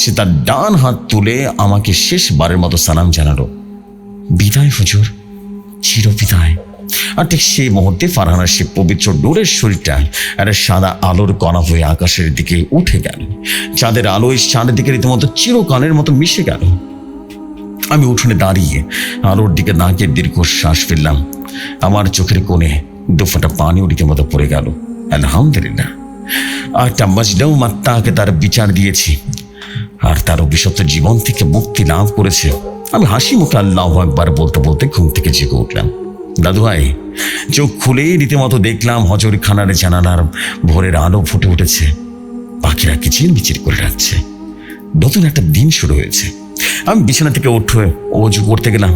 সে তার ডান হাত তুলে আমাকে শেষবারের মতো সালাম জানালো, বিদায় হুজুর, চিরবিদায়। আর ঠিক সেই মুহূর্তে ফারহানার সে পবিত্র নূরের শরীরটা একটা সাদা আলোর কণা হয়ে আকাশের দিকে উঠে গেল। চাঁদের আলোয় চাঁদের রীতিমতো চিরকালের মতো মিশে গেল। আমি উঠোনে দাঁড়িয়ে আলোর দিকে নাকের দীর্ঘশ্বাস ফেললাম। আমার চোখের কোণে দুফোঁটা পানিও রীতিমতো পড়ে গেল। আলহামদুলিল্লাহ, একটা মজলুম আত্মাকে তার বিচার দিয়েছি, আর তার অভিশপ্ত জীবন থেকে মুক্তি লাভ করেছে। আমি হাসি মুখে আল্লাহু আকবার বলতে বলতে ঘুম থেকে জেগে উঠলাম। দাদু ভাই, চোখ খুলেই রীতিমতো দেখলাম হজরখানার জানালার ভোরের আলো ফুটে উঠেছে। পাখিরা কিচিরমিচির করে ডাকছে। নতুন একটা দিন শুরু হয়েছে। আমি বিছানা থেকে উঠে ওযু করতে গেলাম।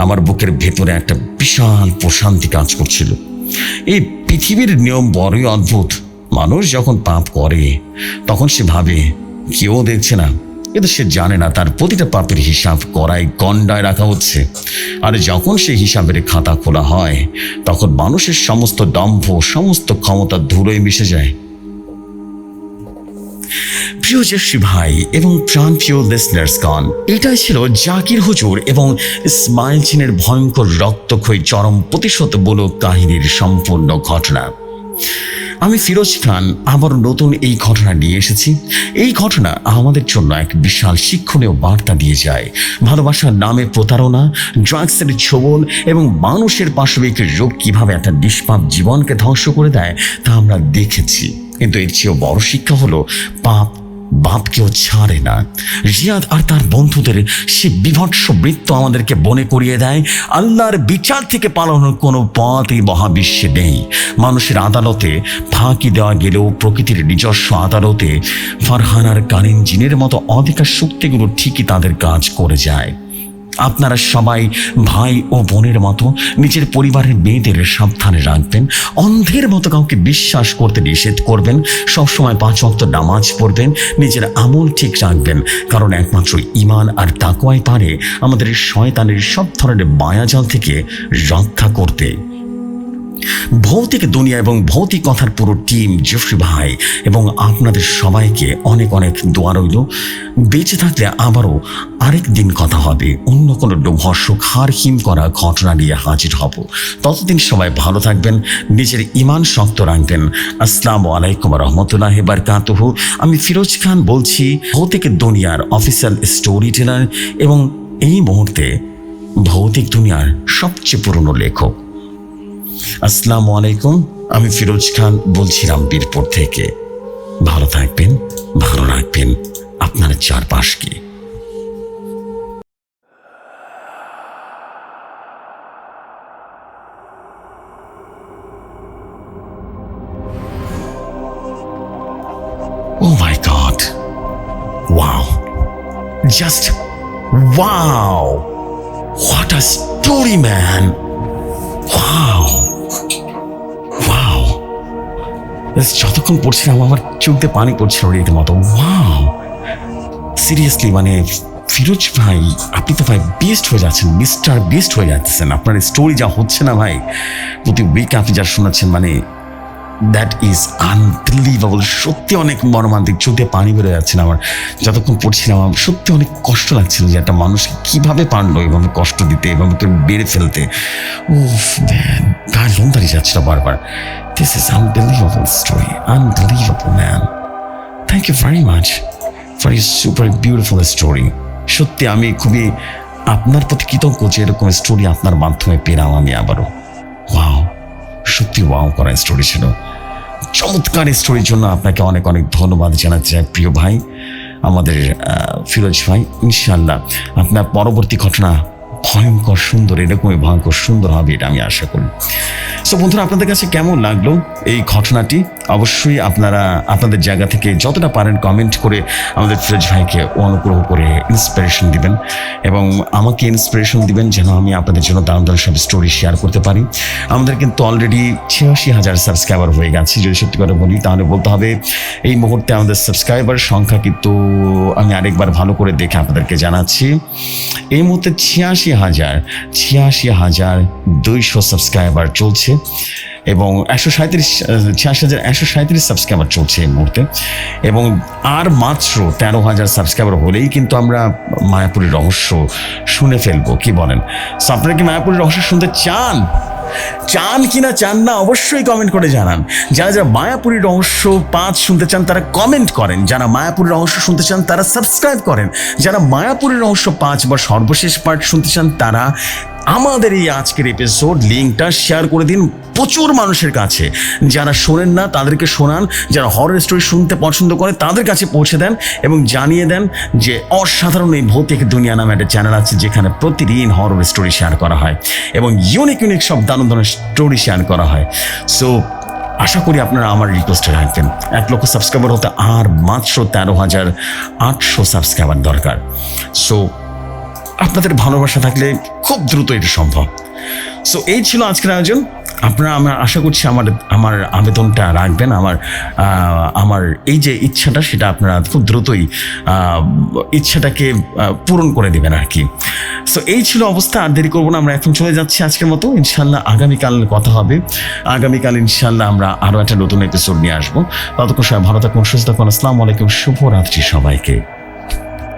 আমার বুকের ভেতরে একটা বিশাল প্রশান্তি কাজ করছিল। এই পৃথিবীর নিয়ম বড়ই অদ্ভুত। মানুষ যখন পাপ করে তখন সে ভাবে কেউ দেখছে না, কিন্তু সে জানে না তার প্রতিটা পাপের হিসাব করায় গণ্ডায় রাখা হচ্ছে। আর যখন সেই হিসাবের খাতা খোলা হয়, তখন মানুষের সমস্ত দম্ভ, সমস্ত ক্ষমতা ধুলোয় মিশে যায়। প্রিয় জেফরি ভাই এবং প্রাণপ্রিয় লিসনার্সগণ, এটাই ছিল জাকির হুজুর এবং ইসমাইল জিনের ভয়ঙ্কর রক্তক্ষয়ী চরম প্রতিশোধমূলক কাহিনীর সম্পূর্ণ ঘটনা। আমি ফিরোজ খান আবার নতুন এই ঘটনা নিয়ে এসেছি। এই ঘটনা আমাদের জন্য এক বিশাল শিক্ষণীয় বার্তা দিয়ে যায়। ভালোবাসার নামে প্রতারণা, ড্রাগসের ছোবল এবং মানুষের পাশবিক রোগ কিভাবে একটা নিষ্পাপ জীবনকে ধ্বংস করে দেয় তা আমরা দেখেছি। কিন্তু এর চেয়েও বড় শিক্ষা হলো পাপ বাপকেও ছাড়ে না। রিয়াদ আর তার বন্ধুদের সে বিভৎস বৃত্ত আমাদেরকে মনে করিয়ে দেয় আল্লাহর বিচার থেকে পালানোর কোনো পথ এই মহাবিশ্বে নেই। মানুষের আদালতে ফাঁকি দেওয়া গেলেও প্রকৃতির নিজস্ব আদালতে ফারহানার কালীন জিনের মতো অধিকার শক্তিগুলো ঠিকই তাদের কাজ করে যায়। আপনারা সবাই ভাই ও বোনের মতো নিজের পরিবারের মেয়েদের সাবধানে রাখবেন। অন্ধের মতো কাউকে বিশ্বাস করতে নিষেধ করবেন। সবসময় 5 ওয়াক্ত নামাজ পড়বেন। নিজের আমল ঠিক রাখবেন, কারণ একমাত্র ঈমান আর তাকওয়াই পারে আমাদের শয়তানের সব ধরনের মায়াজাল থেকে রক্ষা করতে। ভৌতিক দুনিয়া এবং ভৌতিক কথার পুরো টিম, জেফরি ভাই এবং আপনাদের সবাইকে অনেক অনেক দোয়া রইল। বেঁচে থাকলে আবারও আরেক দিন কথা হবে, অন্য কোনো লোভহর্ষক হাড় হিম করা ঘটনা নিয়ে হাজির হব। ততদিন সবাই ভালো থাকবেন, নিজের ইমান শক্ত রাখবেন। আসসালামু আলাইকুম রহমতুল্লাহ বারকাতুহু। আমি ফিরোজ খান বলছি, ভৌতিক দুনিয়ার অফিসিয়াল স্টোরি টেলার এবং এই মুহূর্তে ভৌতিক দুনিয়ার সবচেয়ে পুরনো লেখক। আসসালামু আলাইকুম, আমি ফিরোজ খান বলছিলাম বীরপুর থেকে। ভালো থাকবেন, ভালো রাখবেন আপনার চারপাশকে। Oh my God! Wow! Just wow! What a story, man! Wow! Wow! যতক্ষণ পড়ছিলাম আমার চোখ দিয়ে পানি পড়ছিল রীতিমতো। ওয়াও, সিরিয়াসলি মানে ফিরোজ ভাই, আপনি তো ভাই বেস্ট হয়ে যাচ্ছেন, মিস্টার বেস্ট হয়ে যাচ্ছেন। আপনার স্টোরি যা হচ্ছে না ভাই, প্রতি উইক আপনি যা শোনাচ্ছেন, মানে দ্যাট ইজ আনবিলিভেবল। সত্যি অনেক মর্মান্তিক, চোখ দিয়ে পানি বেরোয় যাচ্ছে না আমার যতক্ষণ পড়ছিলাম। আমার সত্যি অনেক কষ্ট লাগছিল যে একটা মানুষকে কীভাবে পারলো এভাবে কষ্ট দিতে, এভাবে কেউ বেড়ে ফেলতে। উফ ম্যান, গায়ে লোম দাঁড়িয়ে যাচ্ছিল বারবার। This is unbelievable story, unbelievable man. Thank you very much for your super beautiful story. সত্যি আমি খুবই আপনার প্রতি কৃতজ্ঞ যে এরকম স্টোরি আপনার মাধ্যমে পেলাম আমি আবারও। ওয়াও, সত্যি ওয়াও করা স্টোরি ছিল। চমৎকার স্টোরির জন্য আপনাকে অনেক অনেক ধন্যবাদ জানাতে চাই প্রিয় ভাই, আমাদের ফিরোজ ভাই। ইনশাল্লাহ আপনার পরবর্তী ঘটনা ভয়ঙ্কর সুন্দর, এরকমই ভয়ঙ্কর সুন্দর হবে এটা আমি আশা করি। সো বন্ধুরা, আপনাদের কাছে কেমন লাগলো এই ঘটনাটি? অবশ্যই আপনারা আপনাদের জায়গা থেকে যতটা পারেন কমেন্ট করে আমাদের ফিরোজ ভাইকে অনুগ্রহ করে ইন্সপিরেশন দিবেন এবং আমাকে ইন্সপিরেশন দিবেন যেন আমি আপনাদের জন্য দারুণ দারুণ সব স্টোরি শেয়ার করতে পারি। আমাদের কিন্তু অলরেডি ৮৬,০০০ সাবস্ক্রাইবার হয়ে গেছে। যদি সত্যি করে বলি তাহলে বলতে হবে এই মুহূর্তে আমাদের সাবস্ক্রাইবার সংখ্যা কিন্তু, আমি আরেকবার ভালো করে দেখে আপনাদেরকে জানাচ্ছি, এই মুহূর্তে ৮৬,২০০ সাবস্ক্রাইবার চলছে এবং ৮৬,১৩৭ সাবস্ক্রাইবার চলছে এই মুহূর্তে। এবং আর মাত্র ১৩,০০০ সাবস্ক্রাইবার হলেই কিন্তু আমরা মায়াপুরীর রহস্য শুনে ফেলবো, কি বলেন? সো আপনারা কি মায়াপুরীর রহস্য শুনতে চান? চান কিনা চান না অবশ্যই কমেন্ট করে জানান। যারা যারা মায়াপুরীর রহস্য ৫ শুনতে চান তারা কমেন্ট করেন, যারা মায়াপুরীর রহস্য শুনতে চান তারা সাবস্ক্রাইব করেন, যারা মায়াপুরীর রহস্য ৫ বা সর্বশেষ পার্ট শুনতে চান তারা আমাদের এই আজকের এপিসোড লিঙ্কটা শেয়ার করে দিন প্রচুর মানুষের কাছে। যারা শোনেন না তাদেরকে শোনান, যারা হরর স্টোরি শুনতে পছন্দ করে তাদের কাছে পৌঁছে দেন এবং জানিয়ে দেন যে অসাধারণ এই ভৌতিক দুনিয়া নামে একটা চ্যানেল আছে যেখানে প্রতিদিন হরর স্টোরি শেয়ার করা হয় এবং ইউনিক ইউনিক সব দারুণ দারুণ স্টোরি শেয়ার করা হয়। সো আশা করি আপনারা আমার রিকোয়েস্টে রাখবেন। ১ লক্ষ সাবস্ক্রাইবার হতে আর মাত্র ১৩,৮০০ সাবস্ক্রাইবার দরকার। সো আপনাদের ভালোবাসা থাকলে খুব দ্রুত এটা সম্ভব। সো এই ছিল আজকের আয়োজন। আপনারা, আমরা আশা করছি আমার আবেদনটা রাখবেন, আমার এই যে ইচ্ছাটা সেটা আপনারা খুব দ্রুতই ইচ্ছাটাকে পূরণ করে দেবেন আর কি। সো এই ছিল অবস্থা, আর দেরি করবো না, আমরা এখন চলে যাচ্ছি আজকের মতো। ইনশাল্লাহ আগামীকাল কথা হবে, আগামীকাল ইনশাল্লাহ আমরা আরও একটা নতুন এপিসোড নিয়ে আসবো। ততক্ষণ সবাই ভালো থাকুন, সুস্থ থাকুন। আসসালামু আলাইকুম, শুভরাত্রি সবাইকে।